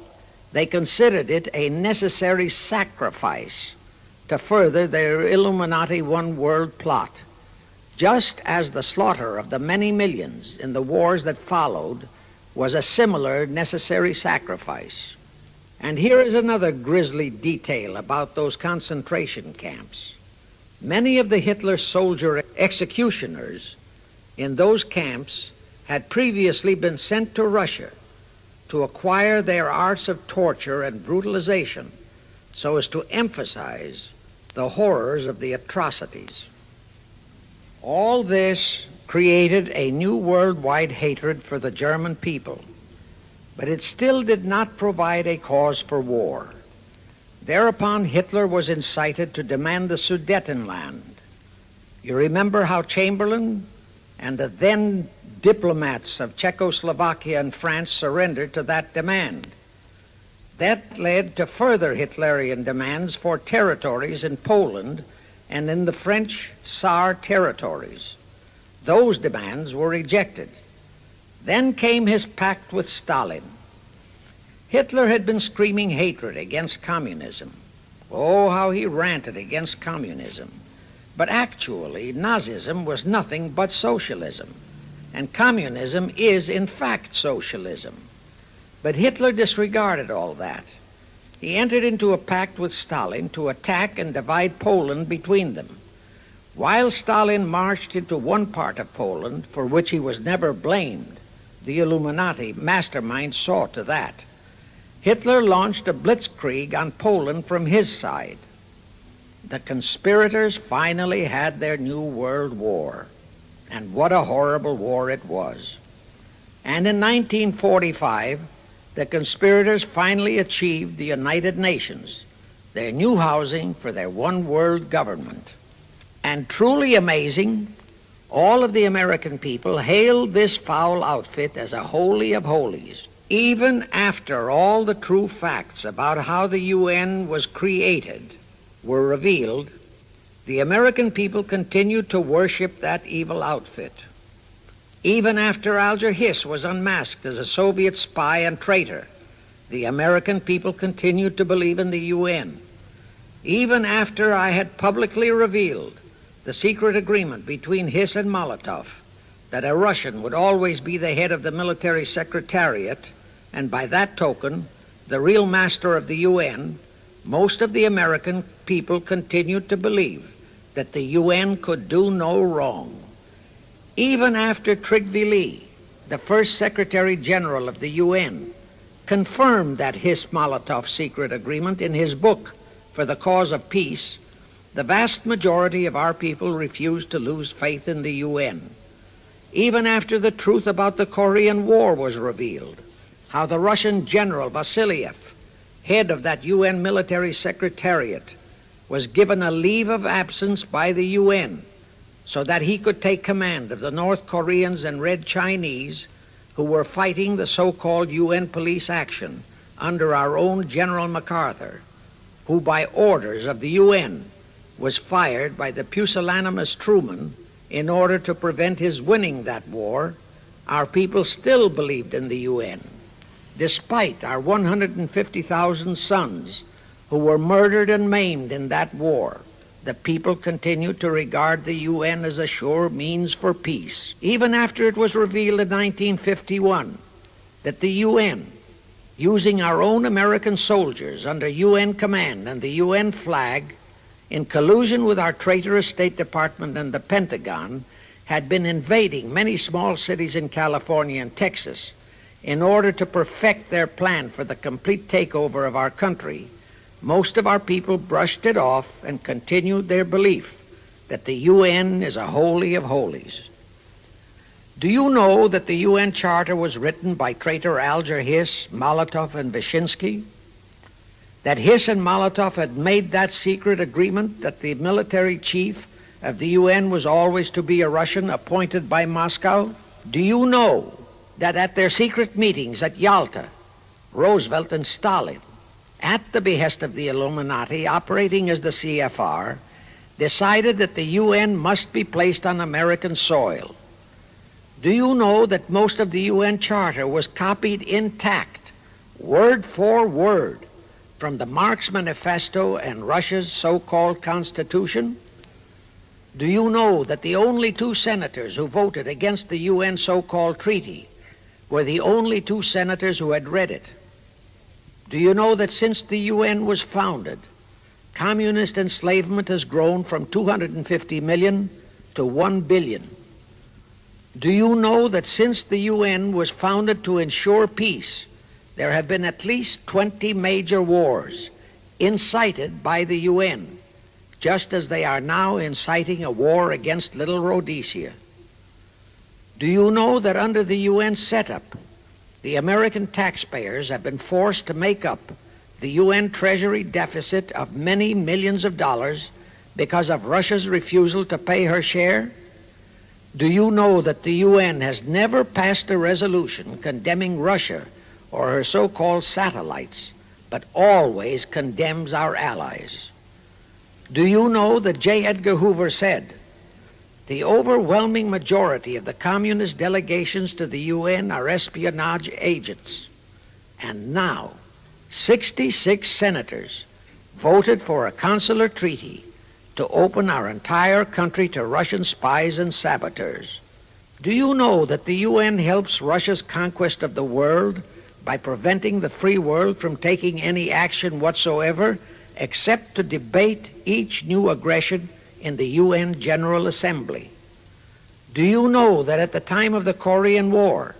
They considered it a necessary sacrifice to further their Illuminati one-world plot, just as the slaughter of the many millions in the wars that followed was a similar necessary sacrifice. And here is another grisly detail about those concentration camps. Many of the Hitler soldier executioners in those camps had previously been sent to Russia to acquire their arts of torture and brutalization so as to emphasize the horrors of the atrocities. All this created a new worldwide hatred for the German people, but it still did not provide a cause for war. Thereupon Hitler was incited to demand the Sudetenland. You remember how Chamberlain and the then diplomats of Czechoslovakia and France surrendered to that demand. That led to further Hitlerian demands for territories in Poland and in the French Saar territories. Those demands were rejected. Then came his pact with Stalin. Hitler had been screaming hatred against communism. Oh, how he ranted against communism. But actually, Nazism was nothing but socialism, and communism is, in fact, socialism. But Hitler disregarded all that. He entered into a pact with Stalin to attack and divide Poland between them. While Stalin marched into one part of Poland, for which he was never blamed, the Illuminati mastermind saw to that, Hitler launched a blitzkrieg on Poland from his side. The conspirators finally had their new world war, and what a horrible war it was. And in 1945, the conspirators finally achieved the United Nations, their new housing for their one world government. And truly amazing, all of the American people hailed this foul outfit as a holy of holies, even after all the true facts about how the UN was created were revealed. The American people continued to worship that evil outfit. Even after Alger Hiss was unmasked as a Soviet spy and traitor, the American people continued to believe in the UN. Even after I had publicly revealed the secret agreement between Hiss and Molotov that a Russian would always be the head of the military secretariat, and by that token, the real master of the UN, most of the American people continued to believe that the UN could do no wrong. Even after Trygve, the first Secretary General of the UN, confirmed that Hiss-Molotov secret agreement in his book For the Cause of Peace, the vast majority of our people refused to lose faith in the UN. Even after the truth about the Korean War was revealed, how the Russian General Vasiliev, head of that UN military secretariat, was given a leave of absence by the UN so that he could take command of the North Koreans and Red Chinese who were fighting the so-called UN police action under our own General MacArthur, who by orders of the UN was fired by the pusillanimous Truman in order to prevent his winning that war. Our people still believed in the UN, despite our 150,000 sons who were murdered and maimed in that war. The people continued to regard the UN as a sure means for peace. Even after it was revealed in 1951 that the UN, using our own American soldiers under UN command and the UN flag, in collusion with our traitorous State Department and the Pentagon, had been invading many small cities in California and Texas in order to perfect their plan for the complete takeover of our country, most of our people brushed it off and continued their belief that the UN is a holy of holies. Do you know that the UN Charter was written by traitor Alger Hiss, Molotov, and Wyszynski? That Hiss and Molotov had made that secret agreement that the military chief of the UN was always to be a Russian appointed by Moscow? Do you know that at their secret meetings at Yalta, Roosevelt and Stalin, at the behest of the Illuminati operating as the CFR, decided that the UN must be placed on American soil? Do you know that most of the UN Charter was copied intact, word for word, from the Marx Manifesto and Russia's so-called Constitution? Do you know that the only two senators who voted against the UN so-called treaty were the only two senators who had read it? Do you know that since the UN was founded, communist enslavement has grown from 250 million to 1 billion? Do you know that since the UN was founded to ensure peace, there have been at least 20 major wars incited by the UN, just as they are now inciting a war against Little Rhodesia? Do you know that under the UN setup, the American taxpayers have been forced to make up the UN Treasury deficit of many millions of dollars because of Russia's refusal to pay her share? Do you know that the UN has never passed a resolution condemning Russia or her so-called satellites, but always condemns our allies? Do you know that J. Edgar Hoover said, "The overwhelming majority of the communist delegations to the UN are espionage agents"? And now, 66 senators voted for a consular treaty to open our entire country to Russian spies and saboteurs. Do you know that the UN helps Russia's conquest of the world by preventing the free world from taking any action whatsoever except to debate each new aggression in the UN General Assembly? Do you know that at the time of the Korean War,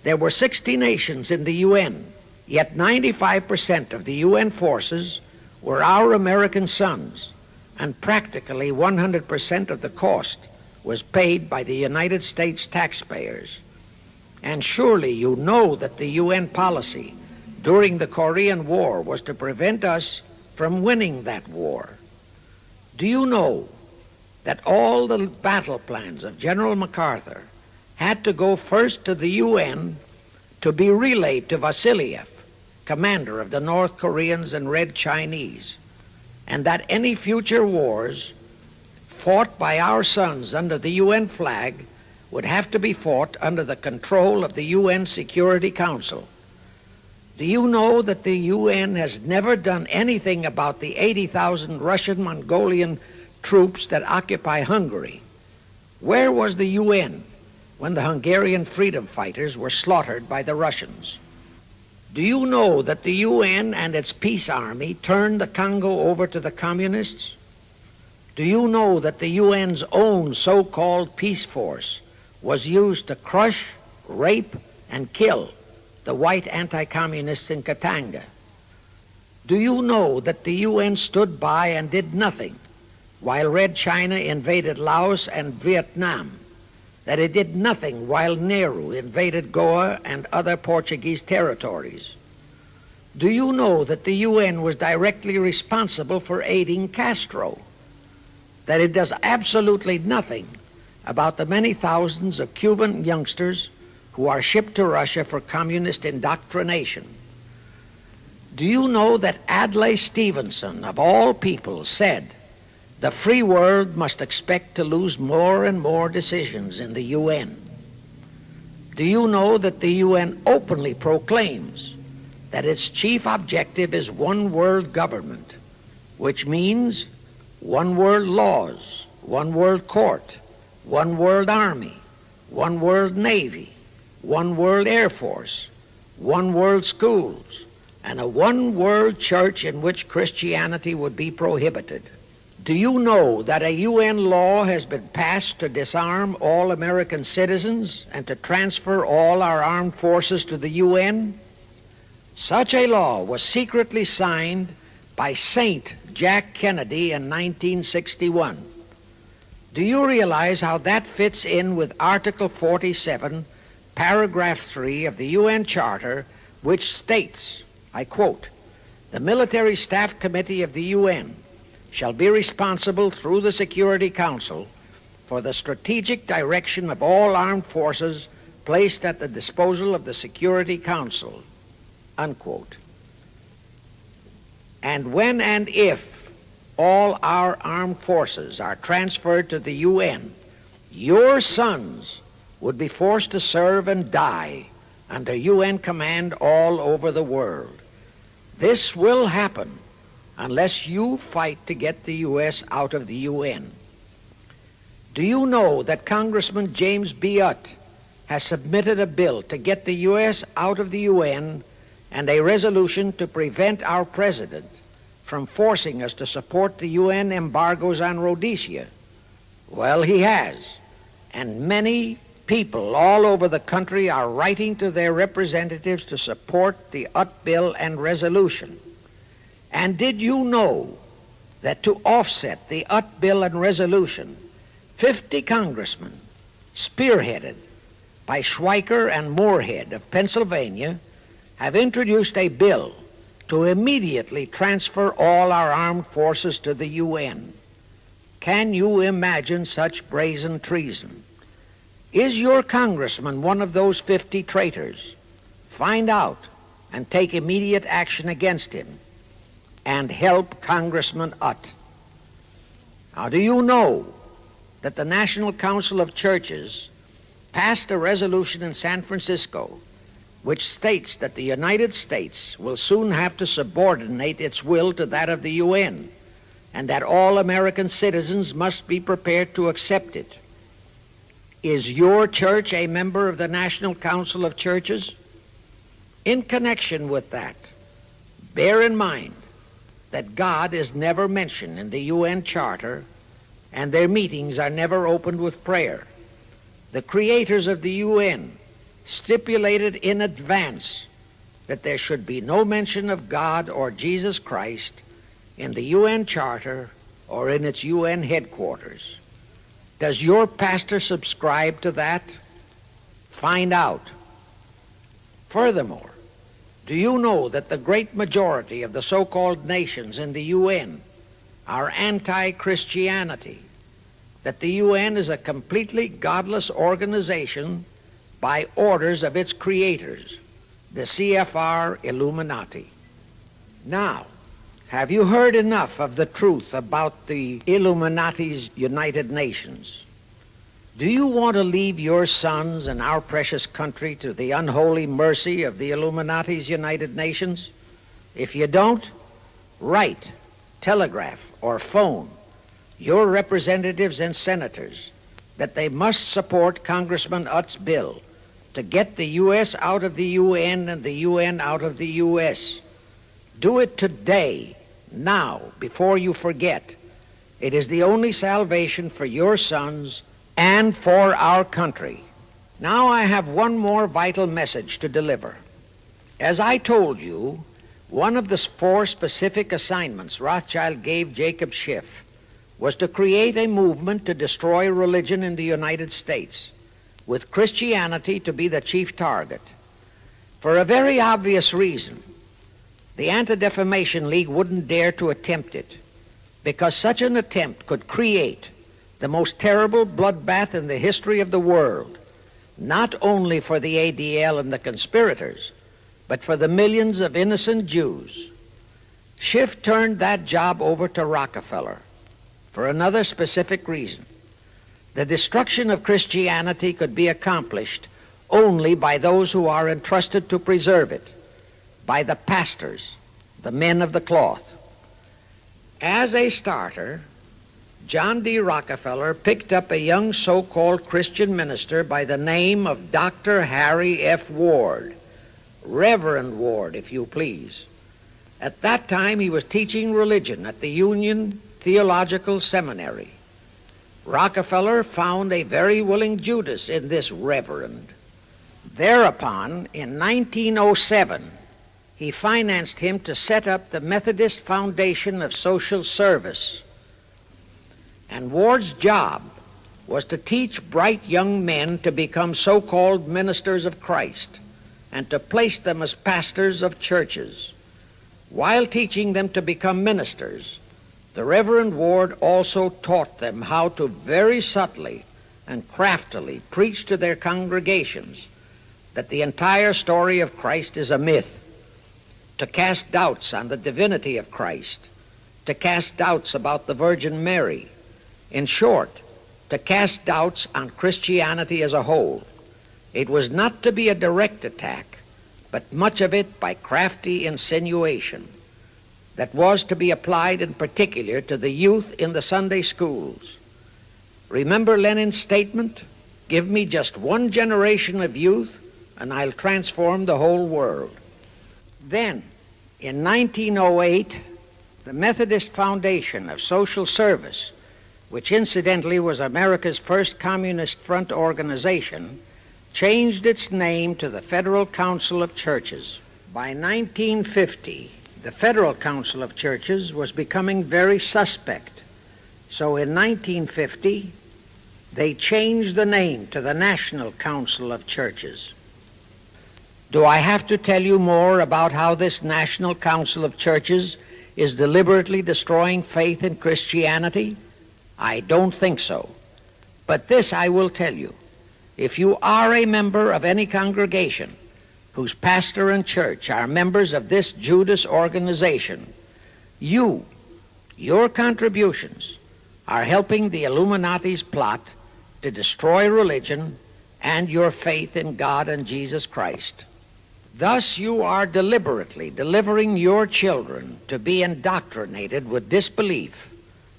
there were 60 nations in the UN, yet 95% of the UN forces were our American sons, and practically 100% of the cost was paid by the United States taxpayers? And surely you know that the UN policy during the Korean War was to prevent us from winning that war. Do you know that all the battle plans of General MacArthur had to go first to the UN to be relayed to Vasiliev, commander of the North Koreans and Red Chinese, and that any future wars fought by our sons under the UN flag would have to be fought under the control of the UN Security Council. Do you know that the UN has never done anything about the 80,000 Russian Mongolian troops that occupy Hungary? Where was the UN when the Hungarian freedom fighters were slaughtered by the Russians? Do you know that the UN and its peace army turned the Congo over to the communists? Do you know that the UN's own so-called peace force was used to crush, rape, and kill the white anti-communists in Katanga? Do you know that the UN stood by and did nothing while Red China invaded Laos and Vietnam? That it did nothing while Nehru invaded Goa and other Portuguese territories? Do you know that the UN was directly responsible for aiding Castro? That it does absolutely nothing about the many thousands of Cuban youngsters who are shipped to Russia for communist indoctrination? Do you know that Adlai Stevenson, of all people, said the free world must expect to lose more and more decisions in the UN? Do you know that the UN openly proclaims that its chief objective is one world government, which means one world laws, one world court, one world army, one world navy, one world air force, one world schools, and a one world church in which Christianity would be prohibited? Do you know that a UN law has been passed to disarm all American citizens and to transfer all our armed forces to the UN? Such a law was secretly signed by Saint Jack Kennedy in 1961. Do you realize how that fits in with Article 47, Paragraph 3 of the UN Charter, which states, I quote, "The Military Staff Committee of the UN shall be responsible through the Security Council for the strategic direction of all armed forces placed at the disposal of the Security Council," unquote. And when and if all our armed forces are transferred to the UN, your sons would be forced to serve and die under UN command all over the world. This will happen unless you fight to get the U.S. out of the UN. Do you know that Congressman James B. Utt has submitted a bill to get the U.S. out of the UN and a resolution to prevent our president from forcing us to support the UN embargoes on Rhodesia? Well, he has, and many people all over the country are writing to their representatives to support the Utt bill and resolution. And did you know that to offset the Utt bill and resolution, 50 congressmen, spearheaded by Schweiker and Moorhead of Pennsylvania, have introduced a bill to immediately transfer all our armed forces to the UN? Can you imagine such brazen treason? Is your congressman one of those 50 traitors? Find out and take immediate action against him, and help Congressman Utt. Now, do you know that the National Council of Churches passed a resolution in San Francisco which states that the United States will soon have to subordinate its will to that of the UN, and that all American citizens must be prepared to accept it? Is your church a member of the National Council of Churches? In connection with that, bear in mind that God is never mentioned in the UN Charter, and their meetings are never opened with prayer. The creators of the UN stipulated in advance that there should be no mention of God or Jesus Christ in the UN Charter or in its UN headquarters. Does your pastor subscribe to that? Find out. Furthermore, do you know that the great majority of the so-called nations in the UN are anti-Christianity? That the UN is a completely godless organization by orders of its creators, the CFR Illuminati. Now, Have you heard enough of the truth about the Illuminati's United Nations? Do you want to leave your sons and our precious country to the unholy mercy of the Illuminati's United Nations? If you don't, write, telegraph, or phone your representatives and senators that they must support Congressman Utt's bill to get the U.S. out of the UN and the UN out of the U.S. Do it today, now, before you forget. It is the only salvation for your sons and for our country. Now I have one more vital message to deliver. As I told you, one of the 4 specific assignments Rothschild gave Jacob Schiff was to create a movement to destroy religion in the United States, with Christianity to be the chief target. For a very obvious reason, the Anti-Defamation League wouldn't dare to attempt it, because such an attempt could create the most terrible bloodbath in the history of the world, not only for the ADL and the conspirators, but for the millions of innocent Jews. Schiff turned that job over to Rockefeller for another specific reason. The destruction of Christianity could be accomplished only by those who are entrusted to preserve it, by the pastors, the men of the cloth. As a starter, John D. Rockefeller picked up a young so-called Christian minister by the name of Dr. Harry F. Ward, Reverend Ward, if you please. At that time, he was teaching religion at the Union Theological Seminary. Rockefeller found a very willing Judas in this reverend. Thereupon, in 1907, he financed him to set up the Methodist Foundation of Social Service. And Ward's job was to teach bright young men to become so-called ministers of Christ and to place them as pastors of churches. While teaching them to become ministers, the Reverend Ward also taught them how to very subtly and craftily preach to their congregations that the entire story of Christ is a myth, to cast doubts on the divinity of Christ, to cast doubts about the Virgin Mary. In short, to cast doubts on Christianity as a whole. It was not to be a direct attack, but much of it by crafty insinuation that was to be applied in particular to the youth in the Sunday schools. Remember Lenin's statement, "Give me just one generation of youth and I'll transform the whole world." Then, in 1908, the Methodist Foundation of Social Service, which incidentally was America's first Communist Front organization, changed its name to the Federal Council of Churches. By 1950, the Federal Council of Churches was becoming very suspect. So in 1950, they changed the name to the National Council of Churches. Do I have to tell you more about how this National Council of Churches is deliberately destroying faith in Christianity? I don't think so. But this I will tell you. If you are a member of any congregation whose pastor and church are members of this Judas organization, your contributions are helping the Illuminati's plot to destroy religion and your faith in God and Jesus Christ. Thus you are deliberately delivering your children to be indoctrinated with disbelief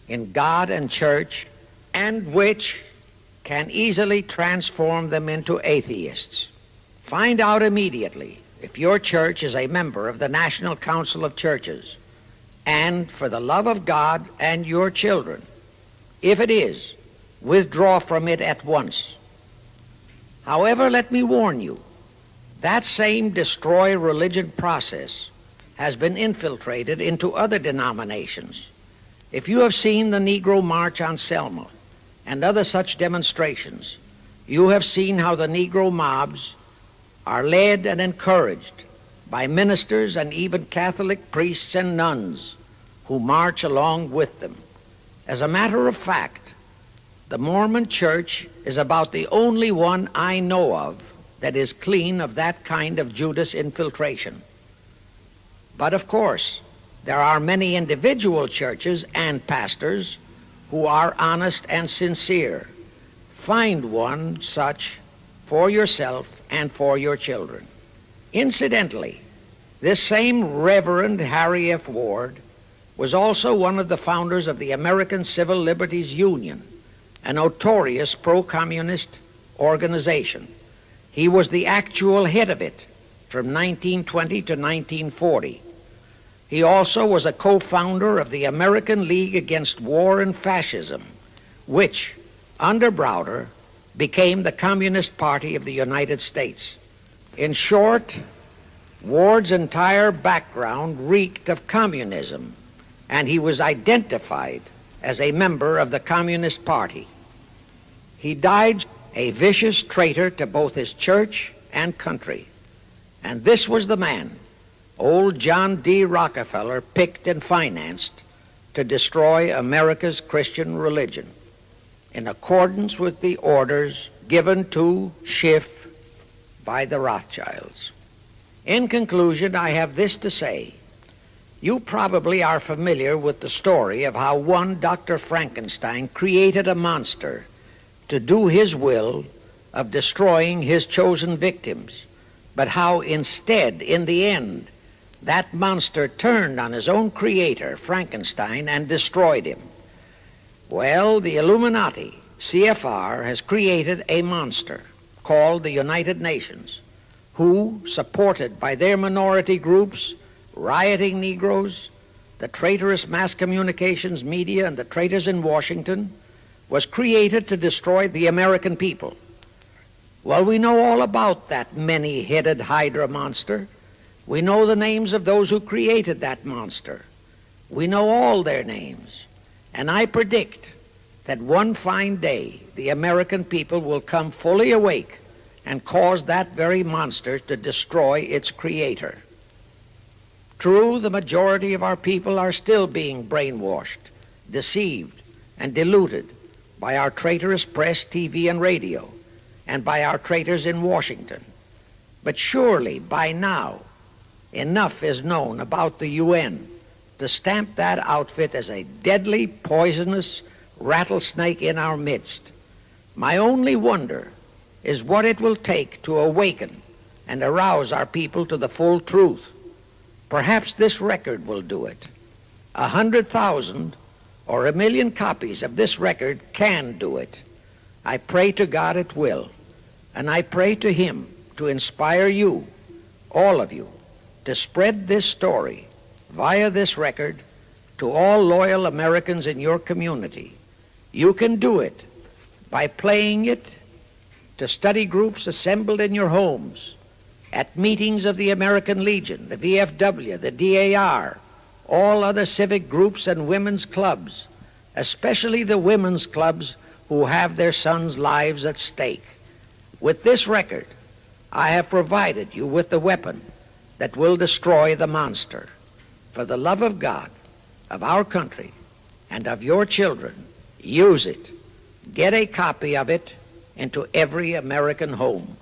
in God and church, and which can easily transform them into atheists. Find out immediately if your church is a member of the National Council of Churches, and for the love of God and your children, if it is, withdraw from it at once. However, let me warn you, that same destroy religion process has been infiltrated into other denominations. If you have seen the Negro March on Selma and other such demonstrations, you have seen how the Negro mobs are led and encouraged by ministers and even Catholic priests and nuns who march along with them. As a matter of fact, the Mormon Church is about the only one I know of that is clean of that kind of Judas infiltration. But of course, There are many individual churches and pastors who are honest and sincere. Find one such for yourself and for your children. Incidentally, this same Reverend Harry F. Ward was also one of the founders of the American Civil Liberties Union, a notorious pro-communist organization. He was the actual head of it from 1920 to 1940. He also was a co-founder of the American League Against War and Fascism, which, under Browder, became the Communist Party of the United States. In short, Ward's entire background reeked of communism, and he was identified as a member of the Communist Party. He died a vicious traitor to both his church and country. And this was the man old John D. Rockefeller picked and financed to destroy America's Christian religion, in accordance with the orders given to Schiff by the Rothschilds. In conclusion, I have this to say. You probably are familiar with the story of how one Dr. Frankenstein created a monster to do his will of destroying his chosen victims, but how instead, in the end, that monster turned on his own creator, Frankenstein, and destroyed him. Well, the Illuminati, CFR, has created a monster called the United Nations, who, supported by their minority groups, rioting Negroes, the traitorous mass communications media, and the traitors in Washington, was created to destroy the American people. Well, we know all about that many-headed Hydra monster. We know the names of those who created that monster. We know all their names. And I predict that one fine day the American people will come fully awake and cause that very monster to destroy its creator. True, the majority of our people are still being brainwashed, deceived, and deluded by our traitorous press, TV, and radio, and by our traitors in Washington. But surely, by now, enough is known about the UN to stamp that outfit as a deadly, poisonous rattlesnake in our midst. My only wonder is what it will take to awaken and arouse our people to the full truth. Perhaps this record will do it. 100,000 or 1,000,000 copies of this record can do it. I pray to God it will, and I pray to Him to inspire you, all of you, to spread this story via this record to all loyal Americans in your community. You can do it by playing it to study groups assembled in your homes, at meetings of the American Legion, the VFW, the DAR, all other civic groups and women's clubs, especially the women's clubs who have their sons' lives at stake. With this record, I have provided you with the weapon that will destroy the monster. For the love of God, of our country, and of your children, use it. Get a copy of it into every American home.